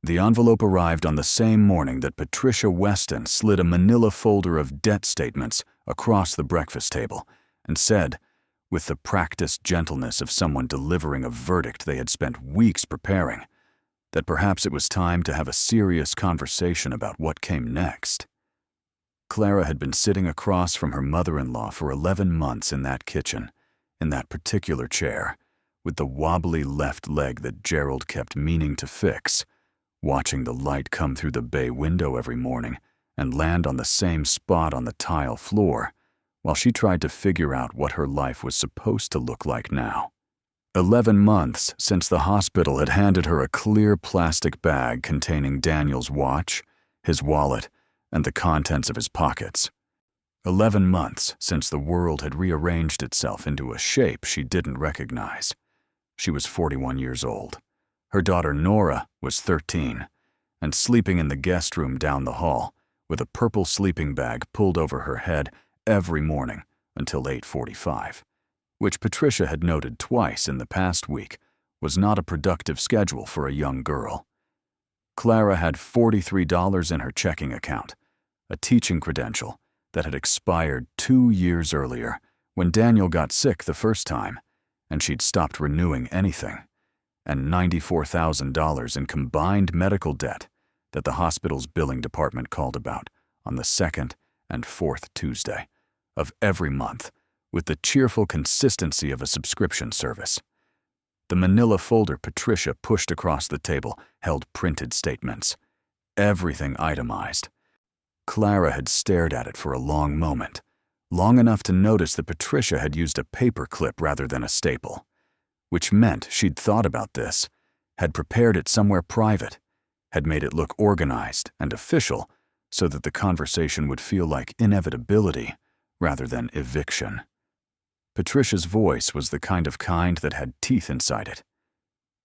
The envelope arrived on the same morning that Patricia Weston slid a manila folder of debt statements across the breakfast table and said, with the practiced gentleness of someone delivering a verdict they had spent weeks preparing, that perhaps it was time to have a serious conversation about what came next. Clara had been sitting across from her mother-in-law for 11 months in that kitchen, in that particular chair, with the wobbly left leg that Gerald kept meaning to fix, watching the light come through the bay window every morning and land on the same spot on the tile floor, while she tried to figure out what her life was supposed to look like now. 11 months since the hospital had handed her a clear plastic bag containing Daniel's watch, his wallet, and the contents of his pockets. 11 months since the world had rearranged itself into a shape she didn't recognize. She was 41 years old. Her daughter Nora was 13, and sleeping in the guest room down the hall, with a purple sleeping bag pulled over her head every morning until 8:45, which Patricia had noted twice in the past week was not a productive schedule for a young girl. Clara had $43 in her checking account, a teaching credential that had expired 2 years earlier when Daniel got sick the first time, and she'd stopped renewing anything, and $94,000 in combined medical debt that the hospital's billing department called about on the second and fourth Tuesday of every month with the cheerful consistency of a subscription service. The manila folder Patricia pushed across the table held printed statements, everything itemized. Clara had stared at it for a long moment, long enough to notice that Patricia had used a paper clip rather than a staple, which meant she'd thought about this, had prepared it somewhere private, had made it look organized and official so that the conversation would feel like inevitability rather than eviction. Patricia's voice was the kind that had teeth inside it.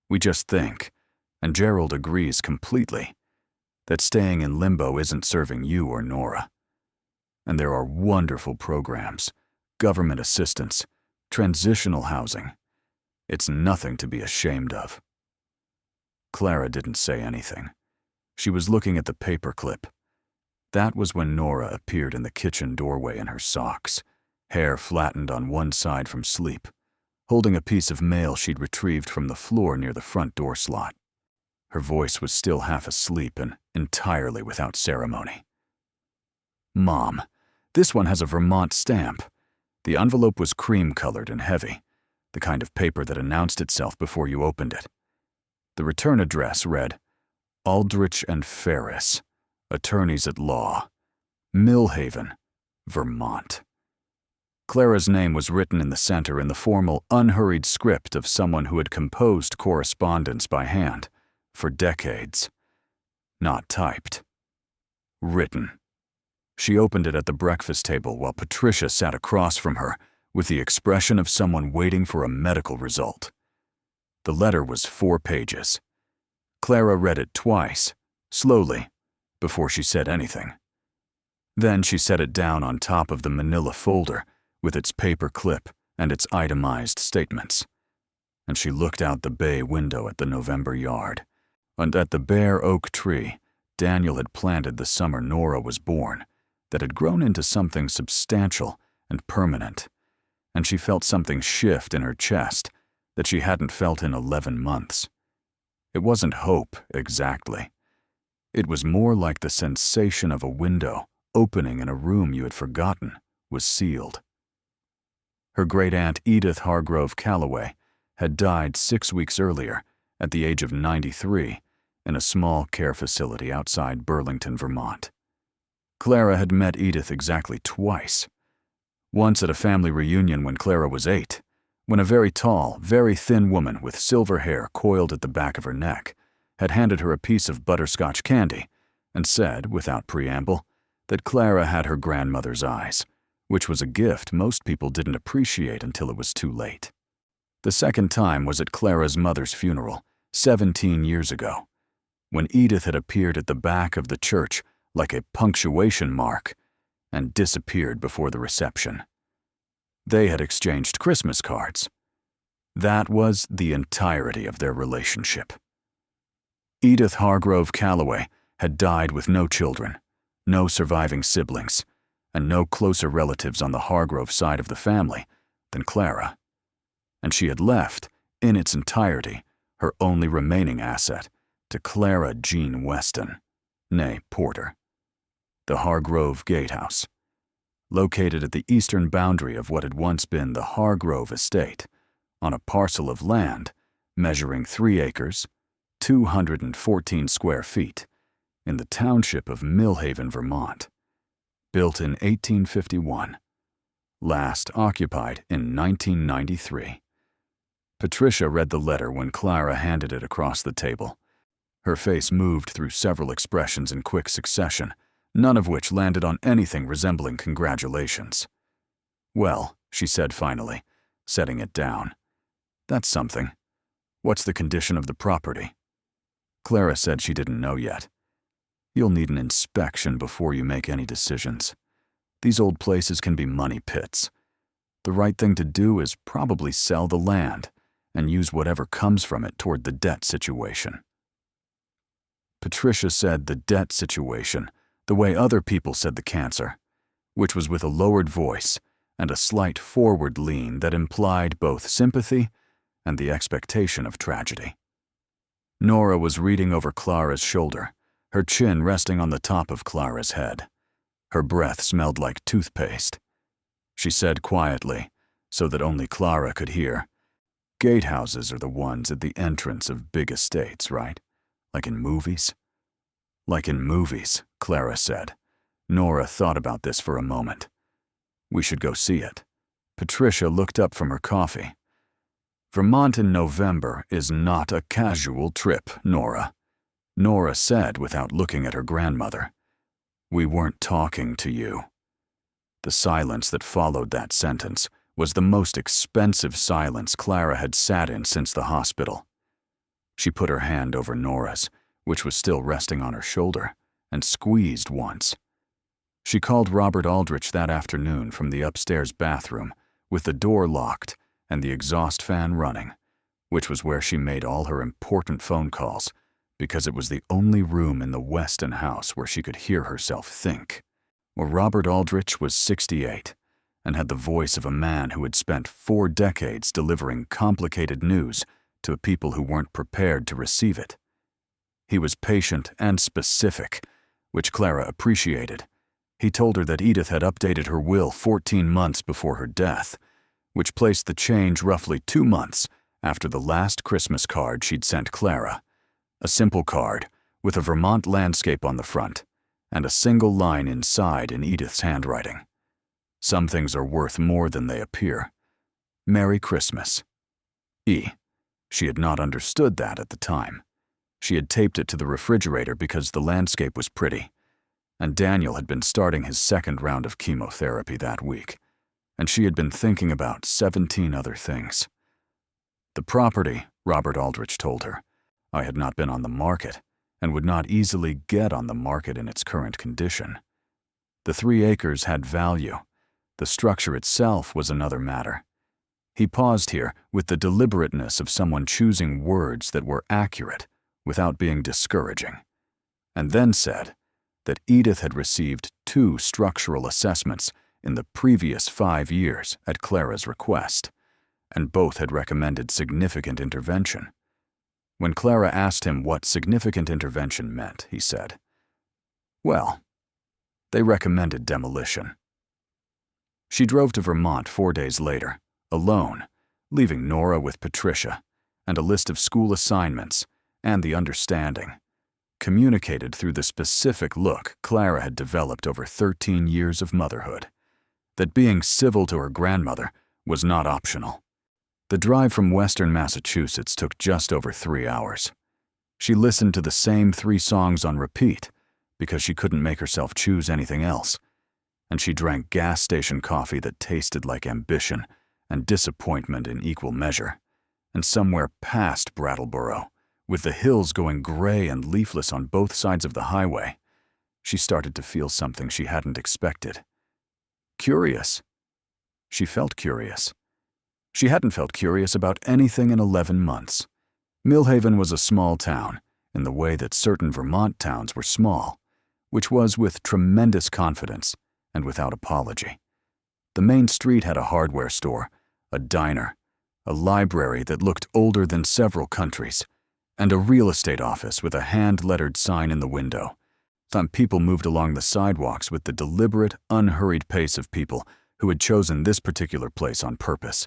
We just think, and Gerald agrees completely, that staying in limbo isn't serving you or Nora. And there are wonderful programs, government assistance, transitional housing. It's nothing to be ashamed of. Clara didn't say anything. She was looking at the paperclip. That was when Nora appeared in the kitchen doorway in her socks, hair flattened on one side from sleep, holding a piece of mail she'd retrieved from the floor near the front door slot. Her voice was still half asleep and entirely without ceremony. "Mom, this one has a Vermont stamp." The envelope was cream-colored and heavy, the kind of paper that announced itself before you opened it. The return address read, Aldrich and Ferris, Attorneys at Law, Millhaven, Vermont. Clara's name was written in the center in the formal, unhurried script of someone who had composed correspondence by hand for decades. Not typed. Written. She opened it at the breakfast table while Patricia sat across from her with the expression of someone waiting for a medical result. The letter was 4 pages. Clara read it twice, slowly, before she said anything. Then she set it down on top of the manila folder with its paper clip and its itemized statements. And she looked out the bay window at the November yard, and at the bare oak tree Daniel had planted the summer Nora was born, that had grown into something substantial and permanent, and she felt something shift in her chest that she hadn't felt in 11 months. It wasn't hope, exactly. It was more like the sensation of a window opening in a room you had forgotten was sealed. Her great-aunt Edith Hargrove Calloway had died 6 weeks earlier, at the age of 93, in a small care facility outside Burlington, Vermont. Clara had met Edith exactly twice. Once at a family reunion when Clara was 8, when a very tall, very thin woman with silver hair coiled at the back of her neck had handed her a piece of butterscotch candy and said, without preamble, that Clara had her grandmother's eyes, which was a gift most people didn't appreciate until it was too late. The second time was at Clara's mother's funeral, 17 years ago, when Edith had appeared at the back of the church like a punctuation mark and disappeared before the reception. They had exchanged Christmas cards. That was the entirety of their relationship. Edith Hargrove Calloway had died with no children, no surviving siblings, and no closer relatives on the Hargrove side of the family than Clara. And she had left, in its entirety, her only remaining asset to Clara Jean Weston, née Porter. The Hargrove Gatehouse, located at the eastern boundary of what had once been the Hargrove estate, on a parcel of land measuring 3 acres, 214 square feet, in the township of Millhaven, Vermont, built in 1851, last occupied in 1993. Patricia read the letter when Clara handed it across the table. Her face moved through several expressions in quick succession, none of which landed on anything resembling congratulations. "Well," she said finally, setting it down. "That's something. What's the condition of the property?" Clara said she didn't know yet. "You'll need an inspection before you make any decisions. These old places can be money pits. The right thing to do is probably sell the land and use whatever comes from it toward the debt situation." Patricia said the debt situation the way other people said the cancer, which was with a lowered voice and a slight forward lean that implied both sympathy and the expectation of tragedy. Nora was reading over Clara's shoulder, her chin resting on the top of Clara's head. Her breath smelled like toothpaste. She said quietly, so that only Clara could hear, "Gatehouses are the ones at the entrance of big estates, right? Like in movies?" "Like in movies," Clara said. Nora thought about this for a moment. "We should go see it." Patricia looked up from her coffee. "Vermont in November is not a casual trip, Nora," Nora said without looking at her grandmother. "We weren't talking to you." The silence that followed that sentence was the most expensive silence Clara had sat in since the hospital. She put her hand over Nora's, which was still resting on her shoulder, and squeezed once. She called Robert Aldrich that afternoon from the upstairs bathroom, with the door locked and the exhaust fan running, which was where she made all her important phone calls, because it was the only room in the Weston house where she could hear herself think. Well, Robert Aldrich was 68 and had the voice of a man who had spent 4 decades delivering complicated news to people who weren't prepared to receive it. He was patient and specific, which Clara appreciated. He told her that Edith had updated her will 14 months before her death, which placed the change roughly 2 months after the last Christmas card she'd sent Clara, a simple card with a Vermont landscape on the front and a single line inside in Edith's handwriting. "Some things are worth more than they appear. Merry Christmas." She had not understood that at the time. She had taped it to the refrigerator because the landscape was pretty, and Daniel had been starting his 2nd round of chemotherapy that week, and she had been thinking about 17 other things. The property, Robert Aldrich told her, I had not been on the market and would not easily get on the market in its current condition. The 3 acres had value. The structure itself was another matter. He paused here with the deliberateness of someone choosing words that were accurate without being discouraging, and then said that Edith had received 2 structural assessments in the previous 5 years at Clara's request, and both had recommended significant intervention. When Clara asked him what significant intervention meant, he said, "Well, they recommended demolition." She drove to Vermont 4 days later, alone, leaving Nora with Patricia, and a list of school assignments and the understanding, communicated through the specific look Clara had developed over 13 years of motherhood, that being civil to her grandmother was not optional. The drive from Western Massachusetts took just over 3 hours. She listened to the same 3 songs on repeat because she couldn't make herself choose anything else, and she drank gas station coffee that tasted like ambition and disappointment in equal measure. And somewhere past Brattleboro, with the hills going gray and leafless on both sides of the highway, she started to feel something she hadn't expected. Curious. She felt curious. She hadn't felt curious about anything in 11 months. Millhaven was a small town, in the way that certain Vermont towns were small, which was with tremendous confidence and without apology. The main street had a hardware store, a diner, a library that looked older than several countries, and a real estate office with a hand-lettered sign in the window. Some people moved along the sidewalks with the deliberate, unhurried pace of people who had chosen this particular place on purpose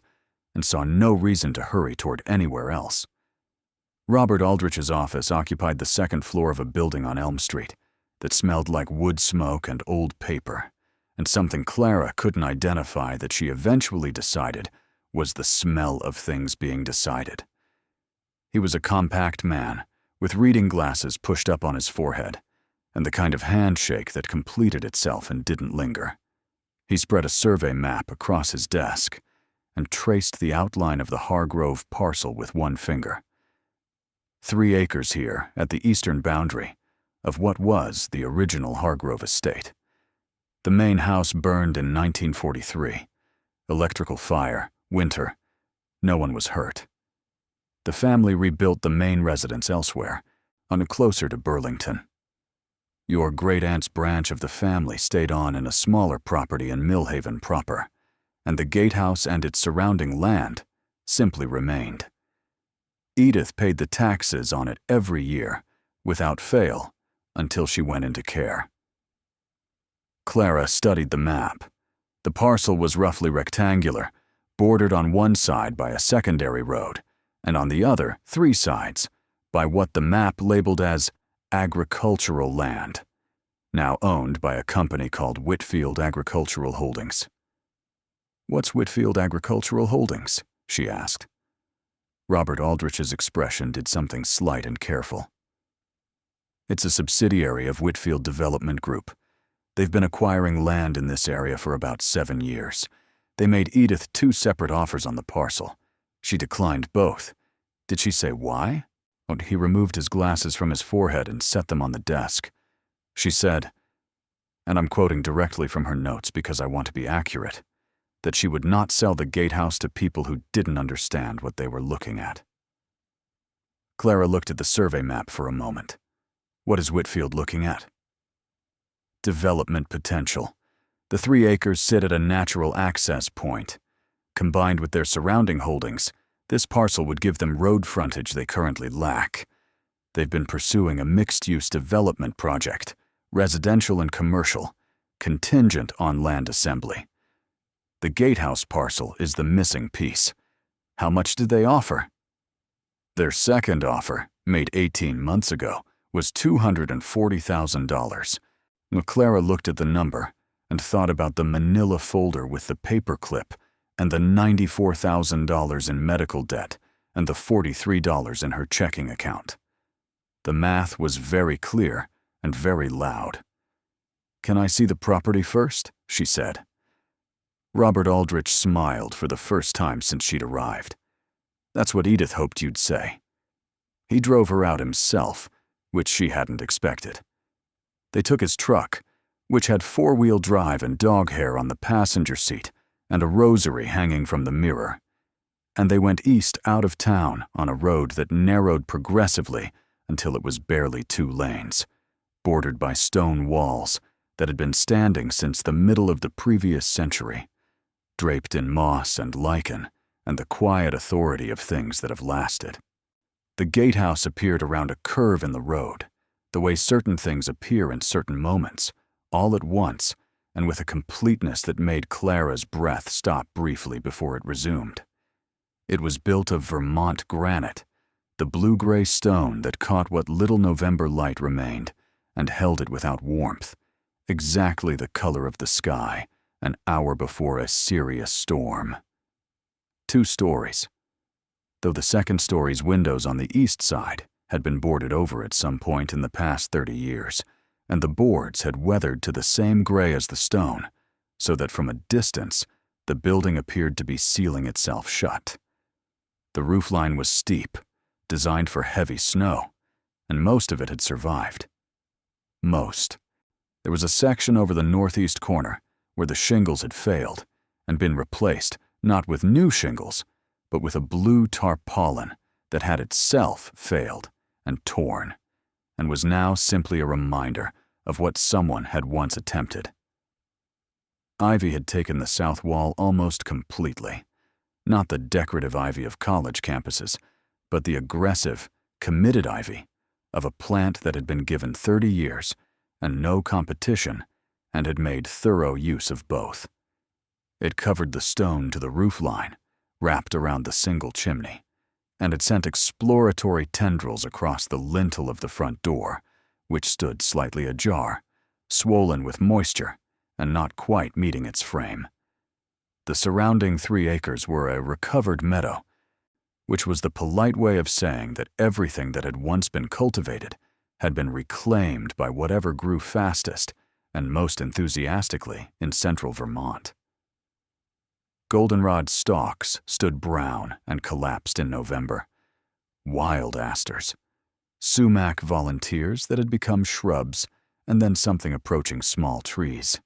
and saw no reason to hurry toward anywhere else. Robert Aldrich's office occupied the second floor of a building on Elm Street that smelled like wood smoke and old paper, and something Clara couldn't identify that she eventually decided was the smell of things being decided. He was a compact man, with reading glasses pushed up on his forehead, and the kind of handshake that completed itself and didn't linger. He spread a survey map across his desk and traced the outline of the Hargrove parcel with one finger. 3 acres here at the eastern boundary of what was the original Hargrove estate. The main house burned in 1943. Electrical fire, winter. No one was hurt. The family rebuilt the main residence elsewhere, on closer to Burlington. Your great-aunt's branch of the family stayed on in a smaller property in Millhaven proper, and the Gatehouse and its surrounding land simply remained. Edith paid the taxes on it every year, without fail, until she went into care. Clara studied the map. The parcel was roughly rectangular, bordered on one side by a secondary road, and on the other, 3 sides, by what the map labeled as agricultural land, now owned by a company called Whitfield Agricultural Holdings. "What's Whitfield Agricultural Holdings?" she asked. Robert Aldrich's expression did something slight and careful. "It's a subsidiary of Whitfield Development Group. They've been acquiring land in this area for about 7 years. They made Edith 2 separate offers on the parcel. She declined both. Did she say why?" He removed his glasses from his forehead and set them on the desk. She said, and I'm quoting directly from her notes because I want to be accurate, that she would not sell the Gatehouse to people who didn't understand what they were looking at. Clara looked at the survey map for a moment. What is Whitfield looking at? Development potential. The 3 acres sit at a natural access point. Combined with their surrounding holdings, this parcel would give them road frontage they currently lack. They've been pursuing a mixed-use development project, residential and commercial, contingent on land assembly. The Gatehouse parcel is the missing piece. How much did they offer? Their second offer, made 18 months ago, was $240,000. Clara looked at the number and thought about the manila folder with the paperclip and the $94,000 in medical debt and the $43 in her checking account. The math was very clear and very loud. "Can I see the property first?" she said. Robert Aldrich smiled for the first time since she'd arrived. That's what Edith hoped you'd say. He drove her out himself, which she hadn't expected. They took his truck, which had 4-wheel drive and dog hair on the passenger seat and a rosary hanging from the mirror, and they went east out of town on a road that narrowed progressively until it was barely 2 lanes, bordered by stone walls that had been standing since the middle of the previous century, draped in moss and lichen and the quiet authority of things that have lasted. The Gatehouse appeared around a curve in the road, the way certain things appear in certain moments, all at once, and with a completeness that made Clara's breath stop briefly before it resumed. It was built of Vermont granite, the blue-gray stone that caught what little November light remained and held it without warmth, exactly the color of the sky an hour before a serious storm. 2 stories, though the second story's windows on the east side had been boarded over at some point in the past 30 years, and the boards had weathered to the same gray as the stone, so that from a distance the building appeared to be sealing itself shut. The roofline was steep, designed for heavy snow, and most of it had survived. Most. There was a section over the northeast corner where the shingles had failed and been replaced not with new shingles, but with a blue tarpaulin that had itself failed and torn and was now simply a reminder of what someone had once attempted. Ivy had taken the south wall almost completely. Not the decorative ivy of college campuses, but the aggressive, committed ivy of a plant that had been given 30 years and no competition and had made thorough use of both. It covered the stone to the roof line, wrapped around the single chimney, and it sent exploratory tendrils across the lintel of the front door, which stood slightly ajar, swollen with moisture and not quite meeting its frame. The surrounding 3 acres were a recovered meadow, which was the polite way of saying that everything that had once been cultivated had been reclaimed by whatever grew fastest and most enthusiastically in central Vermont. Goldenrod stalks stood brown and collapsed in November. Wild asters. Sumac volunteers that had become shrubs and then something approaching small trees.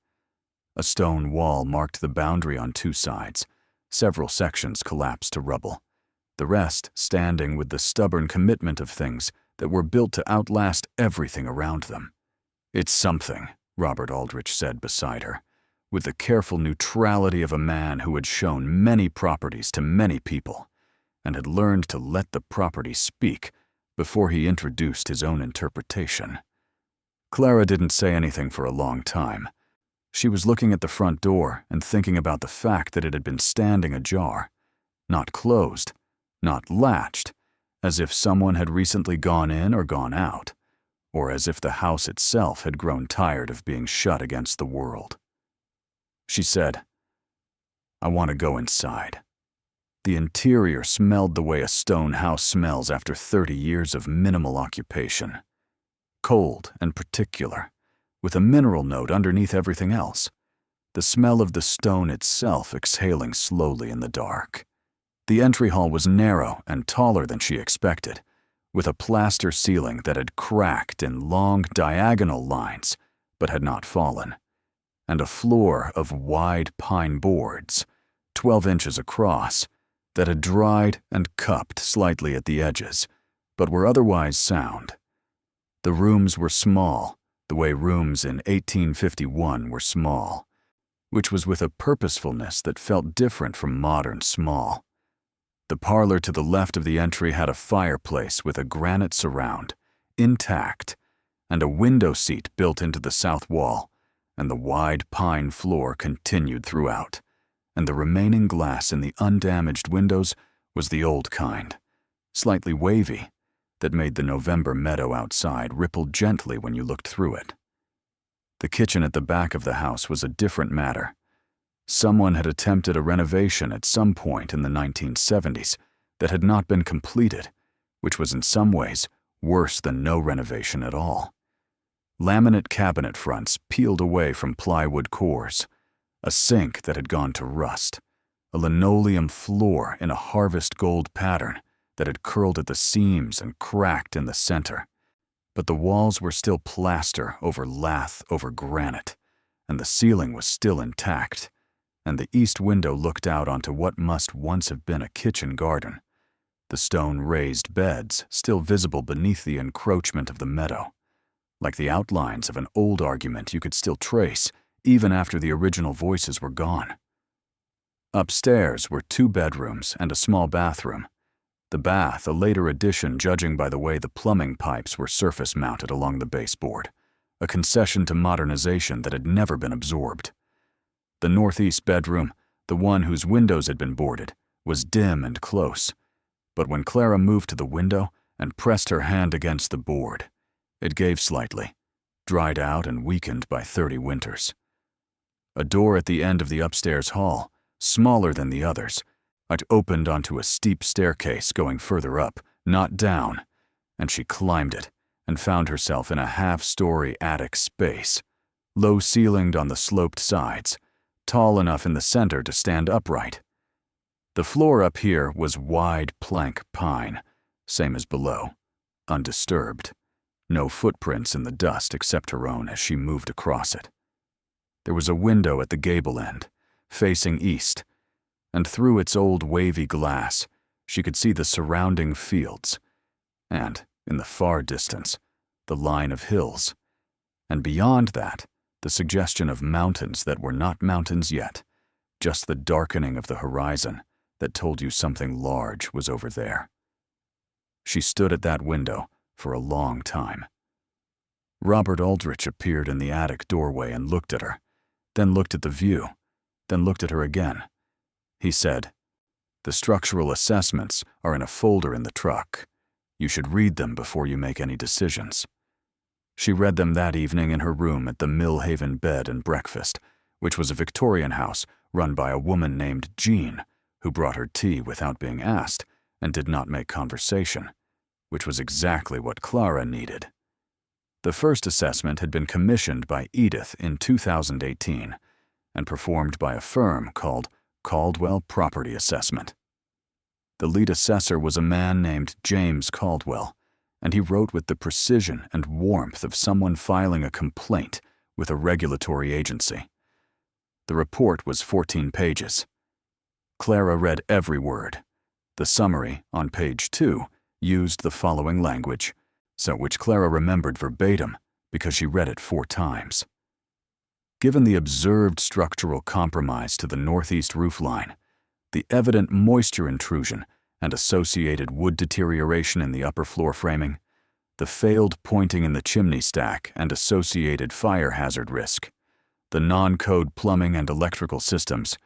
A stone wall marked the boundary on 2 sides. Several sections collapsed to rubble, the rest standing with the stubborn commitment of things that were built to outlast everything around them. "It's something," Robert Aldrich said beside her, with the careful neutrality of a man who had shown many properties to many people and had learned to let the property speak before he introduced his own interpretation. Clara didn't say anything for a long time. She was looking at the front door and thinking about the fact that it had been standing ajar, not closed, not latched, as if someone had recently gone in or gone out, or as if the house itself had grown tired of being shut against the world. She said, "I want to go inside." The interior smelled the way a stone house smells after 30 years of minimal occupation. Cold and particular, with a mineral note underneath everything else, the smell of the stone itself exhaling slowly in the dark. The entry hall was narrow and taller than she expected, with a plaster ceiling that had cracked in long diagonal lines but had not fallen, and a floor of wide pine boards, 12 inches across, that had dried and cupped slightly at the edges, but were otherwise sound. The rooms were small, the way rooms in 1851 were small, which was with a purposefulness that felt different from modern small. The parlor to the left of the entry had a fireplace with a granite surround, intact, and a window seat built into the south wall, and the wide pine floor continued throughout, and the remaining glass in the undamaged windows was the old kind, slightly wavy, that made the November meadow outside ripple gently when you looked through it. The kitchen at the back of the house was a different matter. Someone had attempted a renovation at some point in the 1970s that had not been completed, which was in some ways worse than no renovation at all. Laminate cabinet fronts peeled away from plywood cores, a sink that had gone to rust, a linoleum floor in a harvest gold pattern that had curled at the seams and cracked in the center. But the walls were still plaster over lath over granite, and the ceiling was still intact, and the east window looked out onto what must once have been a kitchen garden, the stone raised beds still visible beneath the encroachment of the meadow, like the outlines of an old argument you could still trace even after the original voices were gone. Upstairs were 2 bedrooms and a small bathroom, the bath a later addition judging by the way the plumbing pipes were surface-mounted along the baseboard, a concession to modernization that had never been absorbed. The northeast bedroom, the one whose windows had been boarded, was dim and close, but when Clara moved to the window and pressed her hand against the board, it gave slightly, dried out and weakened by 30 winters. A door at the end of the upstairs hall, smaller than the others, it opened onto a steep staircase going further up, not down, and she climbed it and found herself in a half-story attic space, low-ceilinged on the sloped sides, tall enough in the center to stand upright. The floor up here was wide plank pine, same as below, undisturbed. No footprints in the dust except her own as she moved across it. There was a window at the gable end, facing east, and through its old wavy glass, she could see the surrounding fields, and, in the far distance, the line of hills, and beyond that, the suggestion of mountains that were not mountains yet, just the darkening of the horizon that told you something large was over there. She stood at that window for a long time. Robert Aldrich appeared in the attic doorway and looked at her, then looked at the view, then looked at her again. He said, "The structural assessments are in a folder in the truck. You should read them before you make any decisions." She read them that evening in her room at the Millhaven Bed and Breakfast, which was a Victorian house run by a woman named Jean, who brought her tea without being asked and did not make conversation, which was exactly what Clara needed. The first assessment had been commissioned by Edith in 2018 and performed by a firm called Caldwell Property Assessment. The lead assessor was a man named James Caldwell, and he wrote with the precision and warmth of someone filing a complaint with a regulatory agency. The report was 14 pages. Clara read every word. The summary, on page 2, used the following language, so which Clara remembered verbatim because she read it 4 times. Given the observed structural compromise to the northeast roofline, the evident moisture intrusion and associated wood deterioration in the upper floor framing, the failed pointing in the chimney stack and associated fire hazard risk, the non-code plumbing and electrical systems,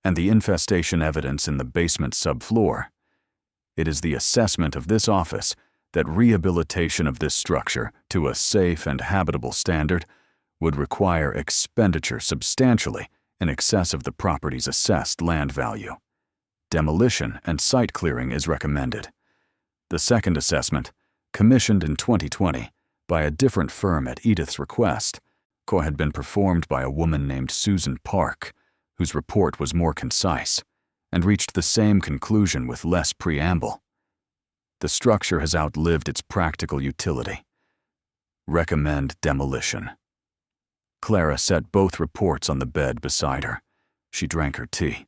and the infestation evidence in the basement subfloor, it is the assessment of this office that rehabilitation of this structure to a safe and habitable standard would require expenditure substantially in excess of the property's assessed land value. Demolition and site clearing is recommended. The second assessment, commissioned in 2020 by a different firm at Edith's request, had been performed by a woman named Susan Park, whose report was more concise and reached the same conclusion with less preamble. The structure has outlived its practical utility. Recommend demolition. Clara set both reports on the bed beside her. She drank her tea.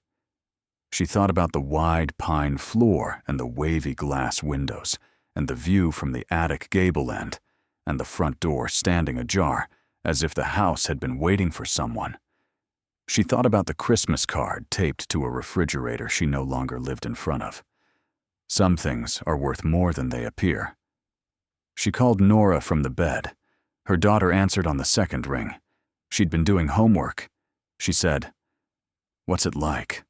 She thought about the wide pine floor and the wavy glass windows, and the view from the attic gable end, and the front door standing ajar, as if the house had been waiting for someone. She thought about the Christmas card taped to a refrigerator she no longer lived in front of. Some things are worth more than they appear. She called Nora from the bed. Her daughter answered on the second ring. She'd been doing homework. She said, "What's it like?"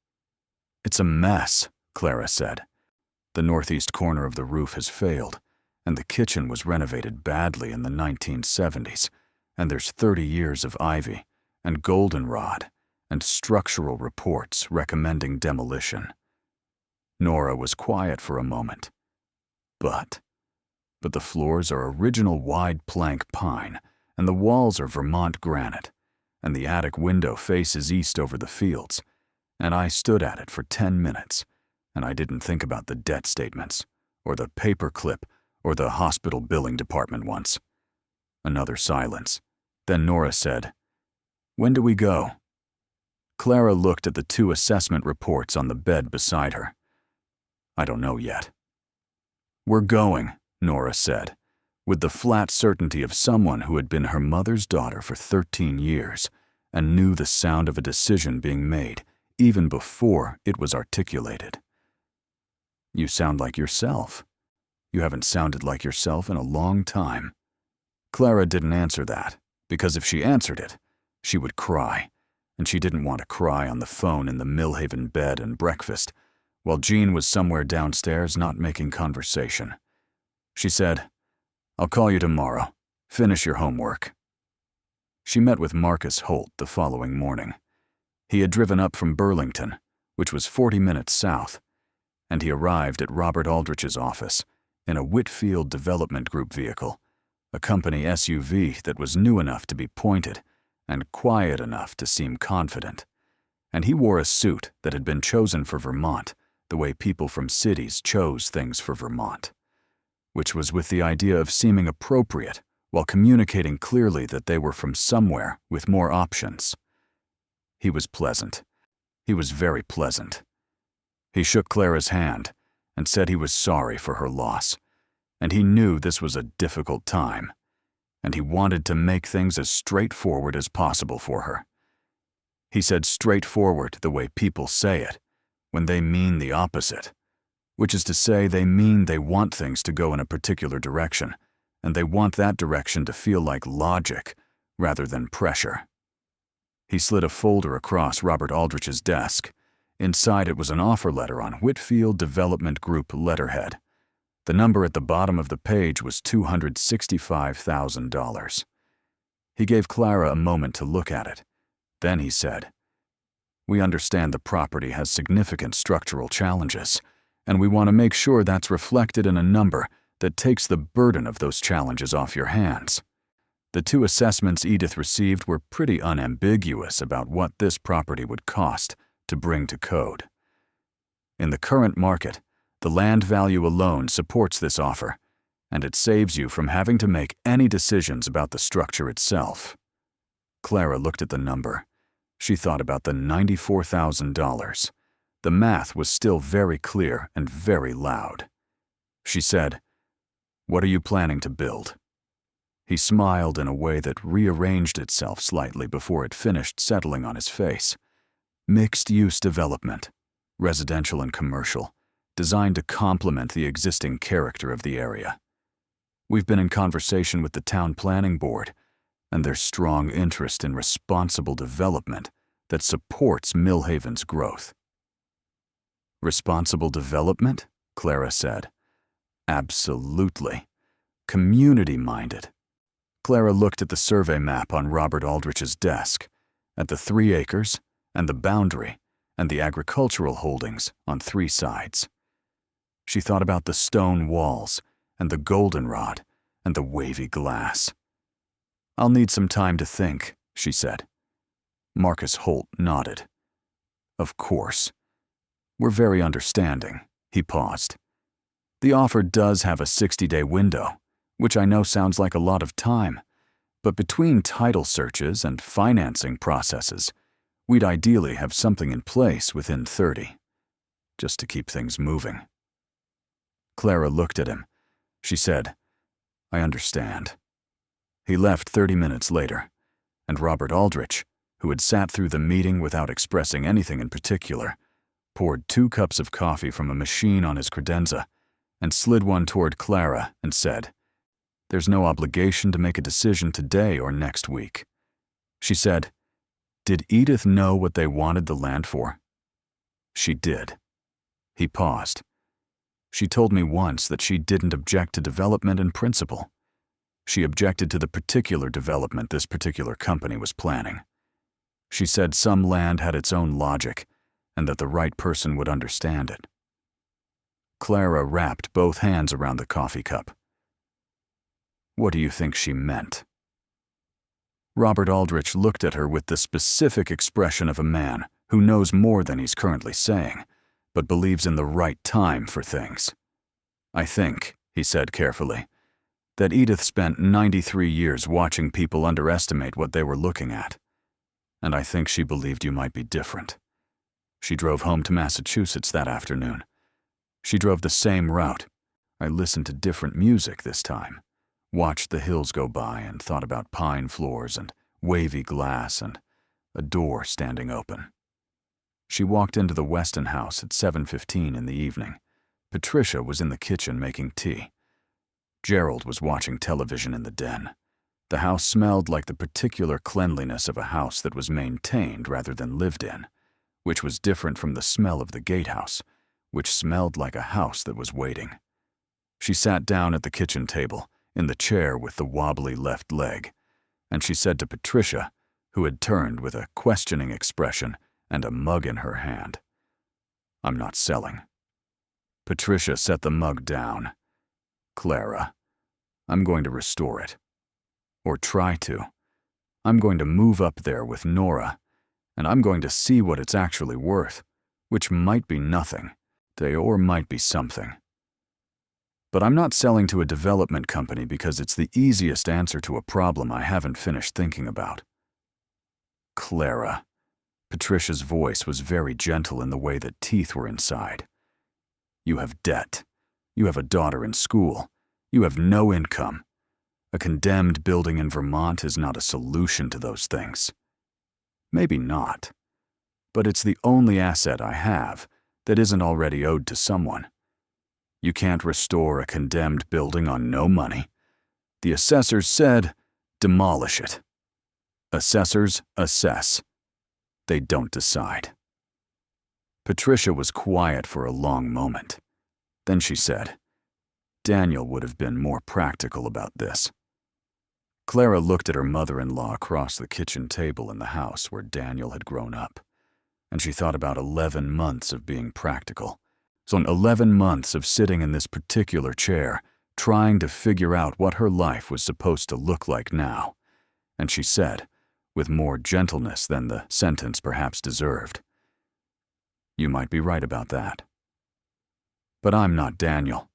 "It's a mess," Clara said. "The northeast corner of the roof has failed, and the kitchen was renovated badly in the 1970s, and there's 30 years of ivy and goldenrod and structural reports recommending demolition." Nora was quiet for a moment. But the floors are original wide plank pine, and the walls are Vermont granite, and the attic window faces east over the fields, and I stood at it for 10 minutes, and I didn't think about the debt statements, or the paperclip, or the hospital billing department once. Another silence. Then Nora said, "When do we go?" Clara looked at the 2 assessment reports on the bed beside her. "I don't know yet." "We're going," Nora said, with the flat certainty of someone who had been her mother's daughter for 13 years and knew the sound of a decision being made even before it was articulated. "You sound like yourself. You haven't sounded like yourself in a long time." Clara didn't answer that, because if she answered it, she would cry, and she didn't want to cry on the phone in the Millhaven Bed and Breakfast, while Jean was somewhere downstairs not making conversation. She said, "I'll call you tomorrow. Finish your homework." She met with Marcus Holt the following morning. He had driven up from Burlington, which was 40 minutes south, and he arrived at Robert Aldrich's office in a Whitfield Development Group vehicle, a company SUV that was new enough to be pointed and quiet enough to seem confident. And he wore a suit that had been chosen for Vermont the way people from cities chose things for Vermont, which was with the idea of seeming appropriate while communicating clearly that they were from somewhere with more options. He was pleasant. He was very pleasant. He shook Clara's hand and said he was sorry for her loss, and he knew this was a difficult time. and he wanted to make things as straightforward as possible for her. He said straightforward the way people say it, when they mean the opposite, which is to say they mean they want things to go in a particular direction, and they want that direction to feel like logic rather than pressure. He slid a folder across Robert Aldrich's desk. Inside it was an offer letter on Whitfield Development Group letterhead. The number at the bottom of the page was $265,000. He gave Clara a moment to look at it. Then he said, "We understand the property has significant structural challenges, and we want to make sure that's reflected in a number that takes the burden of those challenges off your hands." The two assessments Edith received were pretty unambiguous about what this property would cost to bring to code. In the current market, the land value alone supports this offer, and it saves you from having to make any decisions about the structure itself. Clara looked at the number. She thought about the $94,000. The math was still very clear and very loud. She said, "What are you planning to build?" He smiled in a way that rearranged itself slightly before it finished settling on his face. Mixed-use development, residential and commercial, designed to complement the existing character of the area. We've been in conversation with the town planning board, and there's strong interest in responsible development that supports Millhaven's growth. Responsible development? Clara said. Absolutely. Community-minded. Clara looked at the survey map on Robert Aldrich's desk, at the 3 acres, and the boundary, and the agricultural holdings on 3 sides. She thought about the stone walls, and the goldenrod, and the wavy glass. "I'll need some time to think," she said. Marcus Holt nodded. "Of course. We're very understanding." He paused. "The offer does have a 60-day window, which I know sounds like a lot of time, but between title searches and financing processes, we'd ideally have something in place within 30, just to keep things moving." Clara looked at him. She said, "I understand." He left 30 minutes later, and Robert Aldrich, who had sat through the meeting without expressing anything in particular, poured 2 cups of coffee from a machine on his credenza and slid one toward Clara and said, "There's no obligation to make a decision today or next week." She said, "Did Edith know what they wanted the land for?" "She did." He paused. "She told me once that she didn't object to development in principle. She objected to the particular development this particular company was planning. She said some land had its own logic, and that the right person would understand it." Clara wrapped both hands around the coffee cup. "What do you think she meant?" Robert Aldrich looked at her with the specific expression of a man who knows more than he's currently saying, but believes in the right time for things. "I think," he said carefully, "that Edith spent 93 years watching people underestimate what they were looking at. And I think she believed you might be different. She drove home to Massachusetts that afternoon. She drove the same route. I listened to different music this time, watched the hills go by and thought about pine floors and wavy glass and a door standing open. She walked into the Weston house at 7:15 in the evening. Patricia was in the kitchen making tea. Gerald was watching television in the den. The house smelled like the particular cleanliness of a house that was maintained rather than lived in, which was different from the smell of the Gatehouse, which smelled like a house that was waiting. She sat down at the kitchen table, in the chair with the wobbly left leg, and she said to Patricia, who had turned with a questioning expression and a mug in her hand, "I'm not selling." Patricia set the mug down. "Clara, I'm going to restore it. Or try to. I'm going to move up there with Nora, and I'm going to see what it's actually worth, which might be nothing, or might be something. But I'm not selling to a development company because it's the easiest answer to a problem I haven't finished thinking about." "Clara." Patricia's voice was very gentle in the way that teeth were inside. "You have debt. You have a daughter in school. You have no income. A condemned building in Vermont is not a solution to those things. Maybe not. But it's the only asset I have that isn't already owed to someone. You can't restore a condemned building on no money. The assessors said, demolish it. Assessors assess. They don't decide. Patricia was quiet for a long moment. Then she said, Daniel would have been more practical about this. Clara looked at her mother-in-law across the kitchen table in the house where Daniel had grown up, and she thought about 11 months of being practical. So 11 months of sitting in this particular chair, trying to figure out what her life was supposed to look like now. And she said, with more gentleness than the sentence perhaps deserved, you might be right about that. But I'm not Daniel.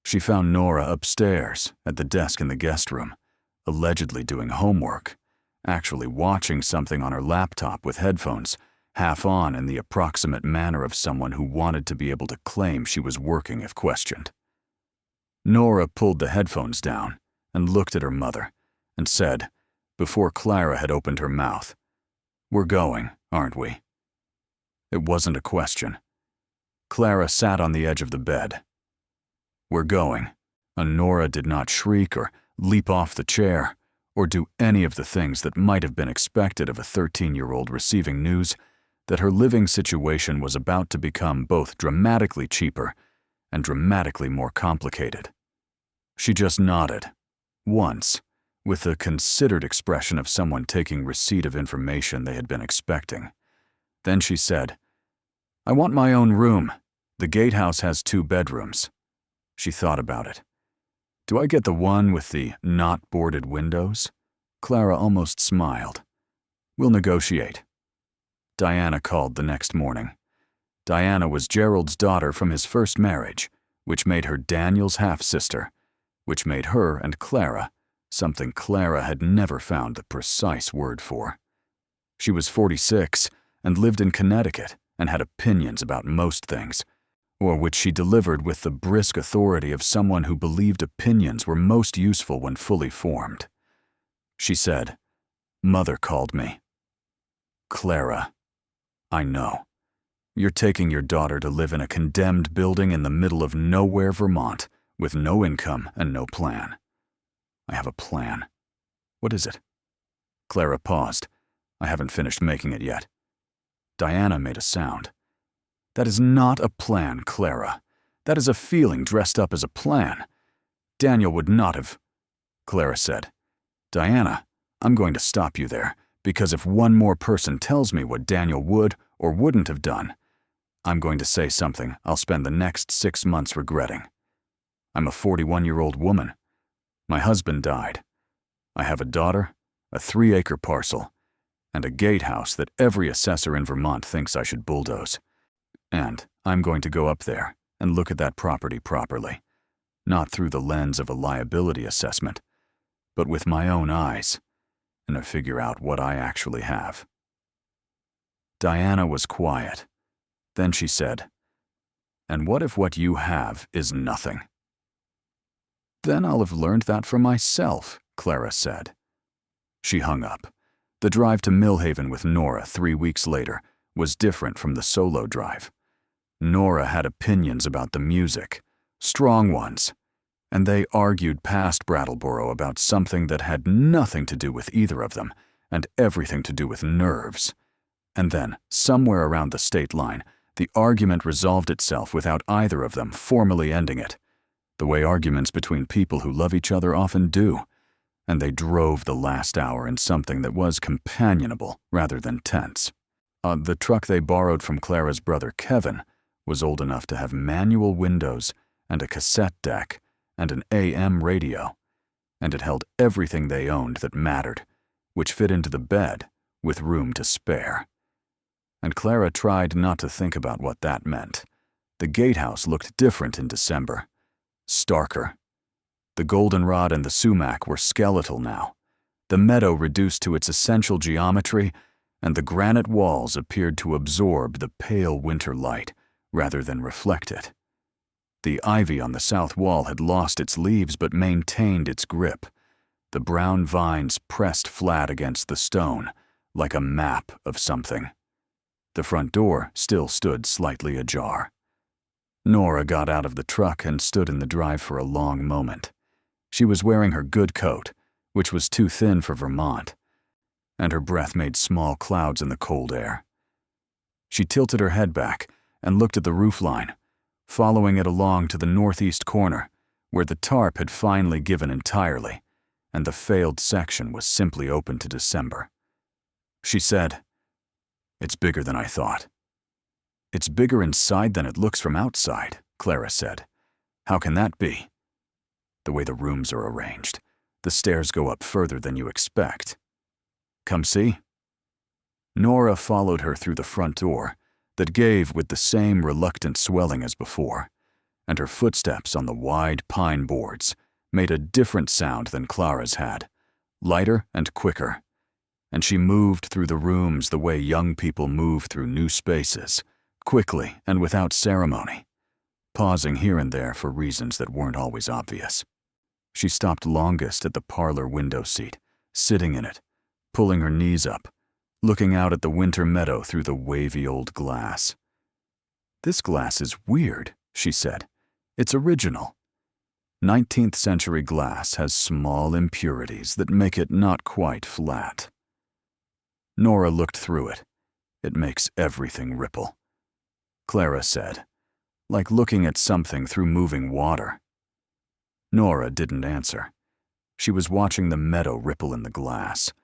She found Nora upstairs at the desk in the guest room, allegedly doing homework, actually watching something on her laptop with headphones, half on in the approximate manner of someone who wanted to be able to claim she was working if questioned. Nora pulled the headphones down and looked at her mother and said, before Clara had opened her mouth, "We're going, aren't we?" It wasn't a question. Clara sat on the edge of the bed. "We're going," and Nora did not shriek or leap off the chair or do any of the things that might have been expected of a 13-year-old receiving news that her living situation was about to become both dramatically cheaper and dramatically more complicated. She just nodded, once, with the considered expression of someone taking receipt of information they had been expecting. Then she said, "I want my own room. The Gatehouse has 2 bedrooms." She thought about it. "Do I get the one with the not boarded windows?" Clara almost smiled. "We'll negotiate." Diana called the next morning. Diana was Gerald's daughter from his first marriage, which made her Daniel's half-sister, which made her and Clara something Clara had never found the precise word for. She was 46 and lived in Connecticut and had opinions about most things, or which she delivered with the brisk authority of someone who believed opinions were most useful when fully formed. She said, "Mother called me." "Clara, I know. You're taking your daughter to live in a condemned building in the middle of nowhere, Vermont, with no income and no plan." "I have a plan." "What is it?" Clara paused. "I haven't finished making it yet." Diana made a sound. "That is not a plan, Clara. That is a feeling dressed up as a plan. Daniel would not have—" Clara said, "Diana, I'm going to stop you there, because if one more person tells me what Daniel would or wouldn't have done, I'm going to say something I'll spend the next 6 months regretting. I'm a 41-year-old woman. My husband died. I have a daughter, a 3-acre parcel, and a gatehouse that every assessor in Vermont thinks I should bulldoze. And I'm going to go up there and look at that property properly, not through the lens of a liability assessment, but with my own eyes, and figure out what I actually have." Diana was quiet. Then she said, "And what if what you have is nothing?" "Then I'll have learned that for myself," Clara said. She hung up. The drive to Millhaven with Nora 3 weeks later was different from the solo drive. Nora had opinions about the music, strong ones, and they argued past Brattleboro about something that had nothing to do with either of them and everything to do with nerves. And then, somewhere around the state line, the argument resolved itself without either of them formally ending it, the way arguments between people who love each other often do, and they drove the last hour in something that was companionable rather than tense. The truck they borrowed from Clara's brother Kevin was old enough to have manual windows and a cassette deck and an AM radio, and it held everything they owned that mattered, which fit into the bed with room to spare. And Clara tried not to think about what that meant. The gatehouse looked different in December, starker. The goldenrod and the sumac were skeletal now, the meadow reduced to its essential geometry, and the granite walls appeared to absorb the pale winter light rather than reflect it. The ivy on the south wall had lost its leaves but maintained its grip. the brown vines pressed flat against the stone, like a map of something. The front door still stood slightly ajar. Nora got out of the truck and stood in the drive for a long moment. She was wearing her good coat, which was too thin for Vermont, and her breath made small clouds in the cold air. She tilted her head back and looked at the roofline, following it along to the northeast corner, where the tarp had finally given entirely, and the failed section was simply open to December. She said, "It's bigger than I thought." "It's bigger inside than it looks from outside," Clara said. "How can that be?" "The way the rooms are arranged. The stairs go up further than you expect." "Come see?" Nora followed her through the front door that gave with the same reluctant swelling as before, and her footsteps on the wide pine boards made a different sound than Clara's had, lighter and quicker, and she moved through the rooms the way young people move through new spaces, quickly and without ceremony, pausing here and there for reasons that weren't always obvious. She stopped longest at the parlor window seat, sitting in it, pulling her knees up, looking out at the winter meadow through the wavy old glass. "This glass is weird," she said. "It's original. 19th century glass has small impurities that make it not quite flat." Nora looked through it. "It makes everything ripple," Clara said, "like looking at something through moving water." Nora didn't answer. She was watching the meadow ripple in the glass.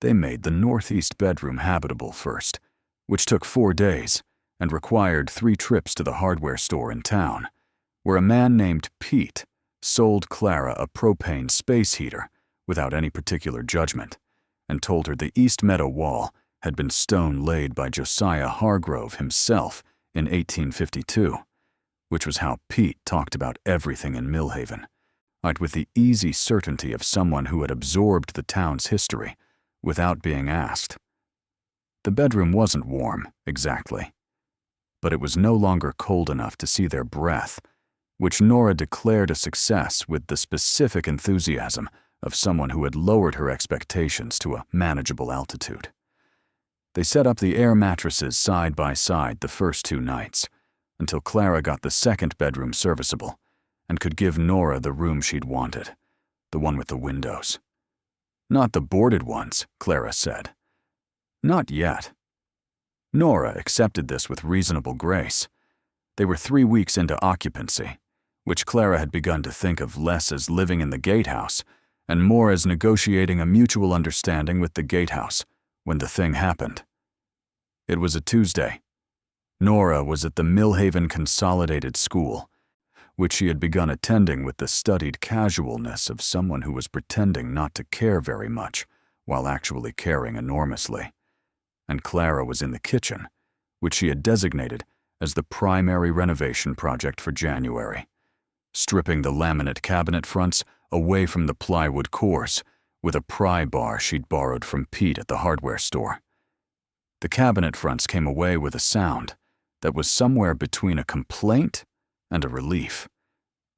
They made the northeast bedroom habitable first, which took 4 days and required 3 trips to the hardware store in town, where a man named Pete sold Clara a propane space heater without any particular judgment, and told her the east meadow wall had been stone-laid by Josiah Hargrove himself in 1852, which was how Pete talked about everything in Millhaven, with the easy certainty of someone who had absorbed the town's history without being asked. The bedroom wasn't warm, exactly, but it was no longer cold enough to see their breath, which Nora declared a success with the specific enthusiasm of someone who had lowered her expectations to a manageable altitude. They set up the air mattresses side by side the first 2 nights, until Clara got the second bedroom serviceable and could give Nora the room she'd wanted, the one with the windows. "Not the boarded ones," Clara said. "Not yet." Nora accepted this with reasonable grace. They were 3 weeks into occupancy, which Clara had begun to think of less as living in the Gatehouse and more as negotiating a mutual understanding with the Gatehouse when the thing happened. It was a Tuesday. Nora was at the Millhaven Consolidated School, which she had begun attending with the studied casualness of someone who was pretending not to care very much while actually caring enormously. And Clara was in the kitchen, which she had designated as the primary renovation project for January, stripping the laminate cabinet fronts away from the plywood cores with a pry bar she'd borrowed from Pete at the hardware store. The cabinet fronts came away with a sound that was somewhere between a complaint and a relief,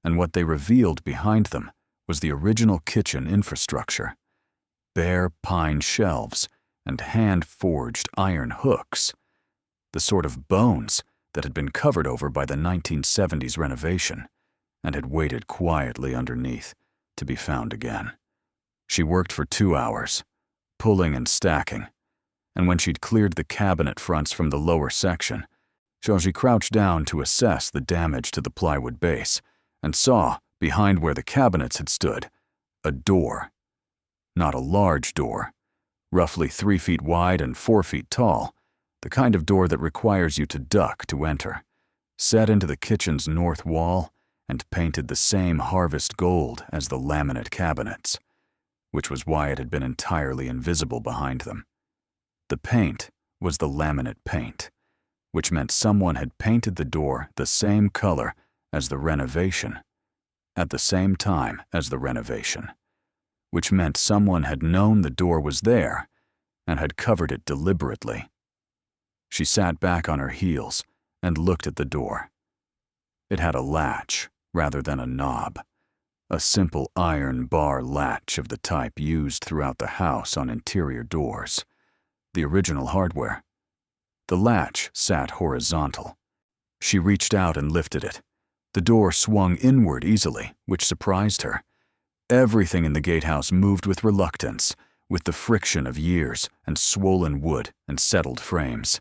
and what they revealed behind them was the original kitchen infrastructure: bare pine shelves and hand-forged iron hooks, the sort of bones that had been covered over by the 1970s renovation and had waited quietly underneath to be found again. She worked for 2 hours, pulling and stacking, and when she'd cleared the cabinet fronts from the lower section, she crouched down to assess the damage to the plywood base and saw, behind where the cabinets had stood, a door. Not a large door, roughly 3 feet wide and 4 feet tall, the kind of door that requires you to duck to enter, set into the kitchen's north wall and painted the same harvest gold as the laminate cabinets, which was why it had been entirely invisible behind them. The paint was the laminate paint, which meant someone had painted the door the same color as the renovation, at the same time as the renovation, which meant someone had known the door was there and had covered it deliberately. She sat back on her heels and looked at the door. It had a latch rather than a knob, a simple iron bar latch of the type used throughout the house on interior doors. The original hardware. The latch sat horizontal. She reached out and lifted it. The door swung inward easily, which surprised her. Everything in the gatehouse moved with reluctance, with the friction of years and swollen wood and settled frames.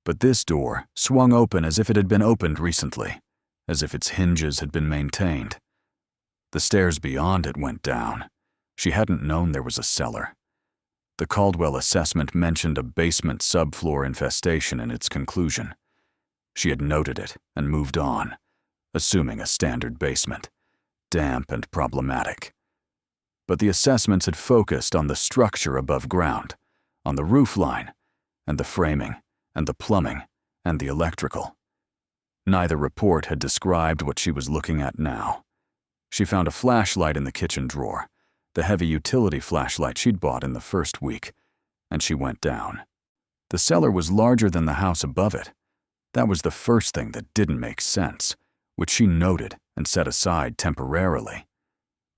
But this door swung open as if it had been opened recently, as if its hinges had been maintained. The stairs beyond it went down. She hadn't known there was a cellar. The Caldwell assessment mentioned a basement subfloor infestation in its conclusion. She had noted it and moved on, assuming a standard basement, damp and problematic. But the assessments had focused on the structure above ground, on the roofline, and the framing, and the plumbing, and the electrical. Neither report had described what she was looking at now. She found a flashlight in the kitchen drawer, the heavy utility flashlight she'd bought in the first week, and she went down. The cellar was larger than the house above it. That was the first thing that didn't make sense, which she noted and set aside temporarily.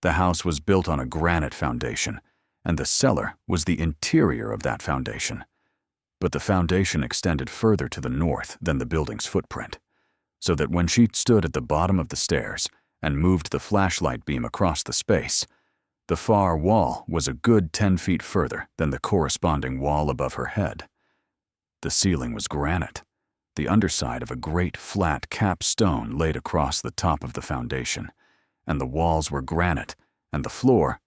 The house was built on a granite foundation, and the cellar was the interior of that foundation. But the foundation extended further to the north than the building's footprint, so that when she stood at the bottom of the stairs and moved the flashlight beam across the space, the far wall was a good 10 feet further than the corresponding wall above her head. The ceiling was granite, the underside of a great flat capstone laid across the top of the foundation, and the walls were granite, and the floor—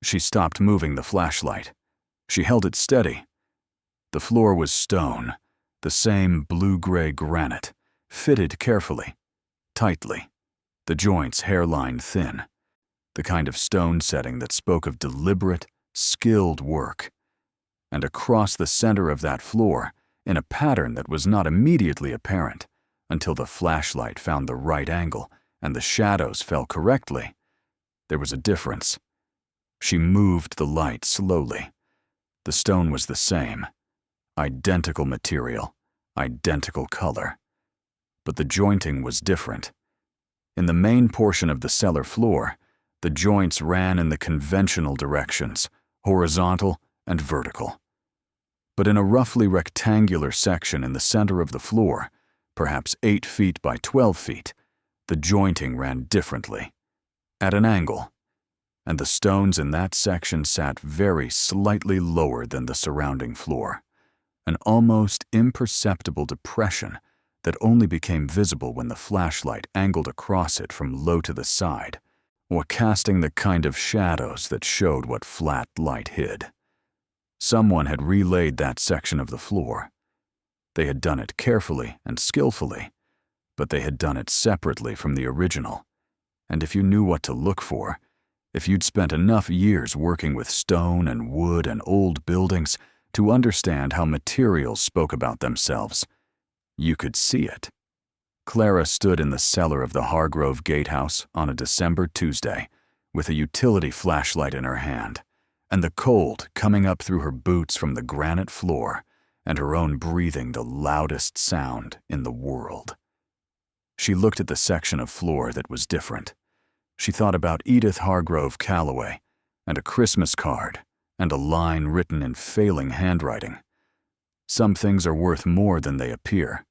She stopped moving the flashlight. She held it steady. The floor was stone, the same blue-gray granite, fitted carefully, tightly, the joints hairline thin, the kind of stone setting that spoke of deliberate, skilled work. And across the center of that floor, in a pattern that was not immediately apparent until the flashlight found the right angle and the shadows fell correctly, there was a difference. She moved the light slowly. The stone was the same, identical material, identical color. But the jointing was different. In the main portion of the cellar floor, the joints ran in the conventional directions, horizontal and vertical. But in a roughly rectangular section in the center of the floor, perhaps 8 feet by 12 feet, the jointing ran differently, at an angle, and the stones in that section sat very slightly lower than the surrounding floor, an almost imperceptible depression that only became visible when the flashlight angled across it from low to the side, or casting the kind of shadows that showed what flat light hid. Someone had relaid that section of the floor. They had done it carefully and skillfully, but they had done it separately from the original. And if you knew what to look for, if you'd spent enough years working with stone and wood and old buildings to understand how materials spoke about themselves, you could see it. Clara stood in the cellar of the Hargrove Gatehouse on a December Tuesday, with a utility flashlight in her hand, and the cold coming up through her boots from the granite floor, and her own breathing the loudest sound in the world. She looked at the section of floor that was different. She thought about Edith Hargrove Calloway, and a Christmas card, and a line written in failing handwriting. Some things are worth more than they appear.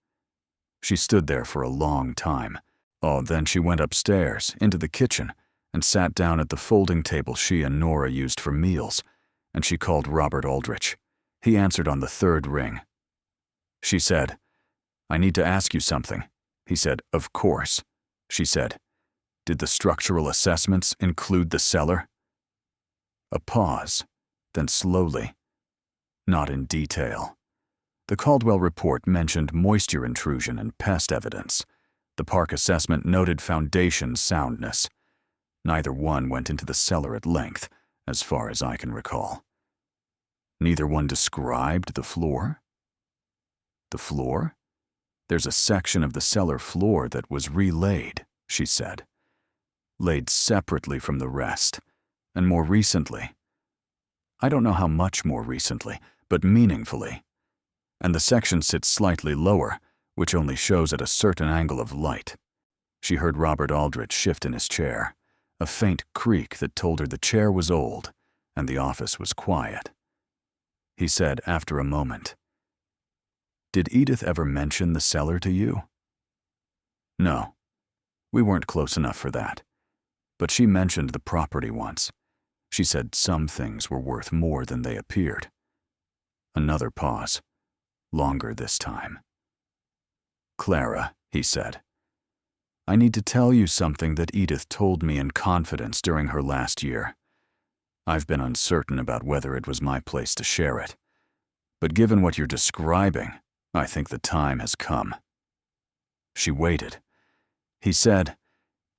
She stood there for a long time. Then she went upstairs, into the kitchen, and sat down at the folding table she and Nora used for meals, and she called Robert Aldrich. He answered on the third ring. She said, "I need to ask you something." He said, "Of course." She said, "Did the structural assessments include the cellar?" A pause, then slowly, "Not in detail. The Caldwell report mentioned moisture intrusion and pest evidence. The park assessment noted foundation soundness. Neither one went into the cellar at length, as far as I can recall. Neither one described the floor? The floor? There's a section of the cellar floor that was relaid," she said. "Laid separately from the rest, and more recently. I don't know how much more recently, but meaningfully. And the section sits slightly lower, which only shows at a certain angle of light." She heard Robert Aldrich shift in his chair, a faint creak that told her the chair was old and the office was quiet. He said after a moment, "Did Edith ever mention the cellar to you?" "No. We weren't close enough for that. But she mentioned the property once. She said some things were worth more than they appeared." Another pause, longer this time. "Clara," he said, "I need to tell you something that Edith told me in confidence during her last year. I've been uncertain about whether it was my place to share it. But given what you're describing, I think the time has come." She waited. He said,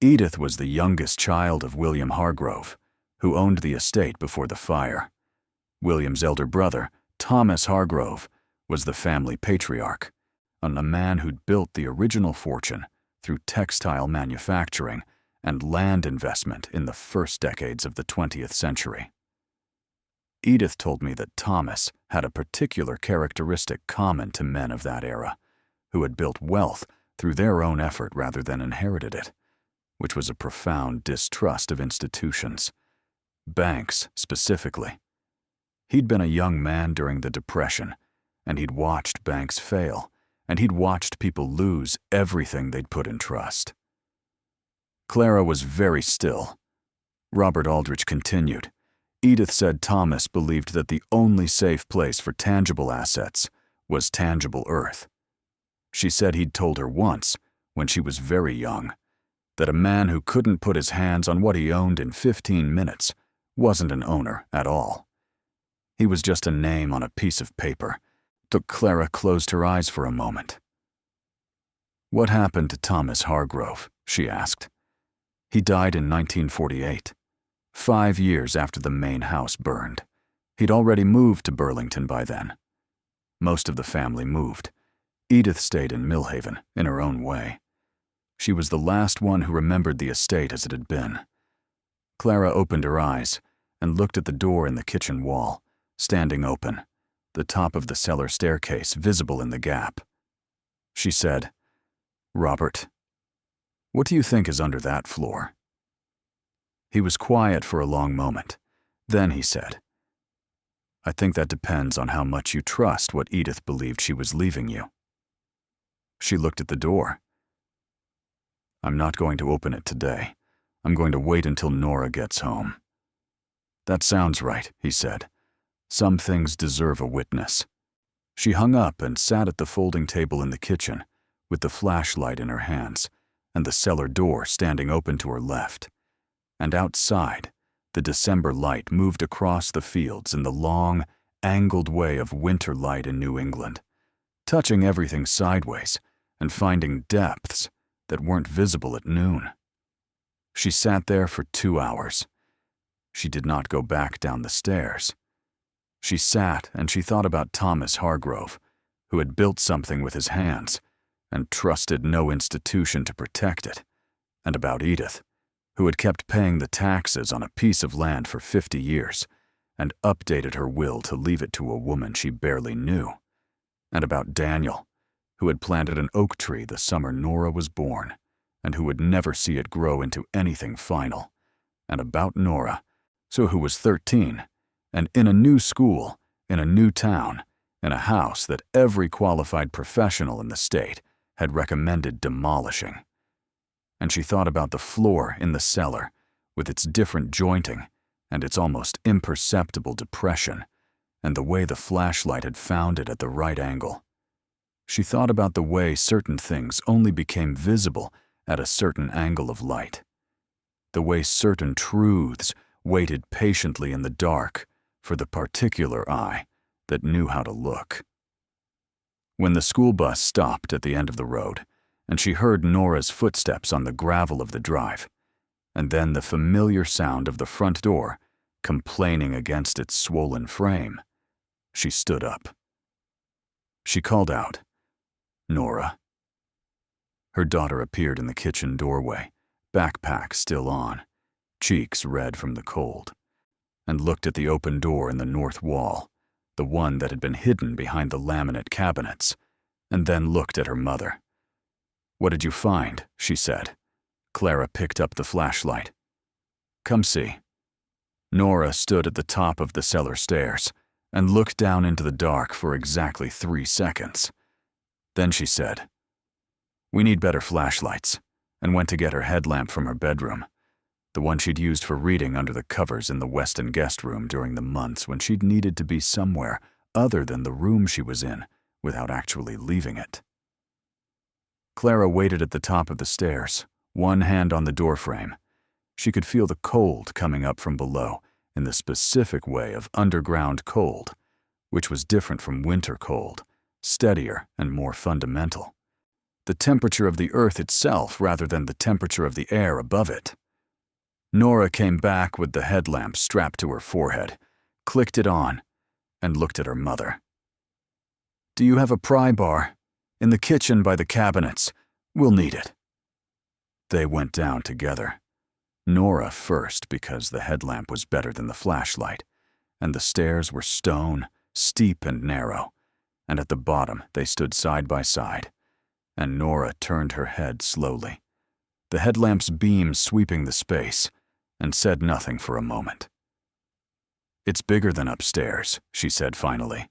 "Edith was the youngest child of William Hargrove, who owned the estate before the fire. William's elder brother, Thomas Hargrove, was the family patriarch, and a man who'd built the original fortune through textile manufacturing and land investment in the first decades of the 20th century. Edith told me that Thomas had a particular characteristic common to men of that era, who had built wealth through their own effort rather than inherited it, which was a profound distrust of institutions, banks specifically. He'd been a young man during the Depression, and he'd watched banks fail, and he'd watched people lose everything they'd put in trust." Clara was very still. Robert Aldrich continued. Edith said Thomas believed that the only safe place for tangible assets was tangible earth. She said he'd told her once, when she was very young, that a man who couldn't put his hands on what he owned in 15 minutes wasn't an owner at all. He was just a name on a piece of paper. Clara closed her eyes for a moment. "What happened to Thomas Hargrove?" she asked. "He died in 1948, 5 years after the main house burned. He'd already moved to Burlington by then. Most of the family moved. Edith stayed in Millhaven, in her own way. She was the last one who remembered the estate as it had been." Clara opened her eyes and looked at the door in the kitchen wall, standing open, the top of the cellar staircase visible in the gap. She said, "Robert, what do you think is under that floor?" He was quiet for a long moment. Then he said, "I think that depends on how much you trust what Edith believed she was leaving you." She looked at the door. "I'm not going to open it today. I'm going to wait until Nora gets home." "That sounds right," he said. "Some things deserve a witness." She hung up and sat at the folding table in the kitchen, with the flashlight in her hands and the cellar door standing open to her left. And outside, the December light moved across the fields in the long, angled way of winter light in New England, touching everything sideways and finding depths that weren't visible at noon. She sat there for 2 hours. She did not go back down the stairs. She sat and she thought about Thomas Hargrove, who had built something with his hands and trusted no institution to protect it, and about Edith, who had kept paying the taxes on a piece of land for 50 years and updated her will to leave it to a woman she barely knew, and about Daniel, who had planted an oak tree the summer Nora was born and who would never see it grow into anything final, and about Nora, who was 13, and in a new school, in a new town, in a house that every qualified professional in the state had recommended demolishing. And she thought about the floor in the cellar, with its different jointing and its almost imperceptible depression, and the way the flashlight had found it at the right angle. She thought about the way certain things only became visible at a certain angle of light, the way certain truths waited patiently in the dark for the particular eye that knew how to look. When the school bus stopped at the end of the road, and she heard Nora's footsteps on the gravel of the drive, and then the familiar sound of the front door complaining against its swollen frame, she stood up. She called out, "Nora." Her daughter appeared in the kitchen doorway, backpack still on, cheeks red from the cold, and looked at the open door in the north wall, the one that had been hidden behind the laminate cabinets, and then looked at her mother. "What did you find?" she said. Clara picked up the flashlight. Come see." Nora stood at the top of the cellar stairs and looked down into the dark for exactly 3 seconds. Then she said, "We need better flashlights," and went to get her headlamp from her bedroom, the one she'd used for reading under the covers in the Weston guest room during the months when she'd needed to be somewhere other than the room she was in without actually leaving it. Clara waited at the top of the stairs, one hand on the doorframe. She could feel the cold coming up from below in the specific way of underground cold, which was different from winter cold, steadier and more fundamental. The temperature of the earth itself rather than the temperature of the air above it. Nora came back with the headlamp strapped to her forehead, clicked it on, and looked at her mother. "Do you have a pry bar? In the kitchen by the cabinets. We'll need it." They went down together. Nora first because the headlamp was better than the flashlight, and the stairs were stone, steep and narrow, and at the bottom they stood side by side, and Nora turned her head slowly, the headlamp's beam sweeping the space, and said nothing for a moment. "It's bigger than upstairs," she said finally.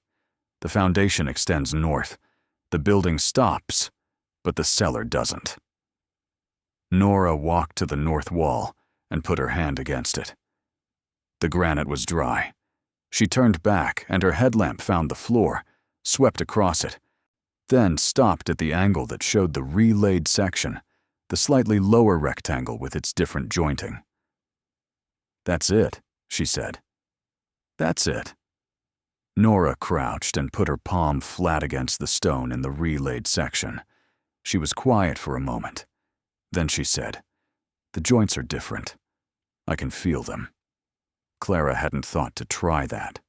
"The foundation extends north. The building stops, but the cellar doesn't." Nora walked to the north wall and put her hand against it. The granite was dry. She turned back, and her headlamp found the floor, swept across it, then stopped at the angle that showed the relaid section, the slightly lower rectangle with its different jointing. "That's it," she said. "That's it." Nora crouched and put her palm flat against the stone in the relaid section. She was quiet for a moment. Then she said, "The joints are different. I can feel them." Clara hadn't thought to try that.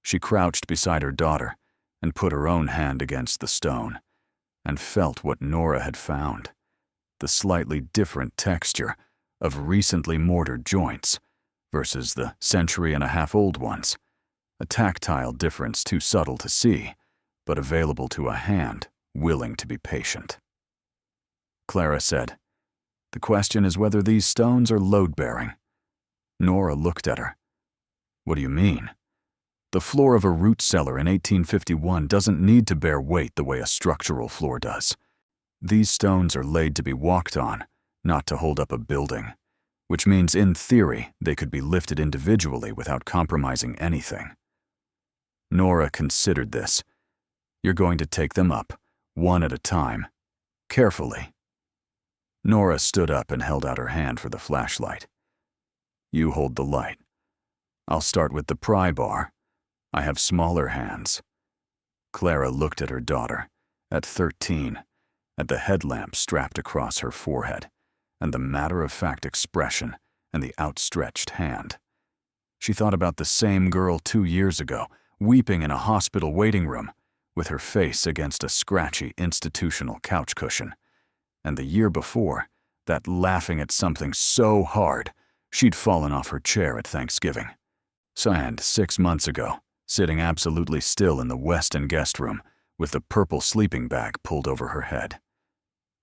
She crouched beside her daughter and put her own hand against the stone and felt what Nora had found, the slightly different texture of recently mortared joints versus the century-and-a-half-old ones, a tactile difference too subtle to see, but available to a hand willing to be patient. Clara said, "The question is whether these stones are load-bearing." Nora looked at her. "What do you mean?" "The floor of a root cellar in 1851 doesn't need to bear weight the way a structural floor does. These stones are laid to be walked on, not to hold up a building, which means in theory they could be lifted individually without compromising anything." Nora considered this. "You're going to take them up, one at a time, carefully." Nora stood up and held out her hand for the flashlight. "You hold the light. I'll start with the pry bar. I have smaller hands." Clara looked at her daughter, at 13, at the headlamp strapped across her forehead, and the matter-of-fact expression and the outstretched hand. She thought about the same girl 2 years ago, weeping in a hospital waiting room, with her face against a scratchy institutional couch cushion, and the year before, that laughing at something so hard she'd fallen off her chair at Thanksgiving. And 6 months ago, sitting absolutely still in the Weston guest room with the purple sleeping bag pulled over her head.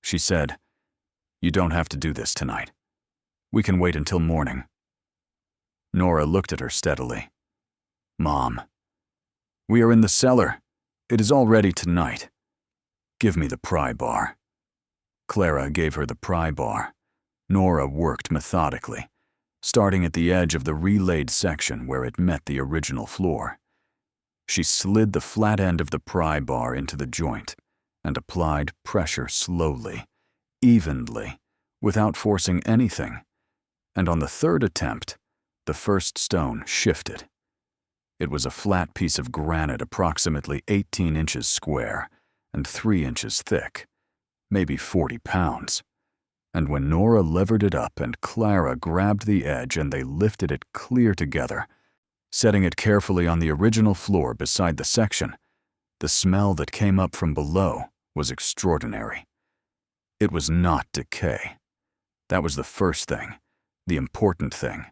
She said, "You don't have to do this tonight. We can wait until morning." Nora looked at her steadily. "Mom, we are in the cellar. It is already tonight. Give me the pry bar." Clara gave her the pry bar. Nora worked methodically, starting at the edge of the relaid section where it met the original floor. She slid the flat end of the pry bar into the joint and applied pressure slowly, evenly, without forcing anything, and on the third attempt, the first stone shifted. It was a flat piece of granite approximately 18 inches square and 3 inches thick, maybe 40 pounds. And when Nora levered it up and Clara grabbed the edge and they lifted it clear together, setting it carefully on the original floor beside the section, the smell that came up from below was extraordinary. It was not decay. That was the first thing, the important thing.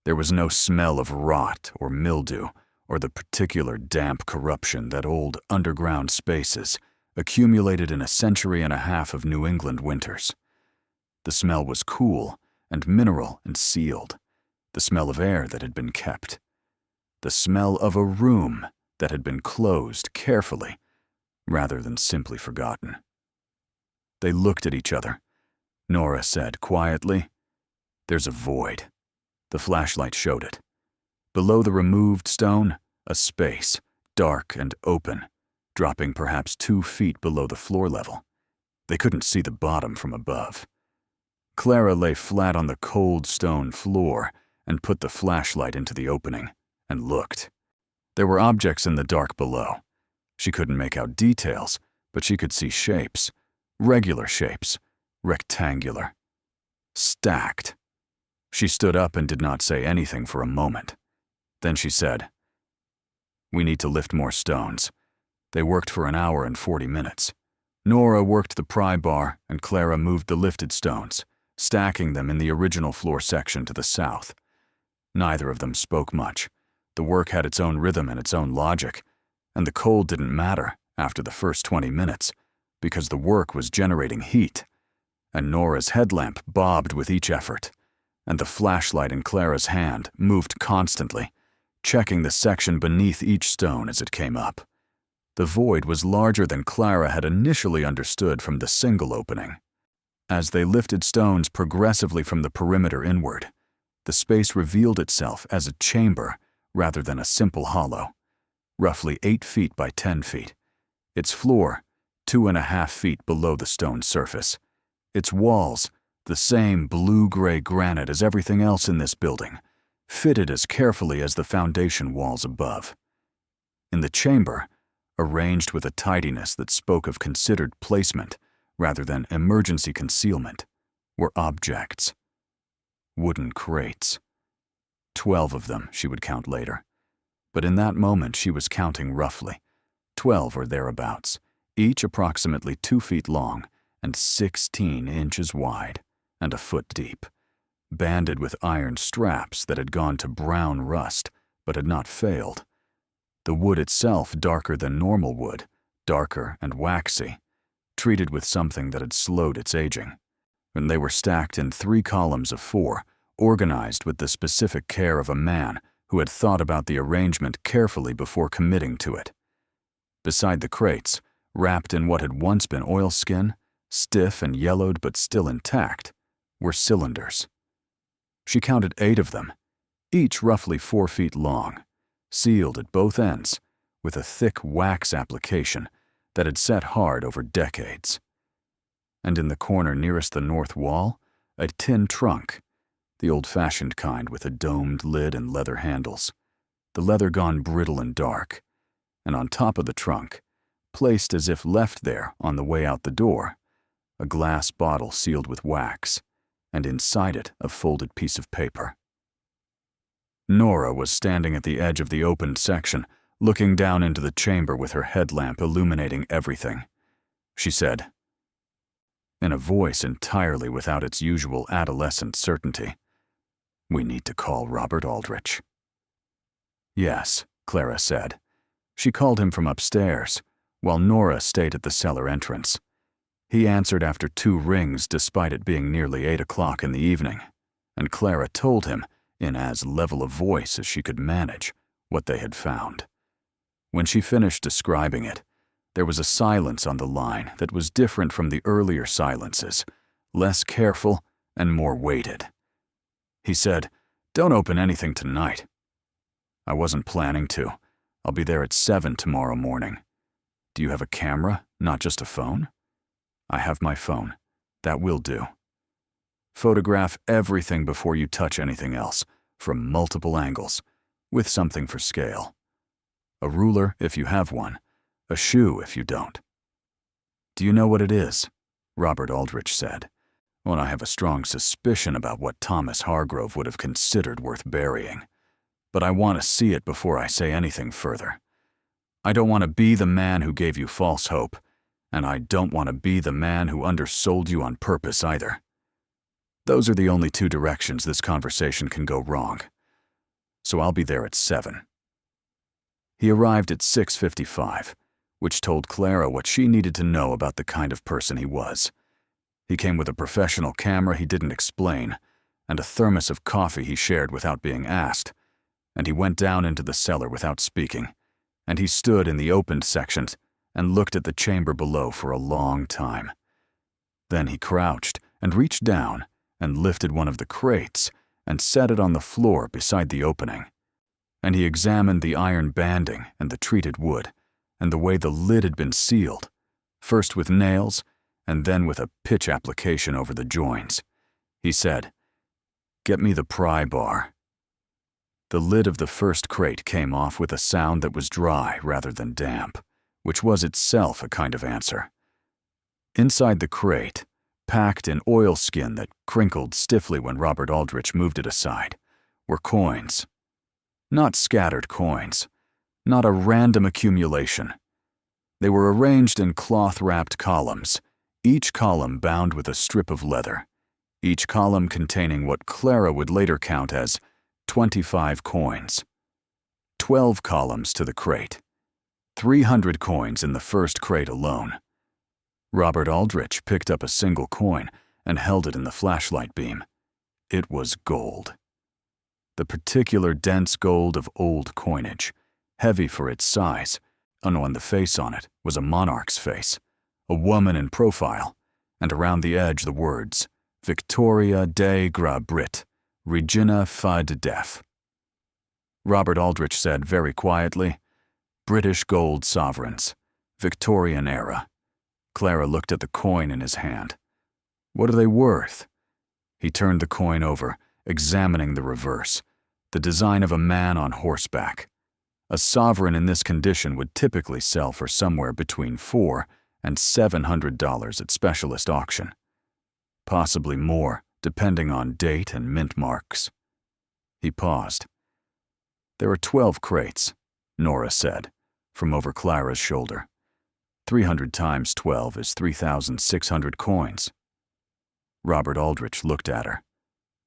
There was no smell of rot or mildew or the particular damp corruption that old underground spaces accumulated in a century and a half of New England winters. The smell was cool and mineral and sealed. The smell of air that had been kept. The smell of a room that had been closed carefully, rather than simply forgotten. They looked at each other. Nora said quietly, "There's a void." The flashlight showed it. Below the removed stone, a space, dark and open, dropping perhaps 2 feet below the floor level. They couldn't see the bottom from above. Clara lay flat on the cold stone floor and put the flashlight into the opening and looked. There were objects in the dark below. She couldn't make out details, but she could see shapes. Regular shapes. Rectangular. Stacked. She stood up and did not say anything for a moment. Then she said, "We need to lift more stones." They worked for an hour and 40 minutes. Nora worked the pry bar and Clara moved the lifted stones, stacking them in the original floor section to the south. Neither of them spoke much. The work had its own rhythm and its own logic, and the cold didn't matter after the first 20 minutes, because the work was generating heat, and Nora's headlamp bobbed with each effort, and the flashlight in Clara's hand moved constantly, checking the section beneath each stone as it came up. The void was larger than Clara had initially understood from the single opening. As they lifted stones progressively from the perimeter inward, the space revealed itself as a chamber rather than a simple hollow, roughly 8 feet by 10 feet. Its floor, 2.5 feet below the stone surface. Its walls, the same blue-gray granite as everything else in this building, fitted as carefully as the foundation walls above. In the chamber, arranged with a tidiness that spoke of considered placement rather than emergency concealment, were objects. Wooden crates. 12 of them, she would count later. But in that moment she was counting roughly, 12 or thereabouts, each approximately 2 feet long and 16 inches wide and a foot deep, banded with iron straps that had gone to brown rust but had not failed. The wood itself darker than normal wood, darker and waxy, treated with something that had slowed its aging. And they were stacked in 3 columns of 4, organized with the specific care of a man who had thought about the arrangement carefully before committing to it. Beside the crates, wrapped in what had once been oilskin, stiff and yellowed but still intact, were cylinders. She counted 8 of them, each roughly 4 feet long, sealed at both ends with a thick wax application that had set hard over decades. And in the corner nearest the north wall, a tin trunk, the old-fashioned kind with a domed lid and leather handles, the leather gone brittle and dark, and on top of the trunk, placed as if left there on the way out the door, a glass bottle sealed with wax, and inside it a folded piece of paper. Nora was standing at the edge of the opened section, looking down into the chamber with her headlamp illuminating everything. She said, in a voice entirely without its usual adolescent certainty, "We need to call Robert Aldrich." "Yes," Clara said. She called him from upstairs, while Nora stayed at the cellar entrance. He answered after 2 rings despite it being nearly 8 o'clock in the evening, and Clara told him, in as level a voice as she could manage, what they had found. When she finished describing it, there was a silence on the line that was different from the earlier silences, less careful and more weighted. He said, "Don't open anything tonight." "I wasn't planning to. I'll be there at 7 tomorrow morning. Do you have a camera, not just a phone?" "I have my phone. That will do. Photograph everything before you touch anything else, from multiple angles, with something for scale. A ruler if you have one, a shoe if you don't." "Do you know what it is?" Robert Aldrich said. "Well, I have a strong suspicion about what Thomas Hargrove would have considered worth burying. But I want to see it before I say anything further. I don't want to be the man who gave you false hope, and I don't want to be the man who undersold you on purpose either. Those are the only 2 directions this conversation can go wrong. So I'll be there at 7. He arrived at 6:55, which told Clara what she needed to know about the kind of person he was. He came with a professional camera he didn't explain, and a thermos of coffee he shared without being asked, and he went down into the cellar without speaking, and he stood in the opened sections and looked at the chamber below for a long time. Then he crouched and reached down and lifted one of the crates and set it on the floor beside the opening, and he examined the iron banding and the treated wood and the way the lid had been sealed, first with nails and then with a pitch application over the joins. He said, "Get me the pry bar." The lid of the first crate came off with a sound that was dry rather than damp, which was itself a kind of answer. Inside the crate, packed in oilskin that crinkled stiffly when Robert Aldrich moved it aside, were coins. Not scattered coins, not a random accumulation. They were arranged in cloth-wrapped columns, each column bound with a strip of leather, each column containing what Clara would later count as 25 coins. 12 columns to the crate. 300 coins in the first crate alone. Robert Aldrich picked up a single coin and held it in the flashlight beam. It was gold. The particular dense gold of old coinage, heavy for its size, and on the face on it was a monarch's face, a woman in profile, and around the edge the words, Victoria de Gra Brit, Regina fa de Def. Robert Aldrich said very quietly, "British gold sovereigns, Victorian era." Clara looked at the coin in his hand. "What are they worth?" He turned the coin over, examining the reverse, the design of a man on horseback. A sovereign in this condition would typically sell for somewhere between $400 and $700 at specialist auction. Possibly more, depending on date and mint marks. He paused. "There are 12 crates," Nora said, from over Clara's shoulder. 300 times 12 is 3,600 coins. Robert Aldrich looked at her.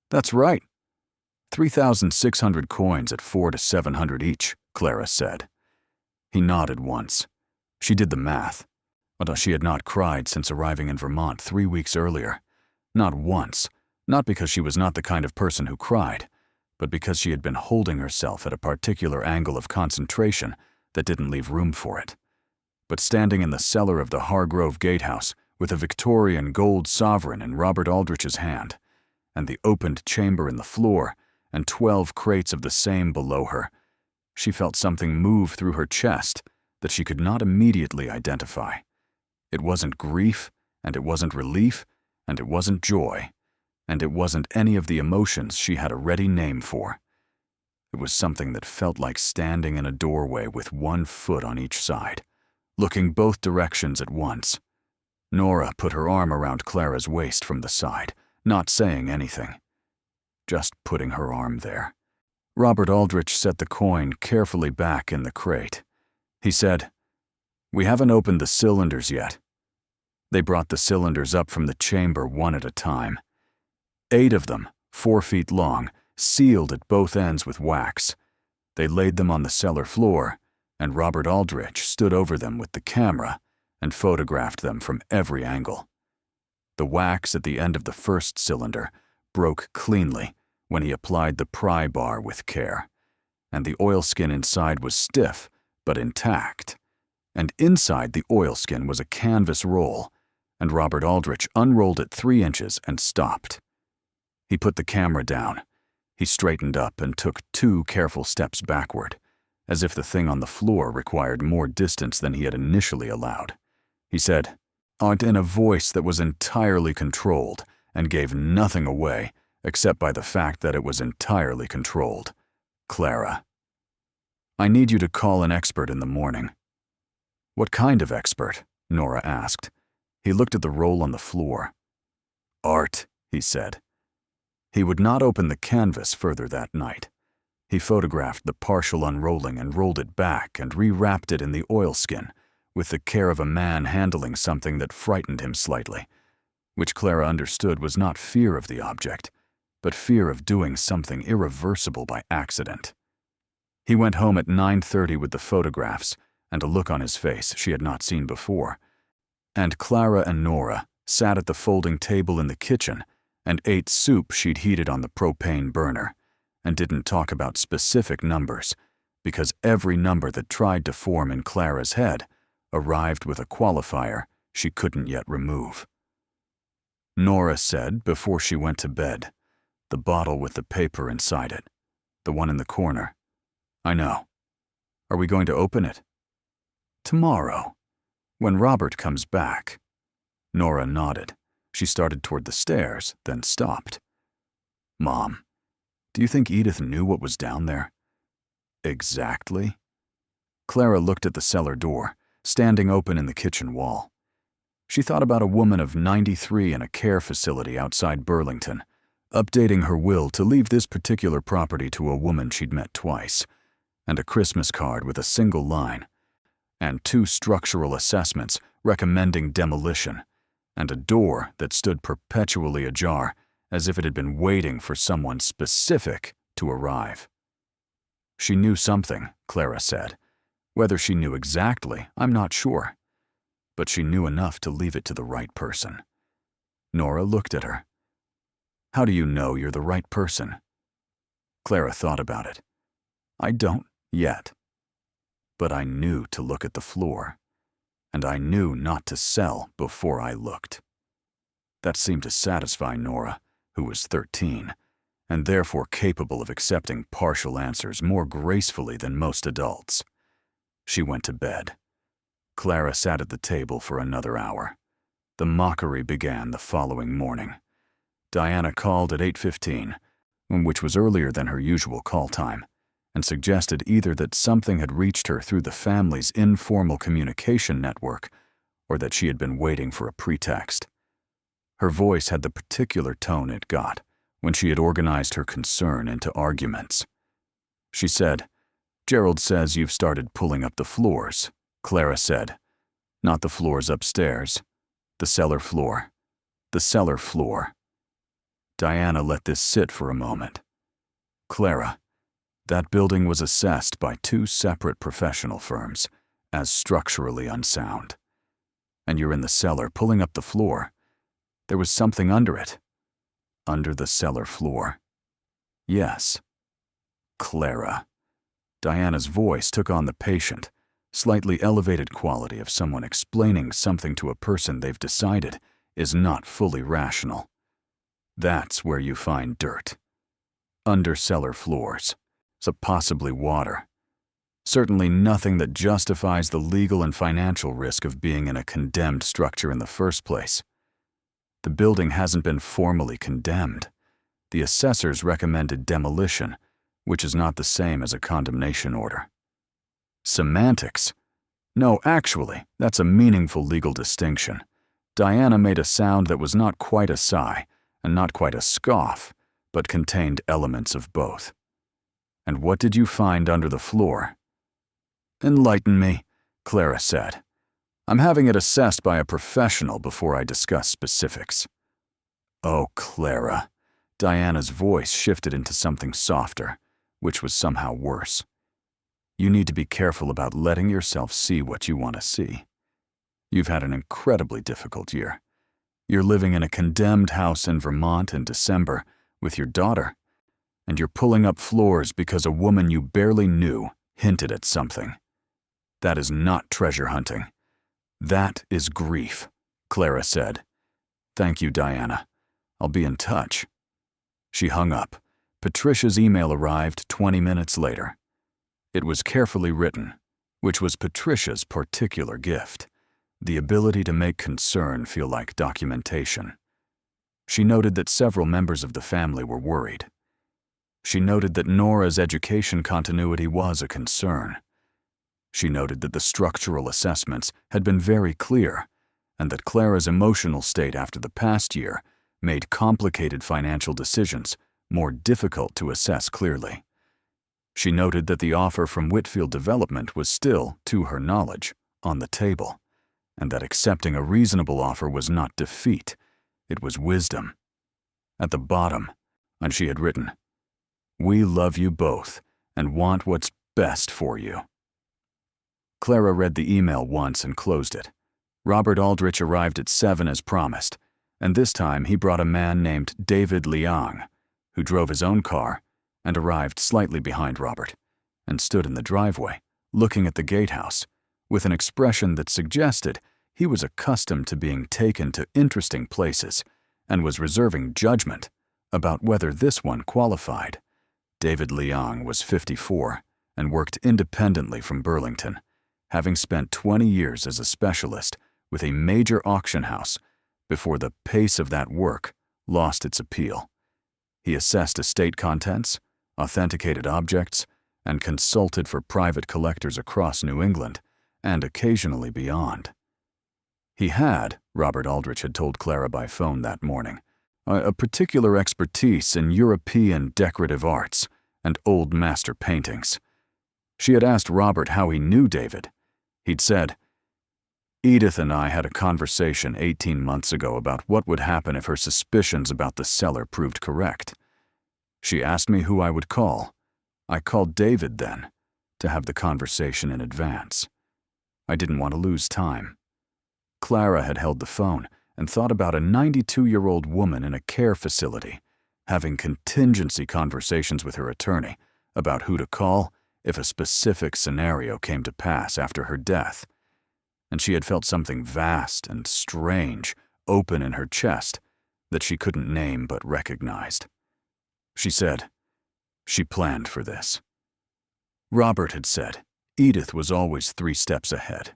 "That's right. 3,600 coins at $400 to $700 each," Clara said. He nodded once. She did the math. Although she had not cried since arriving in Vermont 3 weeks earlier. Not once. Not because she was not the kind of person who cried, but because she had been holding herself at a particular angle of concentration that didn't leave room for it. But standing in the cellar of the Hargrove Gatehouse with a Victorian gold sovereign in Robert Aldrich's hand, and the opened chamber in the floor, and 12 crates of the same below her, she felt something move through her chest that she could not immediately identify. It wasn't grief, and it wasn't relief, and it wasn't joy, and it wasn't any of the emotions she had a ready name for. It was something that felt like standing in a doorway with one foot on each side, looking both directions at once. Nora put her arm around Clara's waist from the side, not saying anything. Just putting her arm there. Robert Aldrich set the coin carefully back in the crate. He said, "We haven't opened the cylinders yet." They brought the cylinders up from the chamber one at a time. 8 of them, 4 feet long, sealed at both ends with wax. They laid them on the cellar floor, and Robert Aldrich stood over them with the camera and photographed them from every angle. The wax at the end of the first cylinder broke cleanly when he applied the pry bar with care, and the oilskin inside was stiff but intact. And inside the oilskin was a canvas roll, and Robert Aldrich unrolled it 3 inches and stopped. He put the camera down. He straightened up and took 2 careful steps backward, as if the thing on the floor required more distance than he had initially allowed. He said, in a voice that was entirely controlled and gave nothing away except by the fact that it was entirely controlled, "Clara, I need you to call an expert in the morning." "What kind of expert?" Nora asked. He looked at the roll on the floor. "Art," he said. He would not open the canvas further that night. He photographed the partial unrolling and rolled it back and rewrapped it in the oilskin with the care of a man handling something that frightened him slightly, which Clara understood was not fear of the object, but fear of doing something irreversible by accident. He went home at 9:30 with the photographs and a look on his face she had not seen before, and Clara and Nora sat at the folding table in the kitchen and ate soup she'd heated on the propane burner, and didn't talk about specific numbers, because every number that tried to form in Clara's head arrived with a qualifier she couldn't yet remove. Nora said before she went to bed, the bottle with the paper inside it, the one in the corner. I know. Are we going to open it? Tomorrow, when Robert comes back. Nora nodded. She started toward the stairs, then stopped. Mom, do you think Edith knew what was down there? Exactly. Clara looked at the cellar door, standing open in the kitchen wall. She thought about a woman of 93 in a care facility outside Burlington, updating her will to leave this particular property to a woman she'd met twice, and a Christmas card with a single line, and 2 structural assessments recommending demolition, and a door that stood perpetually ajar as if it had been waiting for someone specific to arrive. She knew something, Clara said. Whether she knew exactly, I'm not sure. But she knew enough to leave it to the right person. Nora looked at her. How do you know you're the right person? Clara thought about it. I don't yet. But I knew to look at the floor, and I knew not to sell before I looked. That seemed to satisfy Nora, who was 13, and therefore capable of accepting partial answers more gracefully than most adults. She went to bed. Clara sat at the table for another hour. The mockery began the following morning. Diana called at 8:15, which was earlier than her usual call time, and suggested either that something had reached her through the family's informal communication network or that she had been waiting for a pretext. Her voice had the particular tone it got when she had organized her concern into arguments. She said, Gerald says you've started pulling up the floors. Clara said, not the floors upstairs, the cellar floor. The cellar floor. Diana let this sit for a moment. Clara, that building was assessed by 2 separate professional firms as structurally unsound. And you're in the cellar pulling up the floor. There was something under it. Under the cellar floor. Yes. Clara. Diana's voice took on the patient, slightly elevated quality of someone explaining something to a person they've decided is not fully rational. That's where you find dirt. Under cellar floors, so possibly water. Certainly nothing that justifies the legal and financial risk of being in a condemned structure in the first place. The building hasn't been formally condemned. The assessors recommended demolition, which is not the same as a condemnation order. Semantics? No, actually, that's a meaningful legal distinction. Diana made a sound that was not quite a sigh and not quite a scoff, but contained elements of both. And what did you find under the floor? Enlighten me, Clara said. I'm having it assessed by a professional before I discuss specifics. Oh, Clara. Diana's voice shifted into something softer, which was somehow worse. You need to be careful about letting yourself see what you want to see. You've had an incredibly difficult year. You're living in a condemned house in Vermont in December with your daughter, and you're pulling up floors because a woman you barely knew hinted at something. That is not treasure hunting. That is grief, Clara said. Thank you, Diana. I'll be in touch. She hung up. Patricia's email arrived 20 minutes later. It was carefully written, which was Patricia's particular gift, the ability to make concern feel like documentation. She noted that several members of the family were worried. She noted that Nora's education continuity was a concern. She noted that the structural assessments had been very clear, and that Clara's emotional state after the past year made complicated financial decisions more difficult to assess clearly. She noted that the offer from Whitfield Development was still, to her knowledge, on the table, and that accepting a reasonable offer was not defeat, it was wisdom. At the bottom, and she had written, "We love you both and want what's best for you." Clara read the email once and closed it. Robert Aldrich arrived at 7 as promised, and this time he brought a man named David Liang, who drove his own car and arrived slightly behind Robert, and stood in the driveway, looking at the gatehouse, with an expression that suggested he was accustomed to being taken to interesting places and was reserving judgment about whether this one qualified. David Liang was 54 and worked independently from Burlington, having spent 20 years as a specialist with a major auction house before the pace of that work lost its appeal. He assessed estate contents, authenticated objects, and consulted for private collectors across New England and occasionally beyond. He had, Robert Aldrich had told Clara by phone that morning, a particular expertise in European decorative arts and old master paintings. She had asked Robert how he knew David. He'd said, "Edith and I had a conversation 18 months ago about what would happen if her suspicions about the cellar proved correct. She asked me who I would call. I called David then, to have the conversation in advance. I didn't want to lose time." Clara had held the phone and thought about a 92-year-old woman in a care facility, having contingency conversations with her attorney about who to call if a specific scenario came to pass after her death. And she had felt something vast and strange open in her chest that she couldn't name but recognized. She said, she planned for this. Robert had said Edith was always 3 steps ahead.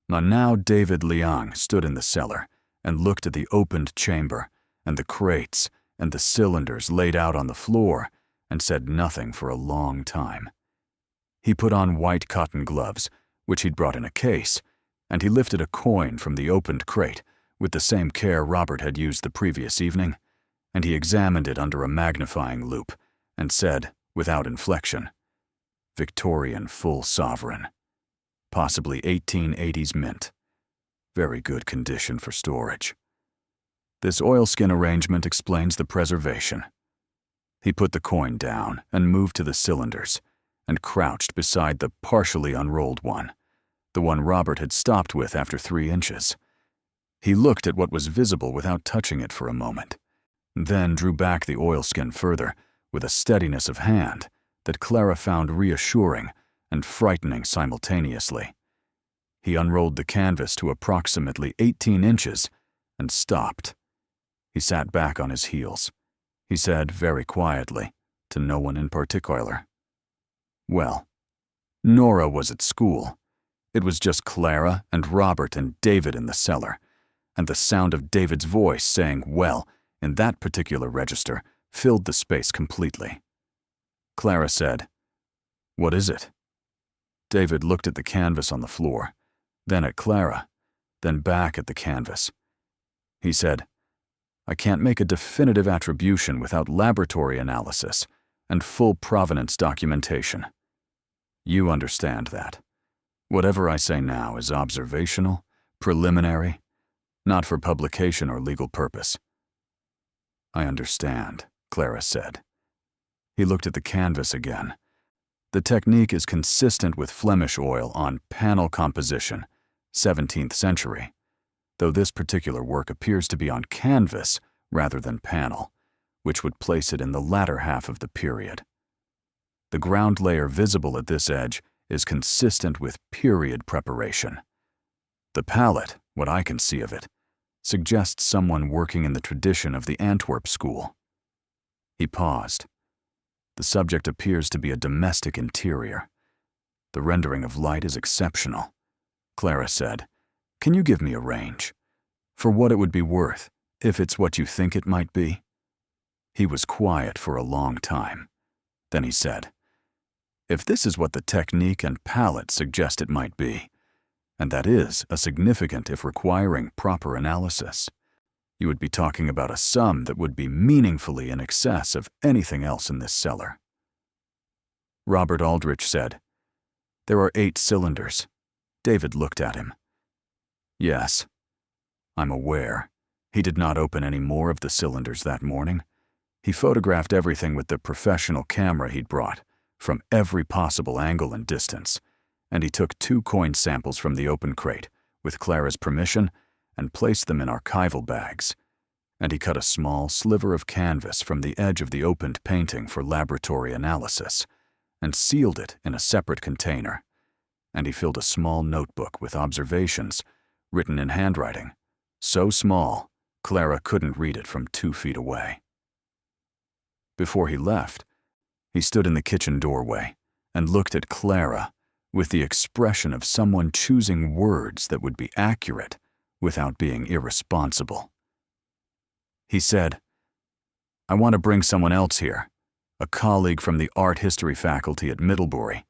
Now David Liang stood in the cellar and looked at the opened chamber and the crates and the cylinders laid out on the floor and said nothing for a long time. He put on white cotton gloves, which he'd brought in a case, and he lifted a coin from the opened crate with the same care Robert had used the previous evening, and he examined it under a magnifying loupe and said, without inflection, "Victorian full sovereign. Possibly 1880s mint. Very good condition for storage. This oilskin arrangement explains the preservation." He put the coin down and moved to the cylinders and crouched beside the partially unrolled one, the one Robert had stopped with after 3 inches. He looked at what was visible without touching it for a moment, then drew back the oilskin further with a steadiness of hand that Clara found reassuring and frightening simultaneously. He unrolled the canvas to approximately 18 inches and stopped. He sat back on his heels. He said very quietly, to no one in particular, "Well, Nora was at school. It was just Clara and Robert and David in the cellar, and the sound of David's voice saying 'well' in that particular register filled the space completely." Clara said, "What is it?" David looked at the canvas on the floor, then at Clara, then back at the canvas. He said, "I can't make a definitive attribution without laboratory analysis and full provenance documentation. You understand that. Whatever I say now is observational, preliminary, not for publication or legal purpose." "I understand," Clara said. He looked at the canvas again. The technique is consistent with Flemish oil on panel composition, 17th century, though this particular work appears to be on canvas rather than panel, which would place it in the latter half of the period. The ground layer visible at this edge is consistent with period preparation. The palette, what I can see of it, suggests someone working in the tradition of the Antwerp school. He paused. The subject appears to be a domestic interior. The rendering of light is exceptional. Clara said, "Can you give me a range? For what it would be worth, if it's what you think it might be?" He was quiet for a long time. Then he said, "If this is what the technique and palette suggest it might be, and that is a significant if requiring proper analysis, you would be talking about a sum that would be meaningfully in excess of anything else in this cellar." Robert Aldrich said, "There are 8 cylinders." David looked at him. "Yes, I'm aware." He did not open any more of the cylinders that morning. He photographed everything with the professional camera he'd brought, from every possible angle and distance, and he took 2 coin samples from the open crate, with Clara's permission, and placed them in archival bags. and he cut a small sliver of canvas from the edge of the opened painting for laboratory analysis, and sealed it in a separate container, and he filled a small notebook with observations written in handwriting, so small Clara couldn't read it from 2 feet away. Before he left, he stood in the kitchen doorway and looked at Clara with the expression of someone choosing words that would be accurate without being irresponsible. He said, "I want to bring someone else here, a colleague from the art history faculty at Middlebury,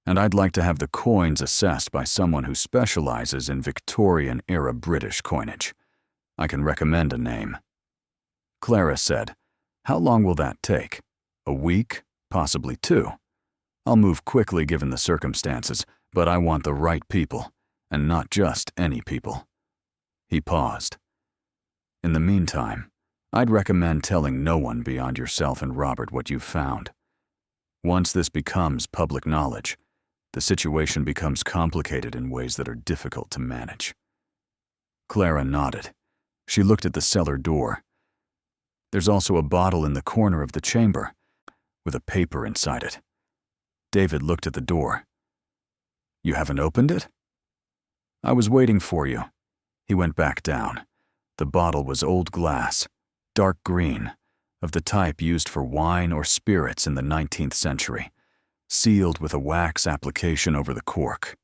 and I'd like to have the coins assessed by someone who specializes in Victorian-era British coinage. I can recommend a name." Clara said, "How long will that take? A week? Possibly 2. I'll move quickly given the circumstances, but I want the right people, and not just any people." He paused. "In the meantime, I'd recommend telling no one beyond yourself and Robert what you've found. Once this becomes public knowledge, the situation becomes complicated in ways that are difficult to manage." Clara nodded. She looked at the cellar door. "There's also a bottle in the corner of the chamber, with a paper inside it." David looked at the door. "You haven't opened it?" "I was waiting for you." He went back down. The bottle was old glass, dark green, of the type used for wine or spirits in the 19th century, sealed with a wax application over the cork.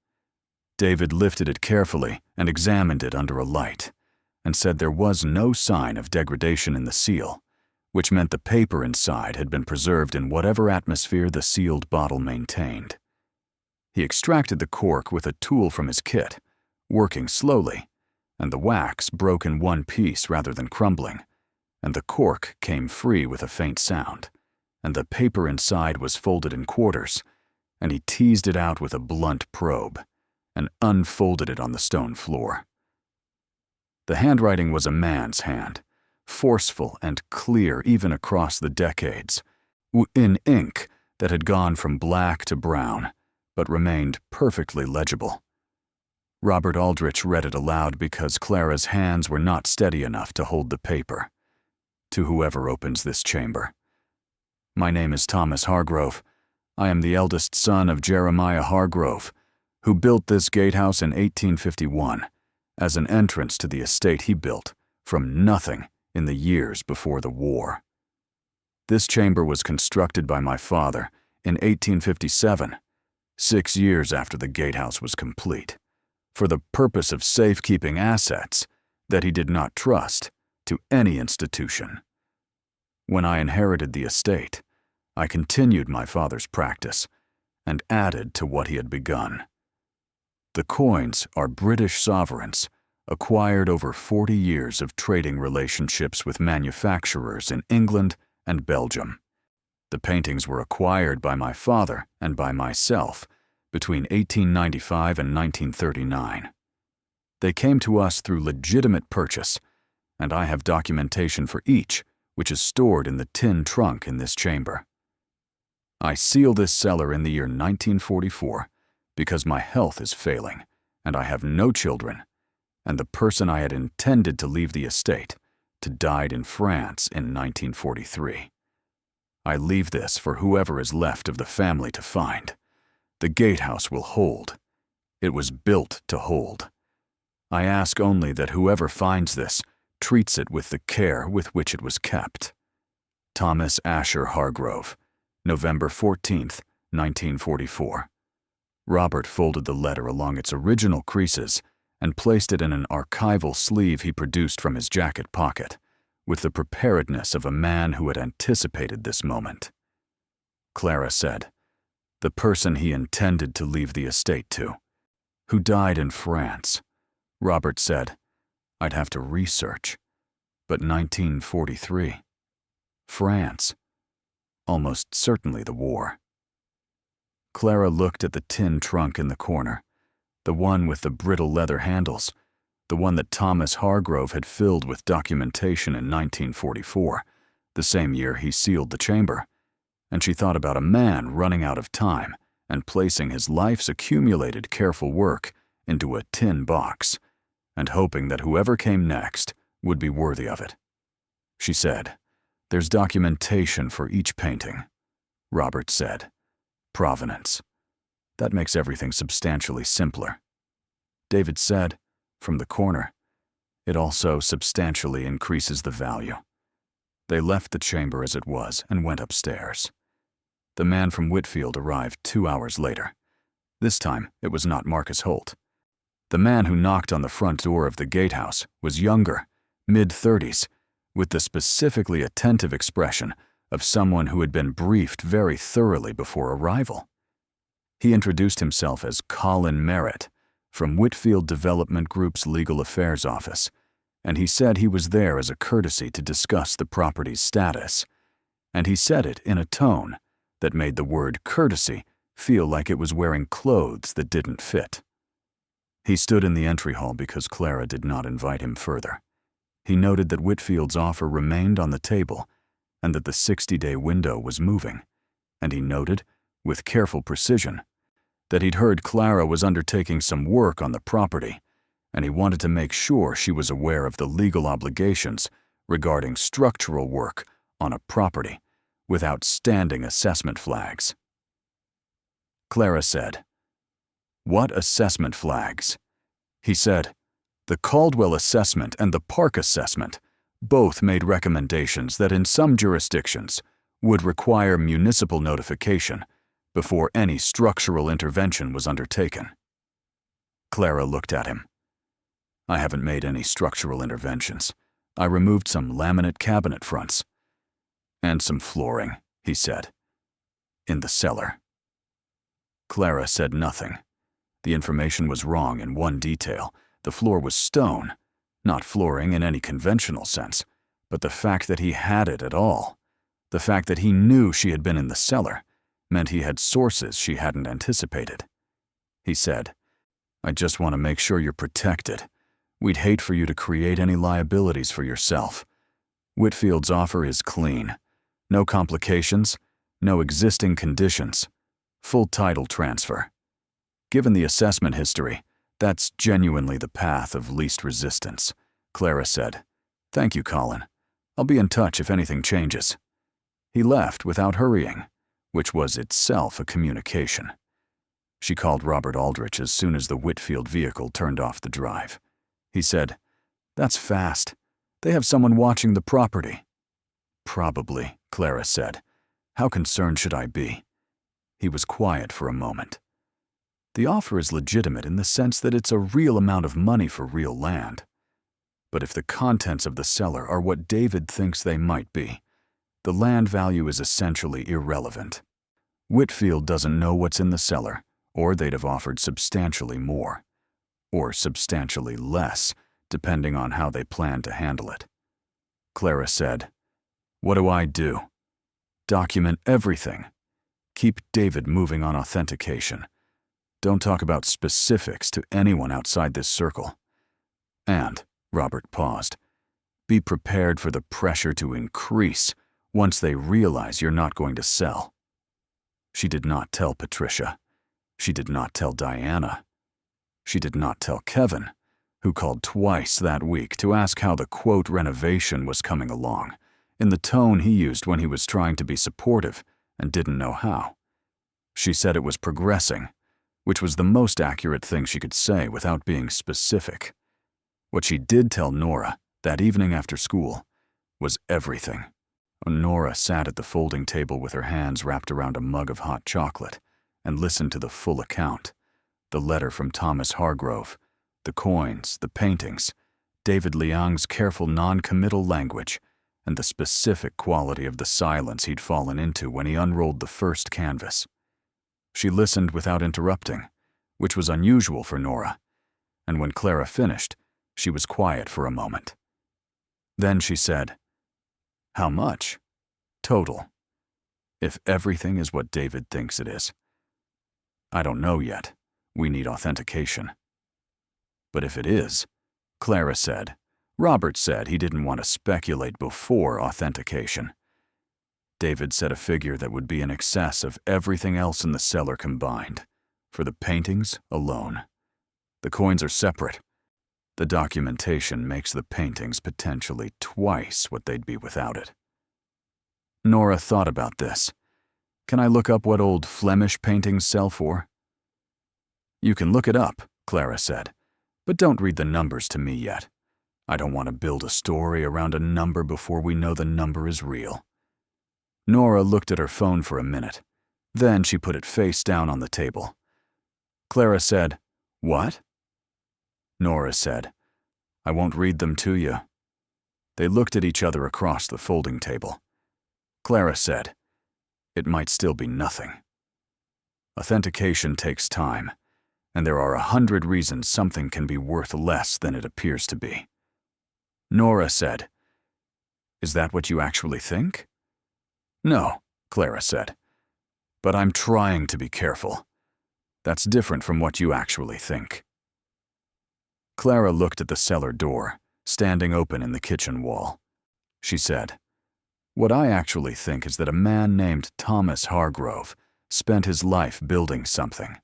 David lifted it carefully and examined it under a light, and said there was no sign of degradation in the seal, which meant the paper inside had been preserved in whatever atmosphere the sealed bottle maintained. He extracted the cork with a tool from his kit, working slowly, and the wax broke in one piece rather than crumbling, and the cork came free with a faint sound, and the paper inside was folded in quarters, and he teased it out with a blunt probe, and unfolded it on the stone floor. The handwriting was a man's hand, forceful and clear even across the decades, in ink that had gone from black to brown, but remained perfectly legible. Robert Aldrich read it aloud because Clara's hands were not steady enough to hold the paper. "To whoever opens this chamber. My name is Thomas Hargrove. I am the eldest son of Jeremiah Hargrove, who built this gatehouse in 1851 as an entrance to the estate he built from nothing in the years before the war. This chamber was constructed by my father in 1857, 6 years after the gatehouse was complete, for the purpose of safekeeping assets that he did not trust to any institution. When I inherited the estate, I continued my father's practice and added to what he had begun. The coins are British sovereigns, acquired over 40 years of trading relationships with manufacturers in England and Belgium. The paintings were acquired by my father and by myself between 1895 and 1939. They came to us through legitimate purchase, and I have documentation for each, which is stored in the tin trunk in this chamber. I seal this cellar in the year 1944 because my health is failing, and I have no children, and the person I had intended to leave the estate to died in France in 1943. I leave this for whoever is left of the family to find. The gatehouse will hold. It was built to hold. I ask only that whoever finds this treats it with the care with which it was kept. Thomas Asher Hargrove, November 14th, 1944. Robert folded the letter along its original creases and placed it in an archival sleeve he produced from his jacket pocket, with the preparedness of a man who had anticipated this moment. Clara said, "The person he intended to leave the estate to, who died in France." Robert said, "I'd have to research, but 1943. France. Almost certainly the war." Clara looked at the tin trunk in the corner, the one with the brittle leather handles, the one that Thomas Hargrove had filled with documentation in 1944, the same year he sealed the chamber, and she thought about a man running out of time and placing his life's accumulated careful work into a tin box, and hoping that whoever came next would be worthy of it. she said. There's documentation for each painting. Robert said. Provenance. That makes everything substantially simpler. David said, from the corner. It also substantially increases the value. They left the chamber as it was and went upstairs. The man from Whitfield arrived 2 hours later. This time, it was not Marcus Holt. The man who knocked on the front door of the Gatehouse was younger, mid-30s, with the specifically attentive expression of someone who had been briefed very thoroughly before arrival. He introduced himself as Colin Merritt from Whitfield Development Group's Legal Affairs Office, and he said he was there as a courtesy to discuss the property's status. And he said it in a tone that made the word courtesy feel like it was wearing clothes that didn't fit. He stood in the entry hall because Clara did not invite him further. He noted that Whitfield's offer remained on the table and that the 60-day window was moving, and he noted, with careful precision, that he'd heard Clara was undertaking some work on the property, and he wanted to make sure she was aware of the legal obligations regarding structural work on a property with outstanding assessment flags. Clara said, "What assessment flags?" He said, "The Caldwell assessment and the Park assessment both made recommendations that in some jurisdictions would require municipal notification before any structural intervention was undertaken." Clara looked at him. "I haven't made any structural interventions. I removed some laminate cabinet fronts. And some flooring," he said. "In the cellar." Clara said nothing. The information was wrong in one detail. The floor was stone, not flooring in any conventional sense, but the fact that he had it at all, the fact that he knew she had been in the cellar, meant he had sources she hadn't anticipated. He said, "I just want to make sure you're protected. We'd hate for you to create any liabilities for yourself. Whitfield's offer is clean. No complications, no existing conditions. Full title transfer. Given the assessment history, that's genuinely the path of least resistance." Clara said, "Thank you, Colin. I'll be in touch if anything changes." He left without hurrying, which was itself a communication. She called Robert Aldrich as soon as the Whitfield vehicle turned off the drive. He said, "That's fast. They have someone watching the property." "Probably," Clara said. "How concerned should I be?" He was quiet for a moment. "The offer is legitimate in the sense that it's a real amount of money for real land. But if the contents of the cellar are what David thinks they might be, the land value is essentially irrelevant. Whitfield doesn't know what's in the cellar, or they'd have offered substantially more, or substantially less, depending on how they plan to handle it." Clara said, "What do I do?" "Document everything. Keep David moving on authentication. Don't talk about specifics to anyone outside this circle. And," Robert paused, "be prepared for the pressure to increase once they realize you're not going to sell." She did not tell Patricia. She did not tell Diana. She did not tell Kevin, who called twice that week to ask how the quote renovation was coming along, in the tone he used when he was trying to be supportive and didn't know how. She said it was progressing, which was the most accurate thing she could say without being specific. What she did tell Nora that evening after school was everything. Nora sat at the folding table with her hands wrapped around a mug of hot chocolate and listened to the full account, the letter from Thomas Hargrove, the coins, the paintings, David Liang's careful non-committal language, and the specific quality of the silence he'd fallen into when he unrolled the first canvas. She listened without interrupting, which was unusual for Nora, and when Clara finished, she was quiet for a moment. Then she said, "How much? Total. If everything is what David thinks it is." "I don't know yet. We need authentication." "But if it is," Clara said, Robert said he didn't want to speculate before authentication. David said a figure that would be in excess of everything else in the cellar combined, for the paintings alone. The coins are separate. The documentation makes the paintings potentially twice what they'd be without it. Nora thought about this. Can I look up what old Flemish paintings sell for? You can look it up, Clara said, but don't read the numbers to me yet. I don't want to build a story around a number before we know the number is real. Nora looked at her phone for a minute. Then she put it face down on the table. Clara said, "What?" Nora said, "I won't read them to you." They looked at each other across the folding table. Clara said, "It might still be nothing. Authentication takes time, and there are 100 reasons something can be worth less than it appears to be." Nora said, "Is that what you actually think?" "No," Clara said, "but I'm trying to be careful. That's different from what you actually think." Clara looked at the cellar door, standing open in the kitchen wall. She said, "What I actually think is that a man named Thomas Hargrove spent his life building something,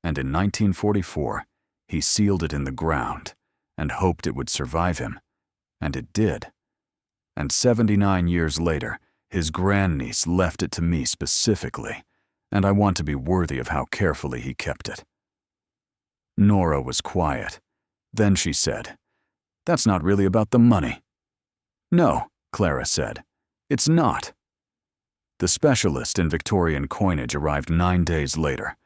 and in 1944 he sealed it in the ground and hoped it would survive him, and it did. And 79 years later, his grandniece left it to me specifically, and I want to be worthy of how carefully he kept it." Nora was quiet. Then she said, "That's not really about the money." "No," Clara said, "it's not." The specialist in Victorian coinage arrived 9 days later.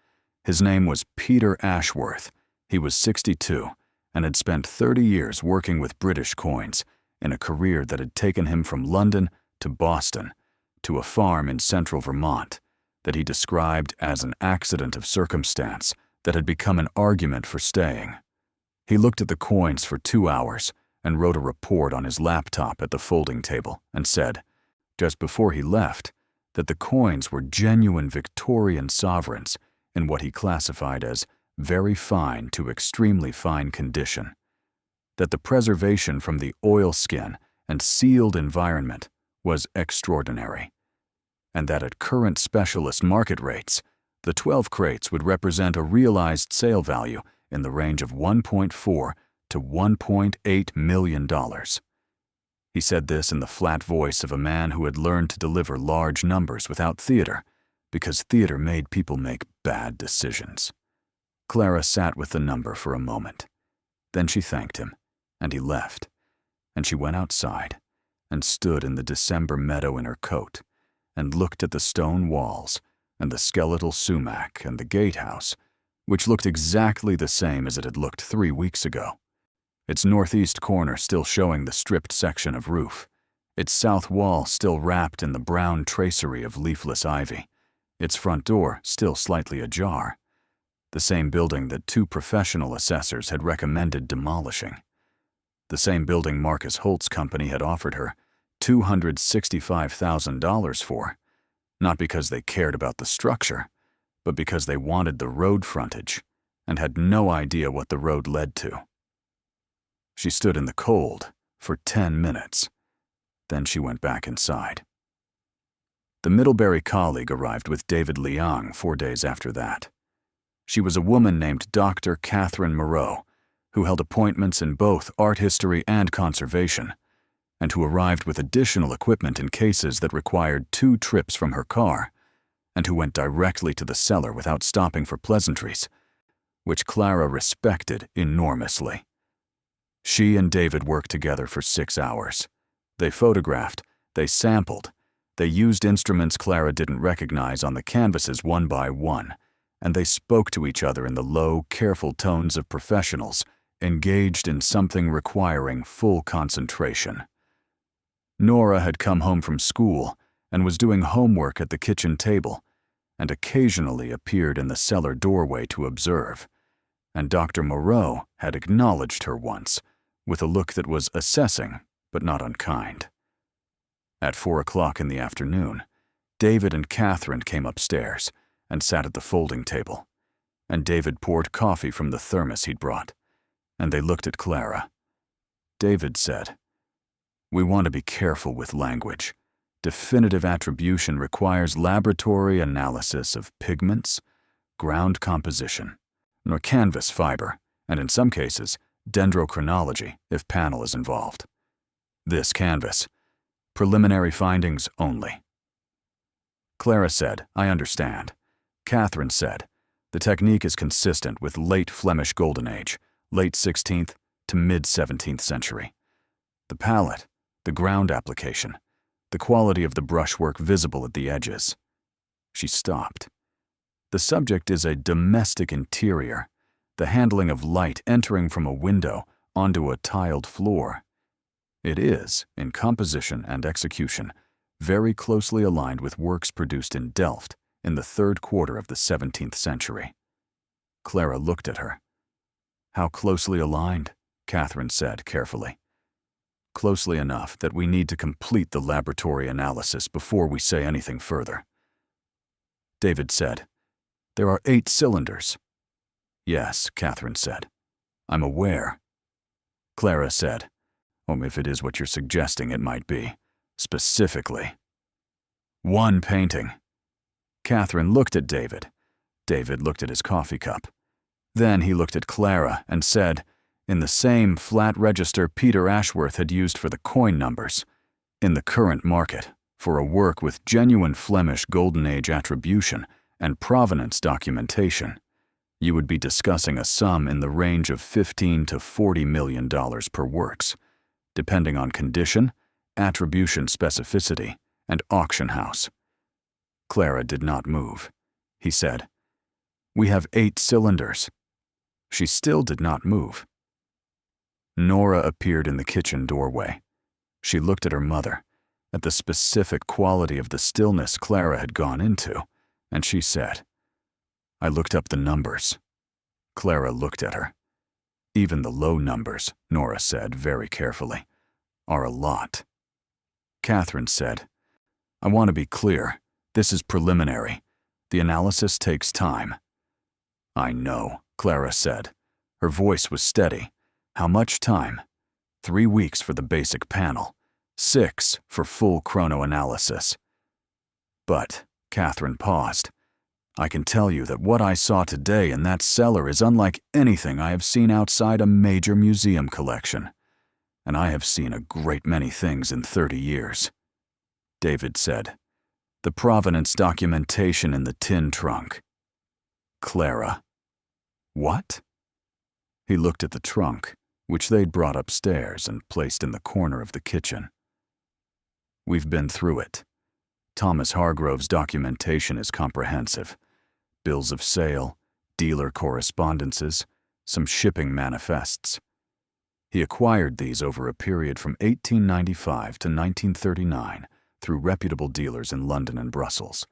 His name was Peter Ashworth. He was 62 and had spent 30 years working with British coins in a career that had taken him from London to Boston to a farm in central Vermont that he described as an accident of circumstance that had become an argument for staying. He looked at the coins for 2 hours and wrote a report on his laptop at the folding table and said, just before he left, that the coins were genuine Victorian sovereigns in what he classified as very fine to extremely fine condition, that the preservation from the oilskin and sealed environment was extraordinary, and that at current specialist market rates, the 12 crates would represent a realized sale value in the range of $1.4 to $1.8 million. He said this in the flat voice of a man who had learned to deliver large numbers without theater, because theater made people make bad decisions. Clara sat with the number for a moment. Then she thanked him, and he left, and she went outside and stood in the December meadow in her coat and looked at the stone walls and the skeletal sumac and the gatehouse, which looked exactly the same as it had looked 3 weeks ago. Its northeast corner still showing the stripped section of roof, its south wall still wrapped in the brown tracery of leafless ivy, its front door still slightly ajar. The same building that 2 professional assessors had recommended demolishing. The same building Marcus Holt's company had offered her $265,000 for, not because they cared about the structure, but because they wanted the road frontage and had no idea what the road led to. She stood in the cold for 10 minutes. Then she went back inside. The Middlebury colleague arrived with David Liang 4 days after that. She was a woman named Dr. Catherine Moreau, who held appointments in both art history and conservation, and who arrived with additional equipment in cases that required 2 trips from her car, and who went directly to the cellar without stopping for pleasantries, which Clara respected enormously. She and David worked together for 6 hours. They photographed, they sampled, they used instruments Clara didn't recognize on the canvases one by one, and they spoke to each other in the low, careful tones of professionals engaged in something requiring full concentration. Nora had come home from school and was doing homework at the kitchen table, and occasionally appeared in the cellar doorway to observe, and Dr. Moreau had acknowledged her once, with a look that was assessing but not unkind. At 4 o'clock in the afternoon, David and Catherine came upstairs and sat at the folding table, and David poured coffee from the thermos he'd brought, and they looked at Clara. David said, "We want to be careful with language. Definitive attribution requires laboratory analysis of pigments, ground composition, nor canvas fiber, and in some cases, dendrochronology if panel is involved. This canvas. Preliminary findings only. Clara said, I understand. Catherine said, the technique is consistent with late Flemish Golden Age, late 16th to mid-17th century. The palette, the ground application, the quality of the brushwork visible at the edges. She stopped. The subject is a domestic interior, the handling of light entering from a window onto a tiled floor. It is, in composition and execution, very closely aligned with works produced in Delft in the third quarter of the 17th century. Clara looked at her. How closely aligned? Catherine said carefully. Closely enough that we need to complete the laboratory analysis before we say anything further. David said, there are 8 cylinders. Yes, Catherine said. I'm aware. Clara said, if it is what you're suggesting it might be. Specifically. 1 painting. Catherine looked at David. David looked at his coffee cup. Then he looked at Clara and said, in the same flat register Peter Ashworth had used for the coin numbers, in the current market, for a work with genuine Flemish Golden Age attribution and provenance documentation, you would be discussing a sum in the range of $15 to $40 million per works, depending on condition, attribution specificity, and auction house. Clara did not move. He said, we have 8 cylinders. She still did not move. Nora appeared in the kitchen doorway. She looked at her mother, at the specific quality of the stillness Clara had gone into, and she said, I looked up the numbers. Clara looked at her. Even the low numbers, Nora said very carefully, are a lot. Catherine said, I want to be clear. This is preliminary. The analysis takes time. I know, Clara said. Her voice was steady. How much time? 3 weeks for the basic panel. 6 for full chronoanalysis. But, Catherine paused, I can tell you that what I saw today in that cellar is unlike anything I have seen outside a major museum collection. And I have seen a great many things in 30 years. David said, the provenance documentation in the tin trunk. Clara. What? He looked at the trunk, which they'd brought upstairs and placed in the corner of the kitchen. We've been through it. Thomas Hargrove's documentation is comprehensive. Bills of sale, dealer correspondences, some shipping manifests. He acquired these over a period from 1895 to 1939 through reputable dealers in London and Brussels.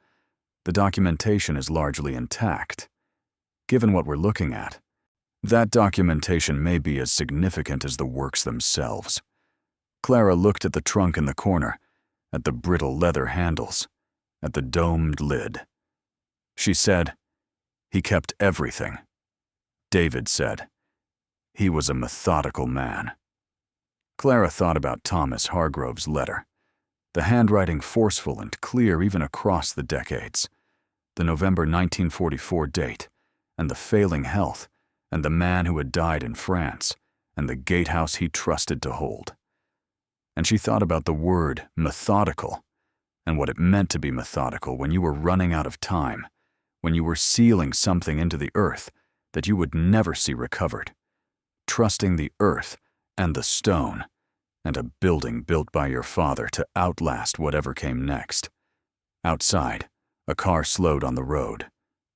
The documentation is largely intact. Given what we're looking at, that documentation may be as significant as the works themselves. Clara looked at the trunk in the corner, at the brittle leather handles, at the domed lid. She said, he kept everything. David said, he was a methodical man. Clara thought about Thomas Hargrove's letter, the handwriting forceful and clear even across the decades, the November 1944 date, and the failing health, and the man who had died in France, and the gatehouse he trusted to hold. And she thought about the word methodical, and what it meant to be methodical when you were running out of time, when you were sealing something into the earth that you would never see recovered, trusting the earth and the stone, and a building built by your father to outlast whatever came next. Outside, a car slowed on the road.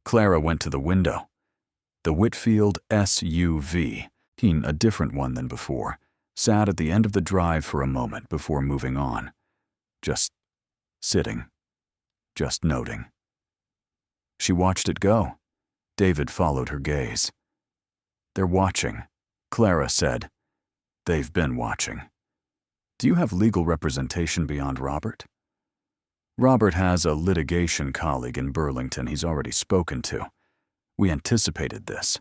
Clara went to the window. The Whitfield SUV, a different one than before, sat at the end of the drive for a moment before moving on. Just sitting. Just noting. She watched it go. David followed her gaze. They're watching, Clara said. They've been watching. Do you have legal representation beyond Robert? Robert has a litigation colleague in Burlington he's already spoken to. We anticipated this.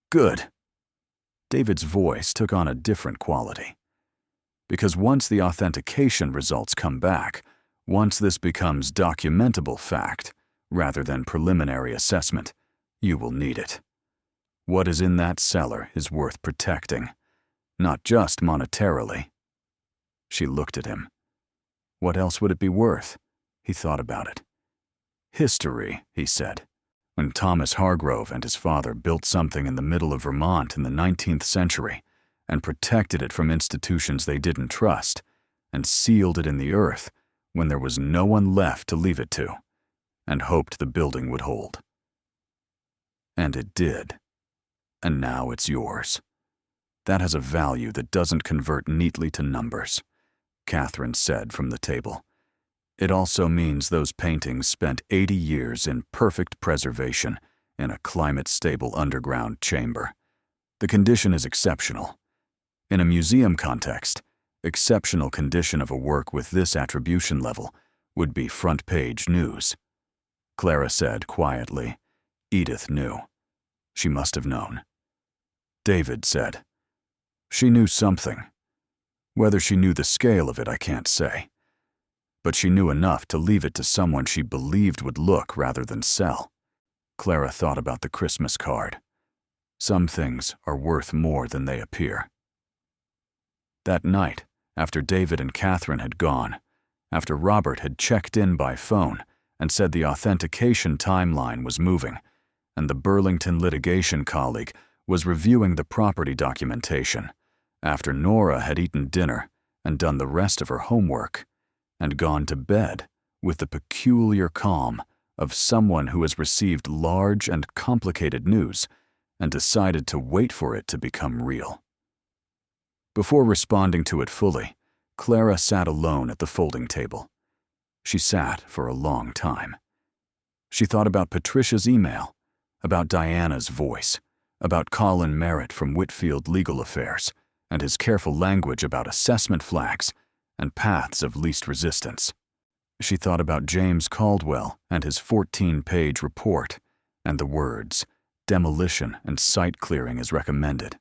Good. David's voice took on a different quality. Because once the authentication results come back, once this becomes documentable fact, rather than preliminary assessment, you will need it. What is in that cellar is worth protecting, not just monetarily. She looked at him. What else would it be worth? He thought about it. History, he said. When Thomas Hargrove and his father built something in the middle of Vermont in the 19th century and protected it from institutions they didn't trust and sealed it in the earth when there was no one left to leave it to, and hoped the building would hold. And it did. And now it's yours. That has a value that doesn't convert neatly to numbers, Catherine said from the table. It also means those paintings spent 80 years in perfect preservation in a climate-stable underground chamber. The condition is exceptional. In a museum context, exceptional condition of a work with this attribution level would be front-page news. Clara said quietly. Edith knew. She must have known. David said. She knew something. Whether she knew the scale of it, I can't say. But she knew enough to leave it to someone she believed would look rather than sell. Clara thought about the Christmas card. Some things are worth more than they appear. That night, after David and Catherine had gone, after Robert had checked in by phone and said the authentication timeline was moving, and the Burlington litigation colleague was reviewing the property documentation, after Nora had eaten dinner and done the rest of her homework, and gone to bed with the peculiar calm of someone who has received large and complicated news and decided to wait for it to become real. Before responding to it fully, Clara sat alone at the folding table. She sat for a long time. She thought about Patricia's email, about Diana's voice, about Colin Merritt from Whitfield Legal Affairs, and his careful language about assessment flags and paths of least resistance. She thought about James Caldwell and his 14-page report, and the words, demolition and site clearing as recommended.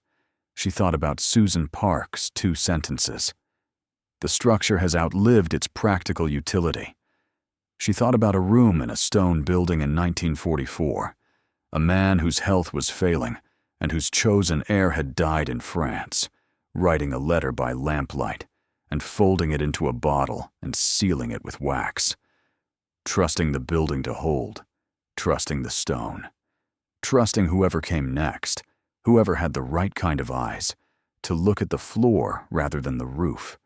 She thought about Susan Park's 2 sentences. The structure has outlived its practical utility. She thought about a room in a stone building in 1944, a man whose health was failing and whose chosen heir had died in France, writing a letter by lamplight, and folding it into a bottle and sealing it with wax. Trusting the building to hold, trusting the stone, trusting whoever came next, whoever had the right kind of eyes, to look at the floor rather than the roof,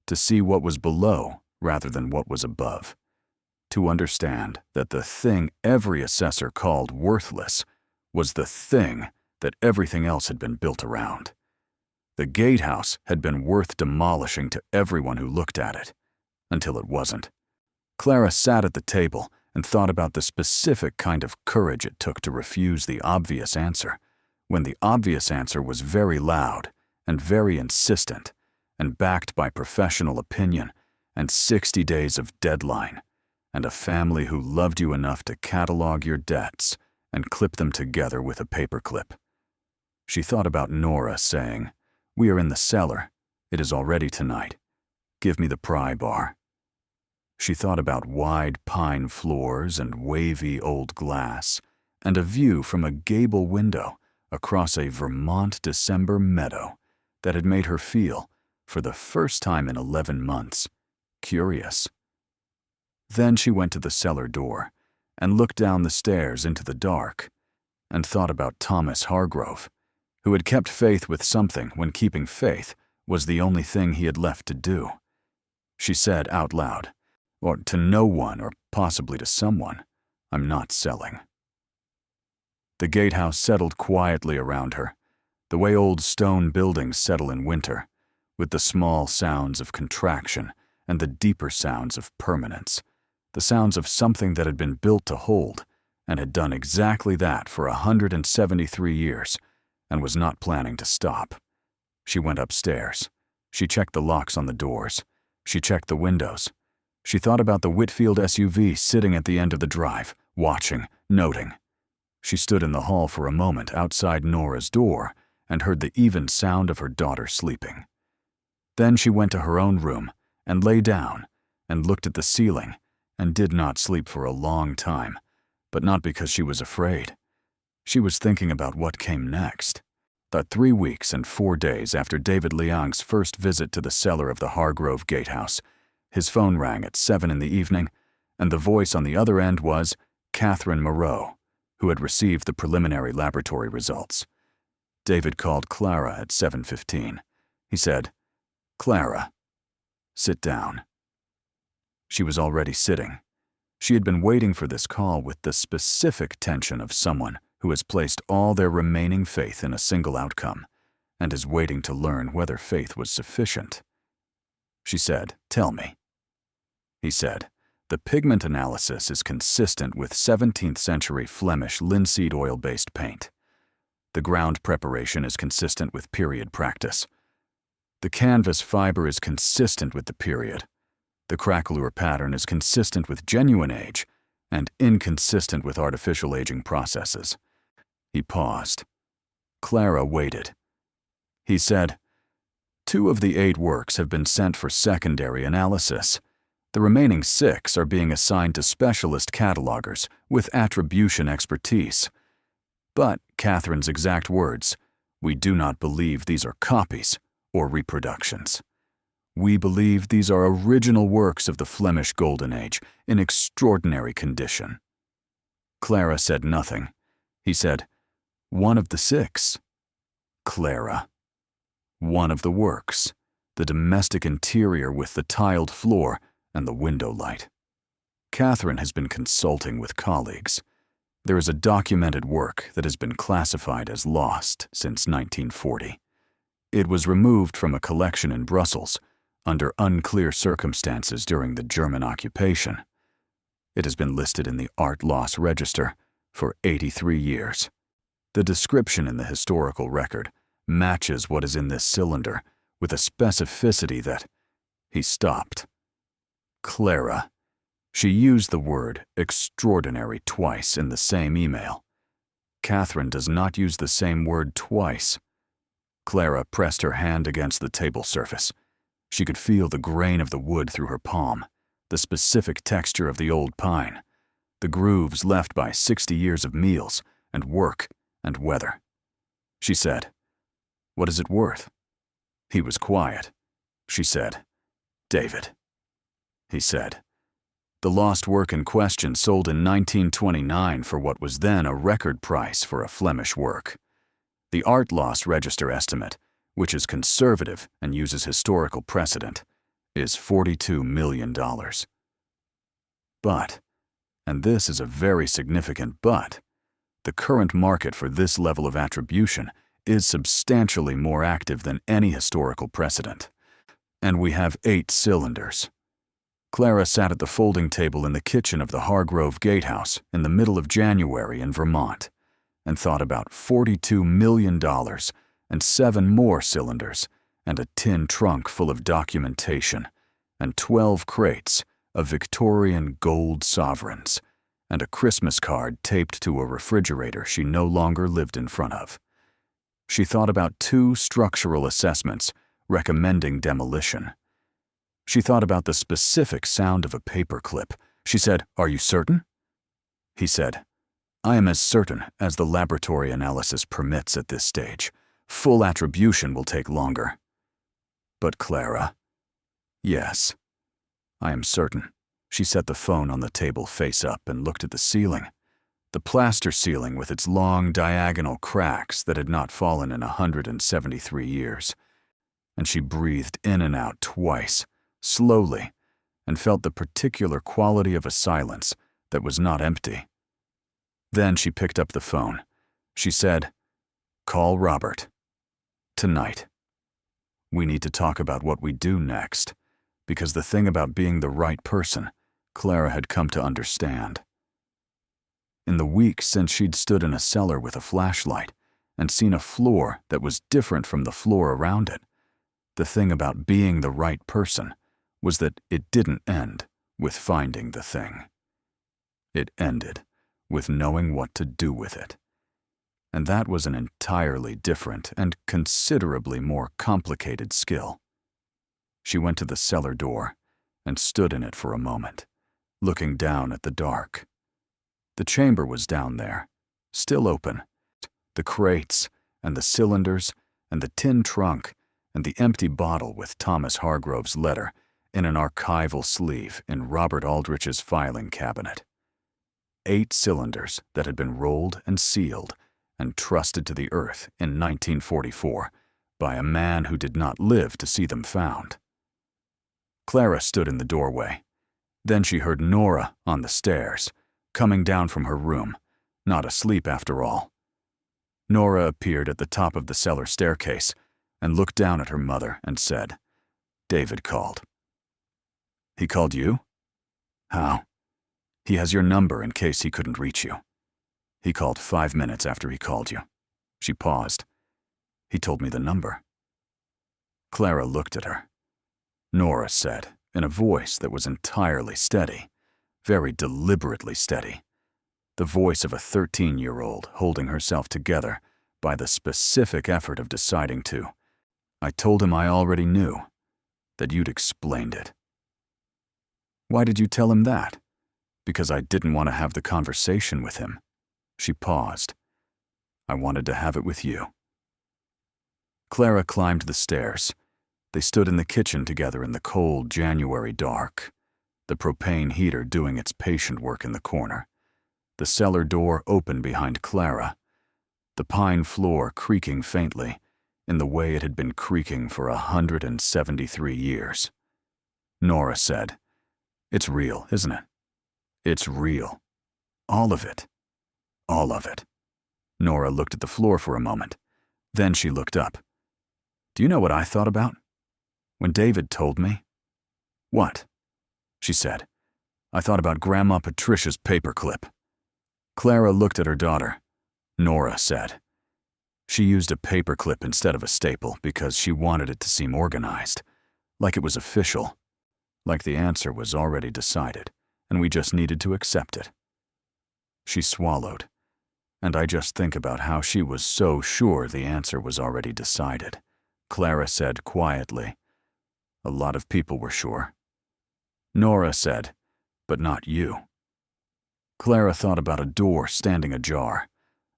to see what was below rather than what was above, to understand that the thing every assessor called worthless was the thing that everything else had been built around. The Gatehouse had been worth demolishing to everyone who looked at it, until it wasn't. Clara sat at the table and thought about the specific kind of courage it took to refuse the obvious answer, when the obvious answer was very loud and very insistent, and backed by professional opinion and 60 days of deadline, and a family who loved you enough to catalog your debts and clip them together with a paperclip. She thought about Nora saying, "We are in the cellar. It is already tonight. Give me the pry bar." She thought about wide pine floors and wavy old glass, and a view from a gable window across a Vermont December meadow that had made her feel, for the first time in 11 months, curious. Then she went to the cellar door and looked down the stairs into the dark, and thought about Thomas Hargrove, who had kept faith with something when keeping faith was the only thing he had left to do. She said out loud, or to no one or possibly to someone, "I'm not selling." The Gatehouse settled quietly around her, the way old stone buildings settle in winter, with the small sounds of contraction and the deeper sounds of permanence, the sounds of something that had been built to hold and had done exactly that for 173 years and was not planning to stop. She went upstairs. She checked the locks on the doors. She checked the windows. She thought about the Whitfield SUV sitting at the end of the drive, watching, noting. She stood in the hall for a moment outside Nora's door and heard the even sound of her daughter sleeping. Then she went to her own room and lay down and looked at the ceiling and did not sleep for a long time, but not because she was afraid. She was thinking about what came next. That 3 weeks and 4 days after David Liang's first visit to the cellar of the Hargrove Gatehouse, his phone rang at 7 in the evening, and the voice on the other end was Catherine Moreau, who had received the preliminary laboratory results. David called Clara at 7:15. He said, "Clara, sit down." She was already sitting. She had been waiting for this call with the specific tension of someone who has placed all their remaining faith in a single outcome and is waiting to learn whether faith was sufficient. She said, "Tell me." He said, "The pigment analysis is consistent with 17th century Flemish linseed oil-based paint. The ground preparation is consistent with period practice. The canvas fiber is consistent with the period. The craquelure pattern is consistent with genuine age and inconsistent with artificial aging processes." He paused. Clara waited. He said, "2 of the 8 works have been sent for secondary analysis. The remaining 6 are being assigned to specialist catalogers with attribution expertise. But, Catherine's exact words, we do not believe these are copies or reproductions. We believe these are original works of the Flemish Golden Age in extraordinary condition." Clara said nothing. He said, "One of the 6. Clara. One of the works, the domestic interior with the tiled floor and the window light. Catherine has been consulting with colleagues. There is a documented work that has been classified as lost since 1940. It was removed from a collection in Brussels under unclear circumstances during the German occupation. It has been listed in the Art Loss Register for 83 years. The description in the historical record matches what is in this cylinder with a specificity that—" He stopped. Clara. She used the word extraordinary twice in the same email. Catherine does not use the same word twice. Clara pressed her hand against the table surface. She could feel the grain of the wood through her palm, the specific texture of the old pine, the grooves left by 60 years of meals and work and weather. She said, "What is it worth?" He was quiet. She said, "David." He said, "The lost work in question sold in 1929 for what was then a record price for a Flemish work. The Art Loss Register estimate, which is conservative and uses historical precedent, is $42 million. But, and this is a very significant but, the current market for this level of attribution is substantially more active than any historical precedent. And we have 8 cylinders." Clara sat at the folding table in the kitchen of the Hargrove Gatehouse in the middle of January in Vermont and thought about $42 million and 7 more cylinders and a tin trunk full of documentation and 12 crates of Victorian gold sovereigns and a Christmas card taped to a refrigerator she no longer lived in front of. She thought about 2 structural assessments recommending demolition. She thought about the specific sound of a paper clip. She said, "Are you certain?" He said, "I am as certain as the laboratory analysis permits at this stage. Full attribution will take longer." "But Clara." "Yes, I am certain." She set the phone on the table face up and looked at the ceiling. The plaster ceiling with its long diagonal cracks that had not fallen in 173 years. And she breathed in and out twice, slowly, and felt the particular quality of a silence that was not empty. Then she picked up the phone. She said, "Call Robert. Tonight. We need to talk about what we do next, because the thing about being the right person, Clara had come to understand. In the weeks since she'd stood in a cellar with a flashlight and seen a floor that was different from the floor around it, the thing about being the right person was that it didn't end with finding the thing. It ended with knowing what to do with it. And that was an entirely different and considerably more complicated skill. She went to the cellar door and stood in it for a moment, looking down at the dark. The chamber was down there, still open, The crates, and the cylinders, and the tin trunk, and the empty bottle with Thomas Hargrove's letter in an archival sleeve in Robert Aldrich's filing cabinet. 8 cylinders that had been rolled and sealed and trusted to the earth in 1944 by a man who did not live to see them found. Clara stood in the doorway. Then she heard Nora on the stairs, coming down from her room, not asleep after all. Nora appeared at the top of the cellar staircase and looked down at her mother and said, "David called." "He called you? How?" "He has your number in case he couldn't reach you. He called 5 minutes after he called you." She paused. "He told me the number." Clara looked at her. Nora said, in a voice that was entirely steady, very deliberately steady, the voice of a 13-year-old holding herself together by the specific effort of deciding to, "I told him I already knew, that you'd explained it." "Why did you tell him that?" "Because I didn't want to have the conversation with him." She paused. "I wanted to have it with you." Clara climbed the stairs. They stood in the kitchen together in the cold January dark, the propane heater doing its patient work in the corner, the cellar door open behind Clara, the pine floor creaking faintly in the way it had been creaking for 173 years. Nora said, "It's real, isn't it? It's real. All of it. All of it." Nora looked at the floor for a moment. Then she looked up. "Do you know what I thought about? When David told me?" "What?" she said. "I thought about Grandma Patricia's paperclip." Clara looked at her daughter. Nora said, "She used a paperclip instead of a staple because she wanted it to seem organized, like it was official, like the answer was already decided, and we just needed to accept it." She swallowed, and I just think about how she was so sure the answer was already decided. Clara said quietly, "A lot of people were sure." Nora said, "But not you." Clara thought about a door standing ajar,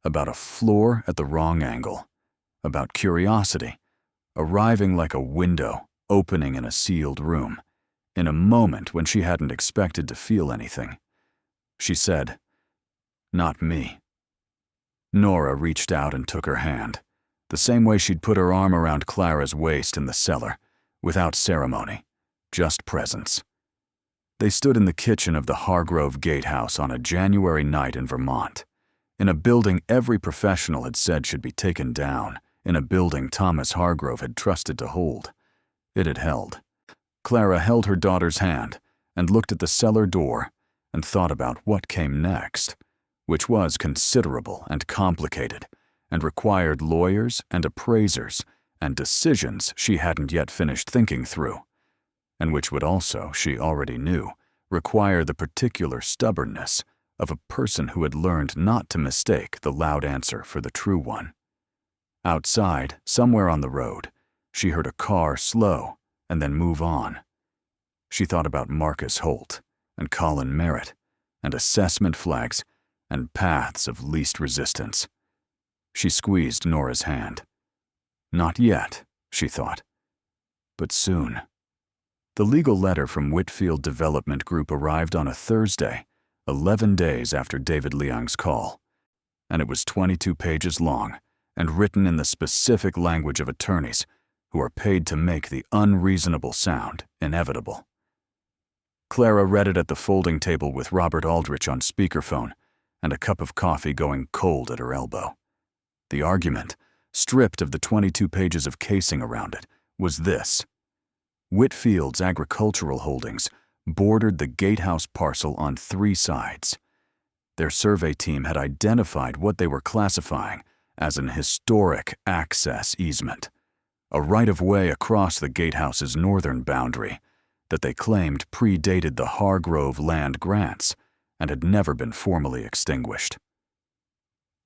about a floor at the wrong angle, about curiosity, arriving like a window opening in a sealed room, in a moment when she hadn't expected to feel anything. She said, "Not me." Nora reached out and took her hand, the same way she'd put her arm around Clara's waist in the cellar, without ceremony, just presence. They stood in the kitchen of the Hargrove Gatehouse on a January night in Vermont, in a building every professional had said should be taken down, in a building Thomas Hargrove had trusted to hold. It had held. Clara held her daughter's hand and looked at the cellar door and thought about what came next, which was considerable and complicated, and required lawyers and appraisers and decisions she hadn't yet finished thinking through, and which would also, she already knew, require the particular stubbornness of a person who had learned not to mistake the loud answer for the true one. Outside, somewhere on the road, she heard a car slow and then move on. She thought about Marcus Holt and Colin Merritt and assessment flags and paths of least resistance. She squeezed Nora's hand. Not yet, she thought, but soon. The legal letter from Whitfield Development Group arrived on a Thursday, 11 days after David Liang's call, and it was 22 pages long and written in the specific language of attorneys who are paid to make the unreasonable sound inevitable. Clara read it at the folding table with Robert Aldrich on speakerphone and a cup of coffee going cold at her elbow. The argument, stripped of the 22 pages of casing around it, was this. Whitfield's agricultural holdings bordered the Gatehouse parcel on 3 sides. Their survey team had identified what they were classifying as an historic access easement, a right-of-way across the Gatehouse's northern boundary that they claimed predated the Hargrove land grants and had never been formally extinguished.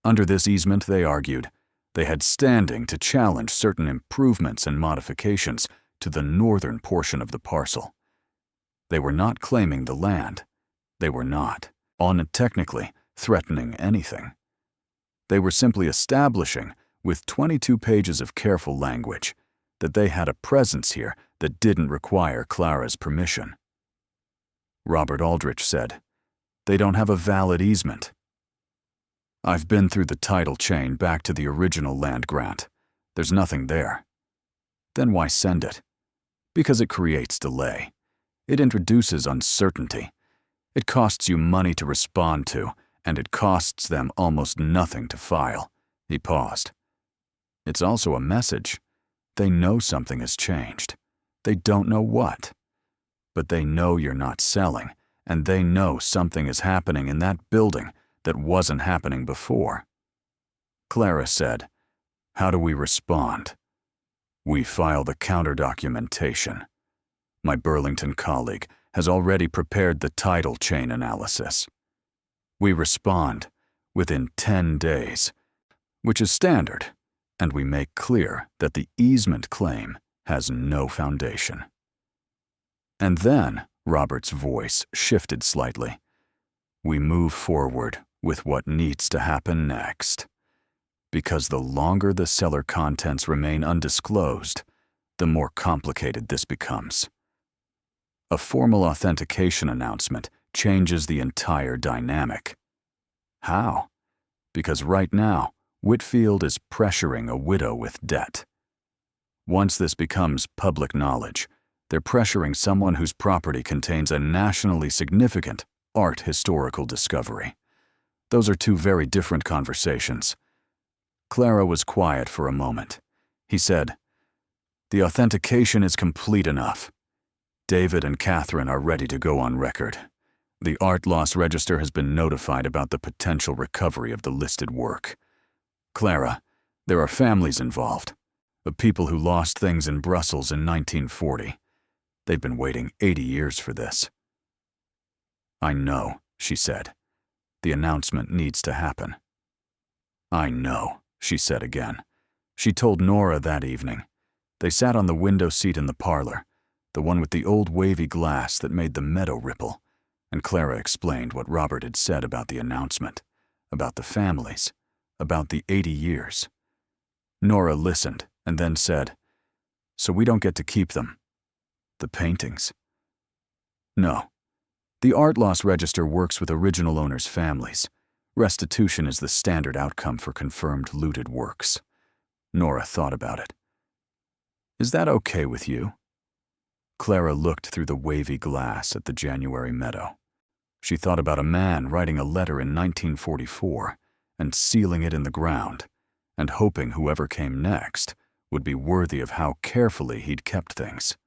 Under this easement, they argued, they had standing to challenge certain improvements and modifications to the northern portion of the parcel. They were not claiming the land. They were not, technically, threatening anything. They were simply establishing, with 22 pages of careful language, that they had a presence here that didn't require Clara's permission. Robert Aldrich said, "They don't have a valid easement." "I've been through the title chain back to the original land grant. There's nothing there." "Then why send it?" "Because it creates delay. It introduces uncertainty. It costs you money to respond to, and it costs them almost nothing to file." He paused. "It's also a message. They know something has changed. They don't know what. But they know you're not selling, and they know something is happening in that building that wasn't happening before." Clara said, "How do we respond?" "We file the counter-documentation. My Burlington colleague has already prepared the title chain analysis. We respond within 10 days, which is standard, and we make clear that the easement claim has no foundation." And then Robert's voice shifted slightly. "We move forward with what needs to happen next. Because the longer the cellar contents remain undisclosed, the more complicated this becomes. A formal authentication announcement changes the entire dynamic." "How?" "Because right now, Whitfield is pressuring a widow with debt. Once this becomes public knowledge, they're pressuring someone whose property contains a nationally significant art historical discovery. Those are two very different conversations." Clara was quiet for a moment. He said, "The authentication is complete enough. David and Catherine are ready to go on record. The Art Loss Register has been notified about the potential recovery of the listed work. Clara, there are families involved, of people who lost things in Brussels in 1940. They've been waiting 80 years for this." "I know," she said. "The announcement needs to happen." "I know," she said again. She told Nora that evening. They sat on the window seat in the parlor, the one with the old wavy glass that made the meadow ripple, and Clara explained what Robert had said about the announcement, about the families, about the 80 years. Nora listened and then said, "So we don't get to keep them?" "The paintings?" "No. The Art Loss Register works with original owners' families. Restitution is the standard outcome for confirmed looted works." Nora thought about it. "Is that okay with you?" Clara looked through the wavy glass at the January meadow. She thought about a man writing a letter in 1944 and sealing it in the ground, and hoping whoever came next would be worthy of how carefully he'd kept things.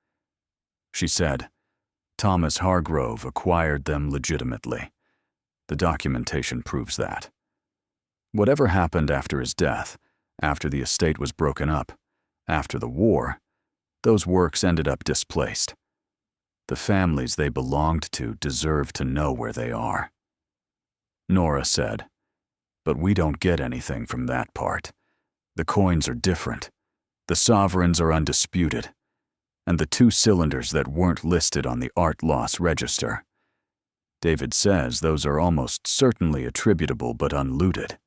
She said, "Thomas Hargrove acquired them legitimately. The documentation proves that. Whatever happened after his death, after the estate was broken up, after the war, those works ended up displaced. The families they belonged to deserve to know where they are." Nora said, "But we don't get anything from that part. The coins are different. The sovereigns are undisputed. And the 2 cylinders that weren't listed on the Art Loss Register. David says those are almost certainly attributable but unlooted.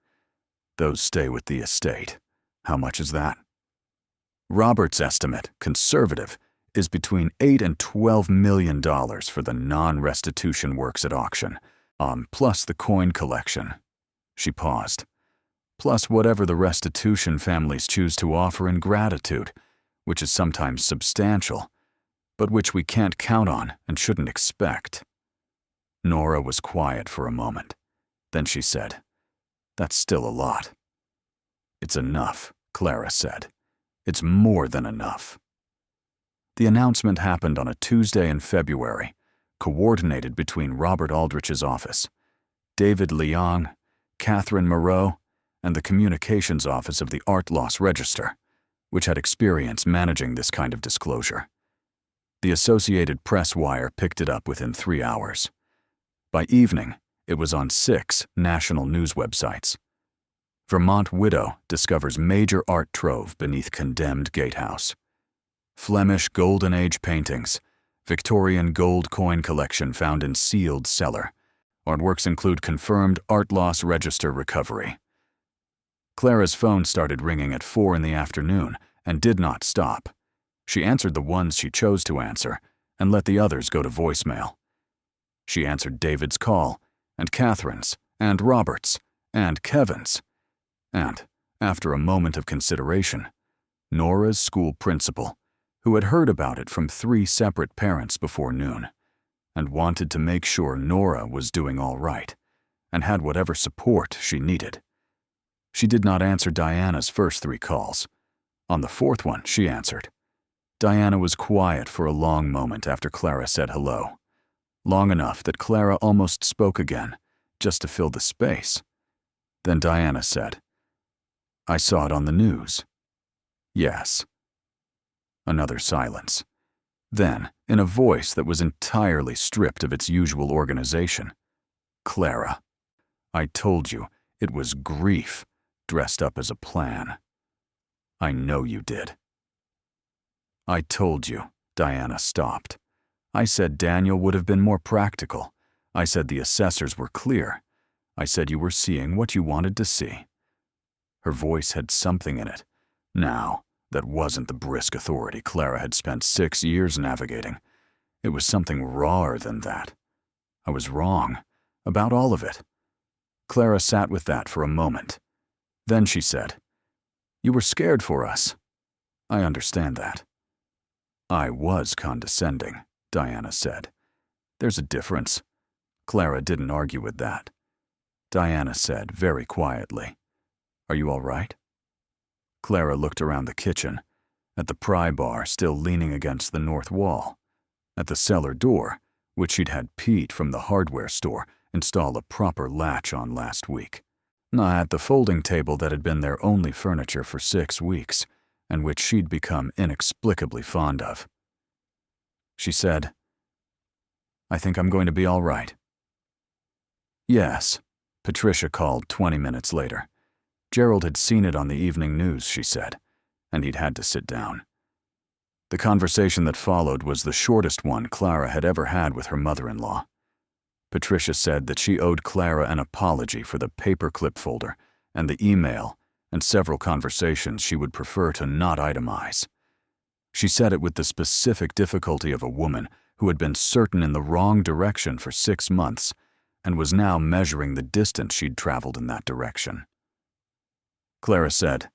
Those stay with the estate. How much is that?" Robert's estimate, conservative, is between $8 and $12 million for the non-restitution works at auction, plus the coin collection. She paused. "Plus whatever the restitution families choose to offer in gratitude, which is sometimes substantial, but which we can't count on and shouldn't expect." Nora was quiet for a moment. Then she said, "That's still a lot." "It's enough," Clara said. "It's more than enough." The announcement happened on a Tuesday in February, coordinated between Robert Aldrich's office, David Leong, Catherine Moreau, and the communications office of the Art Loss Register, which had experience managing this kind of disclosure. The Associated Press wire picked it up within 3 hours. By evening, it was on 6 national news websites. Vermont widow discovers major art trove beneath condemned Gatehouse. Flemish Golden Age paintings, Victorian gold coin collection found in sealed cellar. Artworks include confirmed Art Loss Register recovery. Clara's phone started ringing at 4 in the afternoon and did not stop. She answered the ones she chose to answer and let the others go to voicemail. She answered David's call, and Catherine's, and Robert's, and Kevin's, and, after a moment of consideration, Nora's school principal, who had heard about it from 3 separate parents before noon, and wanted to make sure Nora was doing all right, and had whatever support she needed. She did not answer Diana's first 3 calls. On the 4th one, she answered. Diana was quiet for a long moment after Clara said hello, long enough that Clara almost spoke again, just to fill the space. Then Diana said, "I saw it on the news." "Yes." Another silence. Then, in a voice that was entirely stripped of its usual organization, "Clara, I told you it was grief dressed up as a plan. I know you did." "I told you," Diana stopped. "I said Daniel would have been more practical. I said the assessors were clear. I said you were seeing what you wanted to see." Her voice had something in it, now, that wasn't the brisk authority Clara had spent 6 years navigating. It was something rawer than that. I was wrong, about all of it. Clara sat with that for a moment. Then she said, "You were scared for us. I understand that." "I was condescending," Diana said. "There's a difference." Clara didn't argue with that. Diana said very quietly, "Are you all right?" Clara looked around the kitchen, at the pry bar still leaning against the north wall, at the cellar door, which she'd had Pete from the hardware store install a proper latch on last week, at the folding table that had been their only furniture for 6 weeks, and which she'd become inexplicably fond of. She said, "I think I'm going to be all right." "Yes," Patricia called 20 minutes later. Gerald had seen it on the evening news, she said, and he'd had to sit down. The conversation that followed was the shortest one Clara had ever had with her mother-in-law. Patricia said that she owed Clara an apology for the paperclip folder and the email and several conversations she would prefer to not itemize. She said it with the specific difficulty of a woman who had been certain in the wrong direction for 6 months and was now measuring the distance she'd traveled in that direction. Clara said,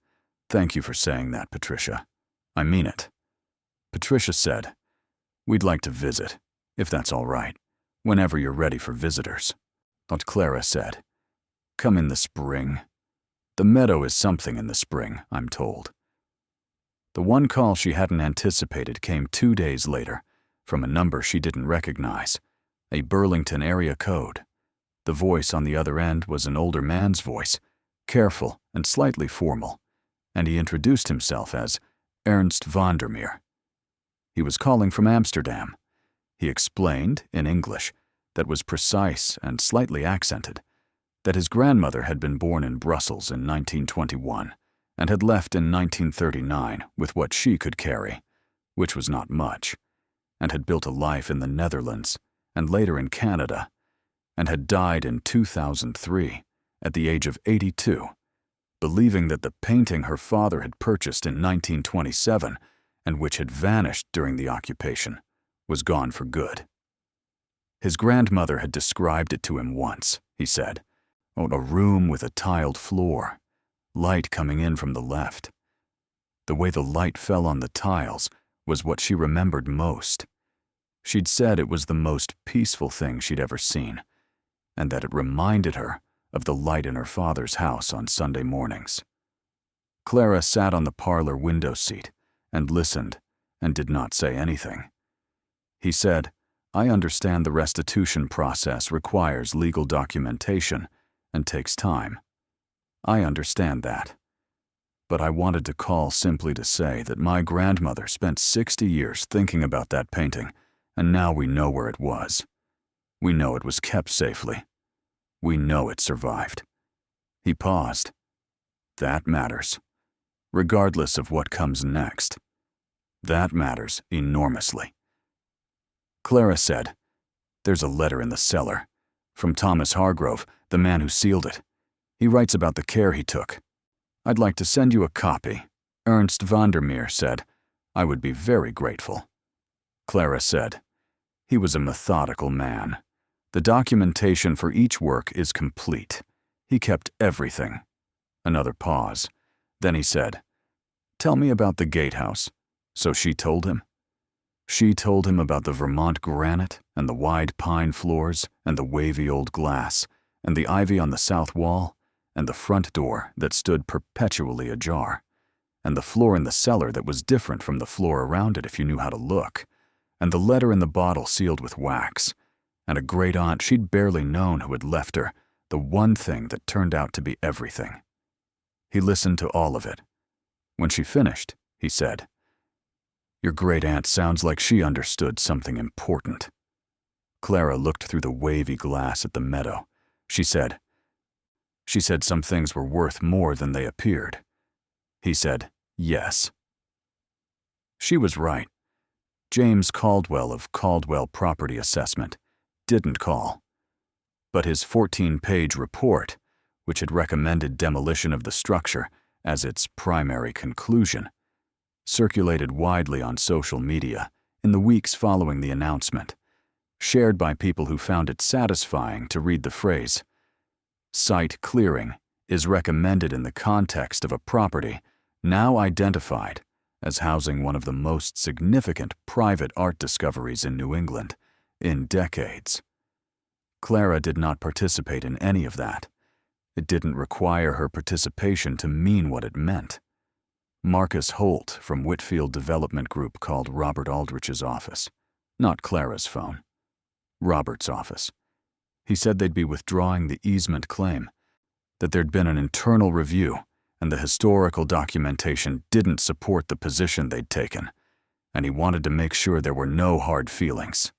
"Thank you for saying that, Patricia. I mean it." Patricia said, "We'd like to visit, if that's all right, whenever you're ready for visitors." But Clara said, "Come in the spring. The meadow is something in the spring, I'm told." The one call she hadn't anticipated came 2 days later, from a number she didn't recognize, a Burlington area code. The voice on the other end was an older man's voice, careful and slightly formal, and he introduced himself as Ernst Vandermeer. He was calling from Amsterdam. He explained, in English, that was precise and slightly accented, that his grandmother had been born in Brussels in 1921 and had left in 1939 with what she could carry, which was not much, and had built a life in the Netherlands and later in Canada, and had died in 2003 at the age of 82, believing that the painting her father had purchased in 1927 and which had vanished during the occupation was gone for good. His grandmother had described it to him once, he said, a room with a tiled floor, light coming in from the left. The way the light fell on the tiles was what she remembered most. She'd said it was the most peaceful thing she'd ever seen, and that it reminded her of the light in her father's house on Sunday mornings. Clara sat on the parlor window seat and listened and did not say anything. He said, "I understand the restitution process requires legal documentation and takes time. I understand that. But I wanted to call simply to say that my grandmother spent 60 years thinking about that painting, and now we know where it was. We know it was kept safely. We know it survived." He paused. "That matters. Regardless of what comes next. That matters enormously." Clara said, "There's a letter in the cellar. From Thomas Hargrove, the man who sealed it. He writes about the care he took." "I'd like to send you a copy." Ernst Vandermeer said, "I would be very grateful." Clara said, "He was a methodical man. The documentation for each work is complete. He kept everything." Another pause. Then he said, "Tell me about the Gatehouse." So she told him. She told him about the Vermont granite and the wide pine floors and the wavy old glass and the ivy on the south wall and the front door that stood perpetually ajar and the floor in the cellar that was different from the floor around it if you knew how to look, and the letter in the bottle sealed with wax, and a great-aunt she'd barely known who had left her the one thing that turned out to be everything. He listened to all of it. When she finished, he said, "Your great-aunt sounds like she understood something important." Clara looked through the wavy glass at the meadow. She said some things were worth more than they appeared. He said, "Yes." She was right. James Caldwell of Caldwell Property Assessment didn't call. But his 14-page report, which had recommended demolition of the structure as its primary conclusion, circulated widely on social media in the weeks following the announcement, shared by people who found it satisfying to read the phrase, "Site clearing is recommended in the context of a property now identified as housing one of the most significant private art discoveries in New England in decades." Clara did not participate in any of that. It didn't require her participation to mean what it meant. Marcus Holt from Whitfield Development Group called Robert Aldrich's office, not Clara's phone. Robert's office. He said they'd be withdrawing the easement claim, that there'd been an internal review and the historical documentation didn't support the position they'd taken, and he wanted to make sure there were no hard feelings.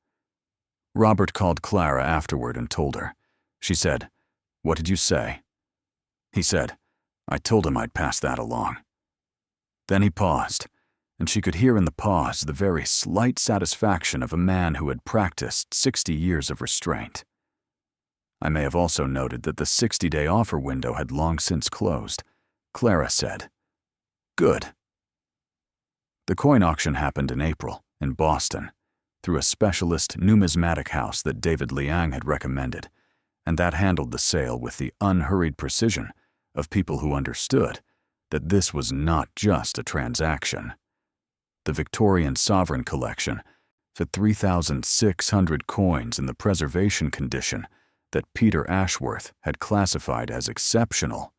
Robert called Clara afterward and told her. She said, "What did you say?" He said, "I told him I'd pass that along." Then he paused, and she could hear in the pause the very slight satisfaction of a man who had practiced 60 years of restraint. "I may have also noted that the 60-day offer window had long since closed," Clara said. "Good." The coin auction happened in April in Boston through a specialist numismatic house that David Liang had recommended, and that handled the sale with the unhurried precision of people who understood that this was not just a transaction. The Victorian Sovereign Collection, for 3,600 coins in the preservation condition that Peter Ashworth had classified as exceptional,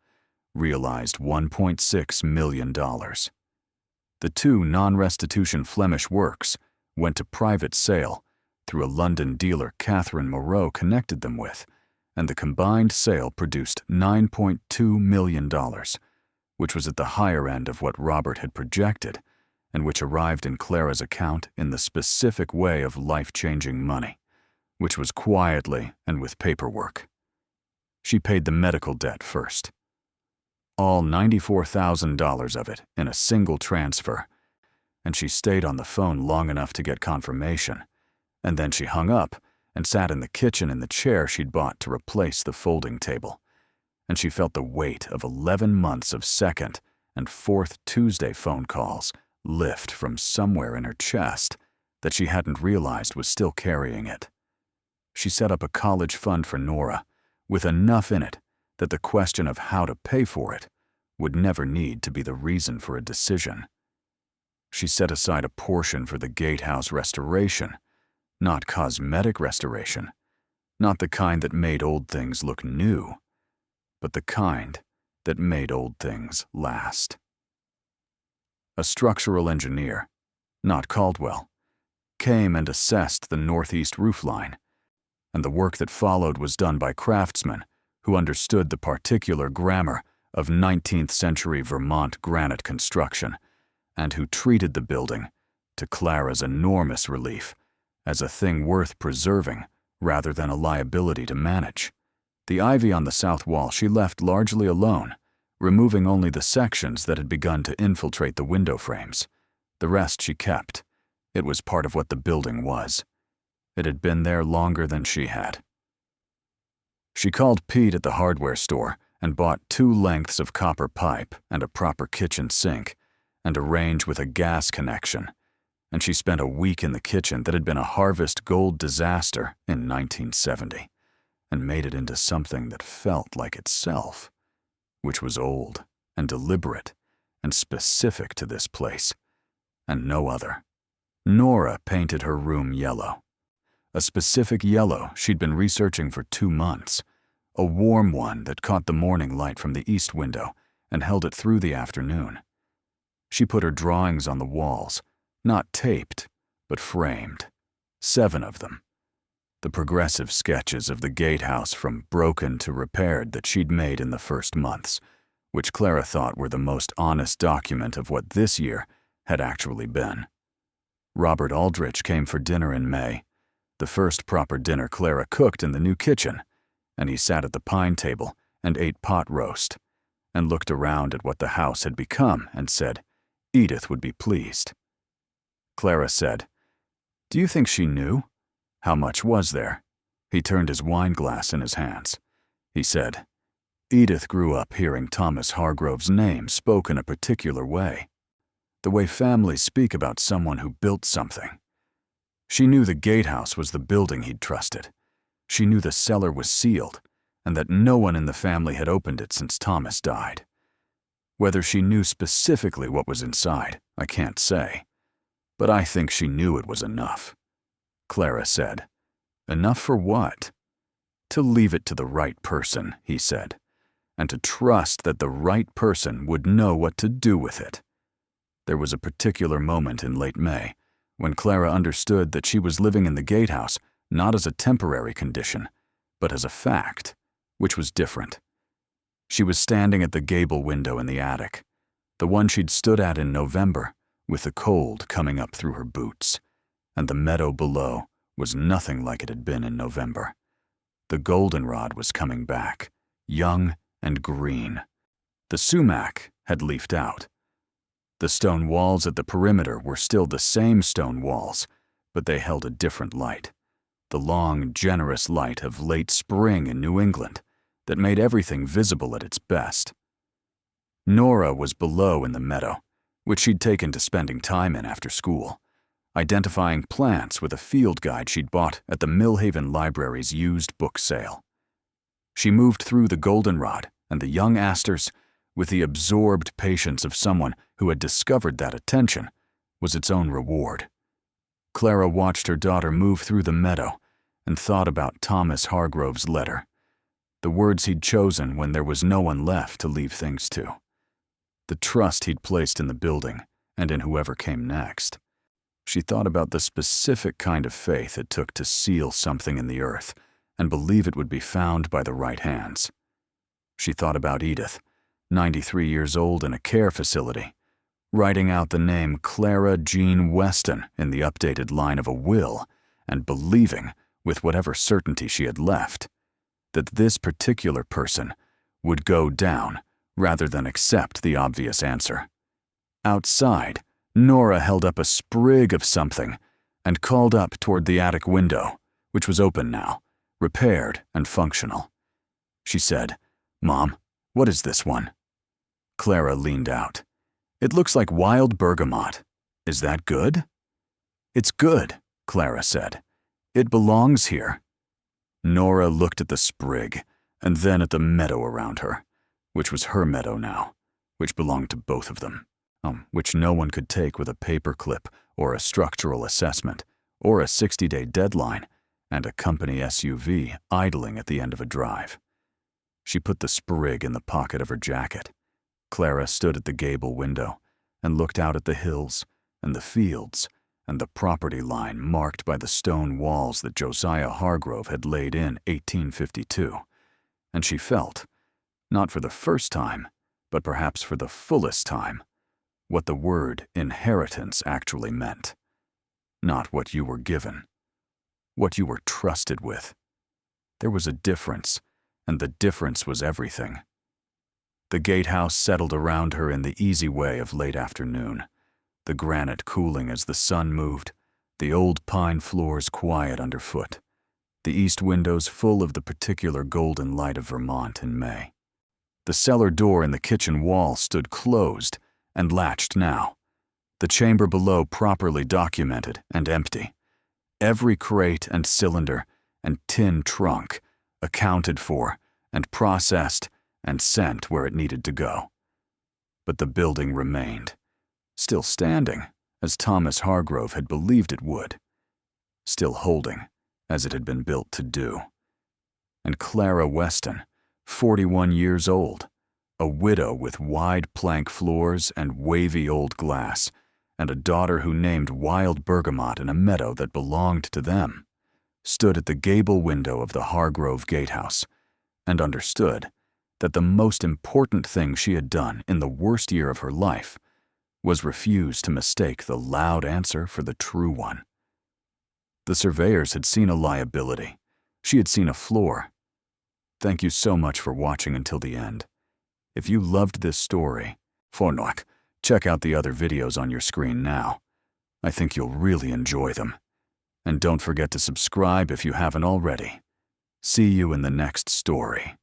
realized $1.6 million. The two non-restitution Flemish works went to private sale through a London dealer Catherine Moreau connected them with, and the combined sale produced $9.2 million, which was at the higher end of what Robert had projected, and which arrived in Clara's account in the specific way of life-changing money, which was quietly and with paperwork. She paid the medical debt first. All $94,000 of it in a single transfer, and she stayed on the phone long enough to get confirmation, and then she hung up and sat in the kitchen in the chair she'd bought to replace the folding table, and she felt the weight of 11 months of second and fourth Tuesday phone calls lift from somewhere in her chest that she hadn't realized was still carrying it. She set up a college fund for Nora, with enough in it that the question of how to pay for it would never need to be the reason for a decision. She set aside a portion for the Gatehouse restoration, not cosmetic restoration, not the kind that made old things look new, but the kind that made old things last. A structural engineer, not Caldwell, came and assessed the northeast roofline, and the work that followed was done by craftsmen who understood the particular grammar of 19th century Vermont granite construction, and who treated the building, to Clara's enormous relief, as a thing worth preserving rather than a liability to manage. The ivy on the south wall she left largely alone, removing only the sections that had begun to infiltrate the window frames. The rest she kept. It was part of what the building was. It had been there longer than she had. She called Pete at the hardware store and bought 2 lengths of copper pipe and a proper kitchen sink, and a range with a gas connection, and she spent a week in the kitchen that had been a harvest gold disaster in 1970, and made it into something that felt like itself, which was old and deliberate and specific to this place, and no other. Nora painted her room yellow, a specific yellow she'd been researching for 2 months, a warm one that caught the morning light from the east window and held it through the afternoon. She put her drawings on the walls, not taped, but framed, 7 of them. The progressive sketches of the Gatehouse from broken to repaired that she'd made in the first months, which Clara thought were the most honest document of what this year had actually been. Robert Aldrich came for dinner in May, the first proper dinner Clara cooked in the new kitchen, and he sat at the pine table and ate pot roast, and looked around at what the house had become and said, Edith would be pleased. Clara said, "Do you think she knew? How much was there?" He turned his wine glass in his hands. He said, "Edith grew up hearing Thomas Hargrove's name spoken a particular way, the way families speak about someone who built something. She knew the Gatehouse was the building he'd trusted. She knew the cellar was sealed, and that no one in the family had opened it since Thomas died. Whether she knew specifically what was inside, I can't say, but I think she knew it was enough." Clara said, "Enough for what?" "To leave it to the right person," he said, "and to trust that the right person would know what to do with it." There was a particular moment in late May when Clara understood that she was living in the Gatehouse not as a temporary condition, but as a fact, which was different. She was standing at the gable window in the attic, the one she'd stood at in November, with the cold coming up through her boots, and the meadow below was nothing like it had been in November. The goldenrod was coming back, young and green. The sumac had leafed out. The stone walls at the perimeter were still the same stone walls, but they held a different light, the long, generous light of late spring in New England that made everything visible at its best. Nora was below in the meadow, which she'd taken to spending time in after school, identifying plants with a field guide she'd bought at the Millhaven Library's used book sale. She moved through the goldenrod and the young asters with the absorbed patience of someone who had discovered that attention was its own reward. Clara watched her daughter move through the meadow and thought about Thomas Hargrove's letter, the words he'd chosen when there was no one left to leave things to, the trust he'd placed in the building and in whoever came next. She thought about the specific kind of faith it took to seal something in the earth and believe it would be found by the right hands. She thought about Edith, 93 years old in a care facility, writing out the name Clara Jean Weston in the updated line of a will and believing, with whatever certainty she had left, that this particular person would go down rather than accept the obvious answer. Outside, Nora held up a sprig of something and called up toward the attic window, which was open now, repaired and functional. She said, "Mom, what is this one?" Clara leaned out. "It looks like wild bergamot. Is that good?" "It's good," Clara said. "It belongs here." Nora looked at the sprig and then at the meadow around her, which was her meadow now, which belonged to both of them, which no one could take with a paperclip or a structural assessment or a 60-day deadline and a company SUV idling at the end of a drive. She put the sprig in the pocket of her jacket. Clara stood at the gable window and looked out at the hills and the fields and the property line marked by the stone walls that Josiah Hargrove had laid in 1852, and she felt, not for the first time, but perhaps for the fullest time, what the word inheritance actually meant. Not what you were given, what you were trusted with. There was a difference, and the difference was everything. The Gatehouse settled around her in the easy way of late afternoon, the granite cooling as the sun moved, the old pine floors quiet underfoot, the east windows full of the particular golden light of Vermont in May. The cellar door in the kitchen wall stood closed and latched now. The chamber below properly documented and empty. Every crate and cylinder and tin trunk accounted for and processed and sent where it needed to go. But the building remained, still standing as Thomas Hargrove had believed it would, still holding as it had been built to do. And Clara Weston, 41 years old, a widow with wide plank floors and wavy old glass, and a daughter who named wild bergamot in a meadow that belonged to them, stood at the gable window of the Hargrove Gatehouse and understood that the most important thing she had done in the worst year of her life was refuse to mistake the loud answer for the true one. The surveyors had seen a liability. She had seen a floor. Thank you so much for watching until the end. If you loved this story, check out the other videos on your screen now. I think you'll really enjoy them. And don't forget to subscribe if you haven't already. See you in the next story.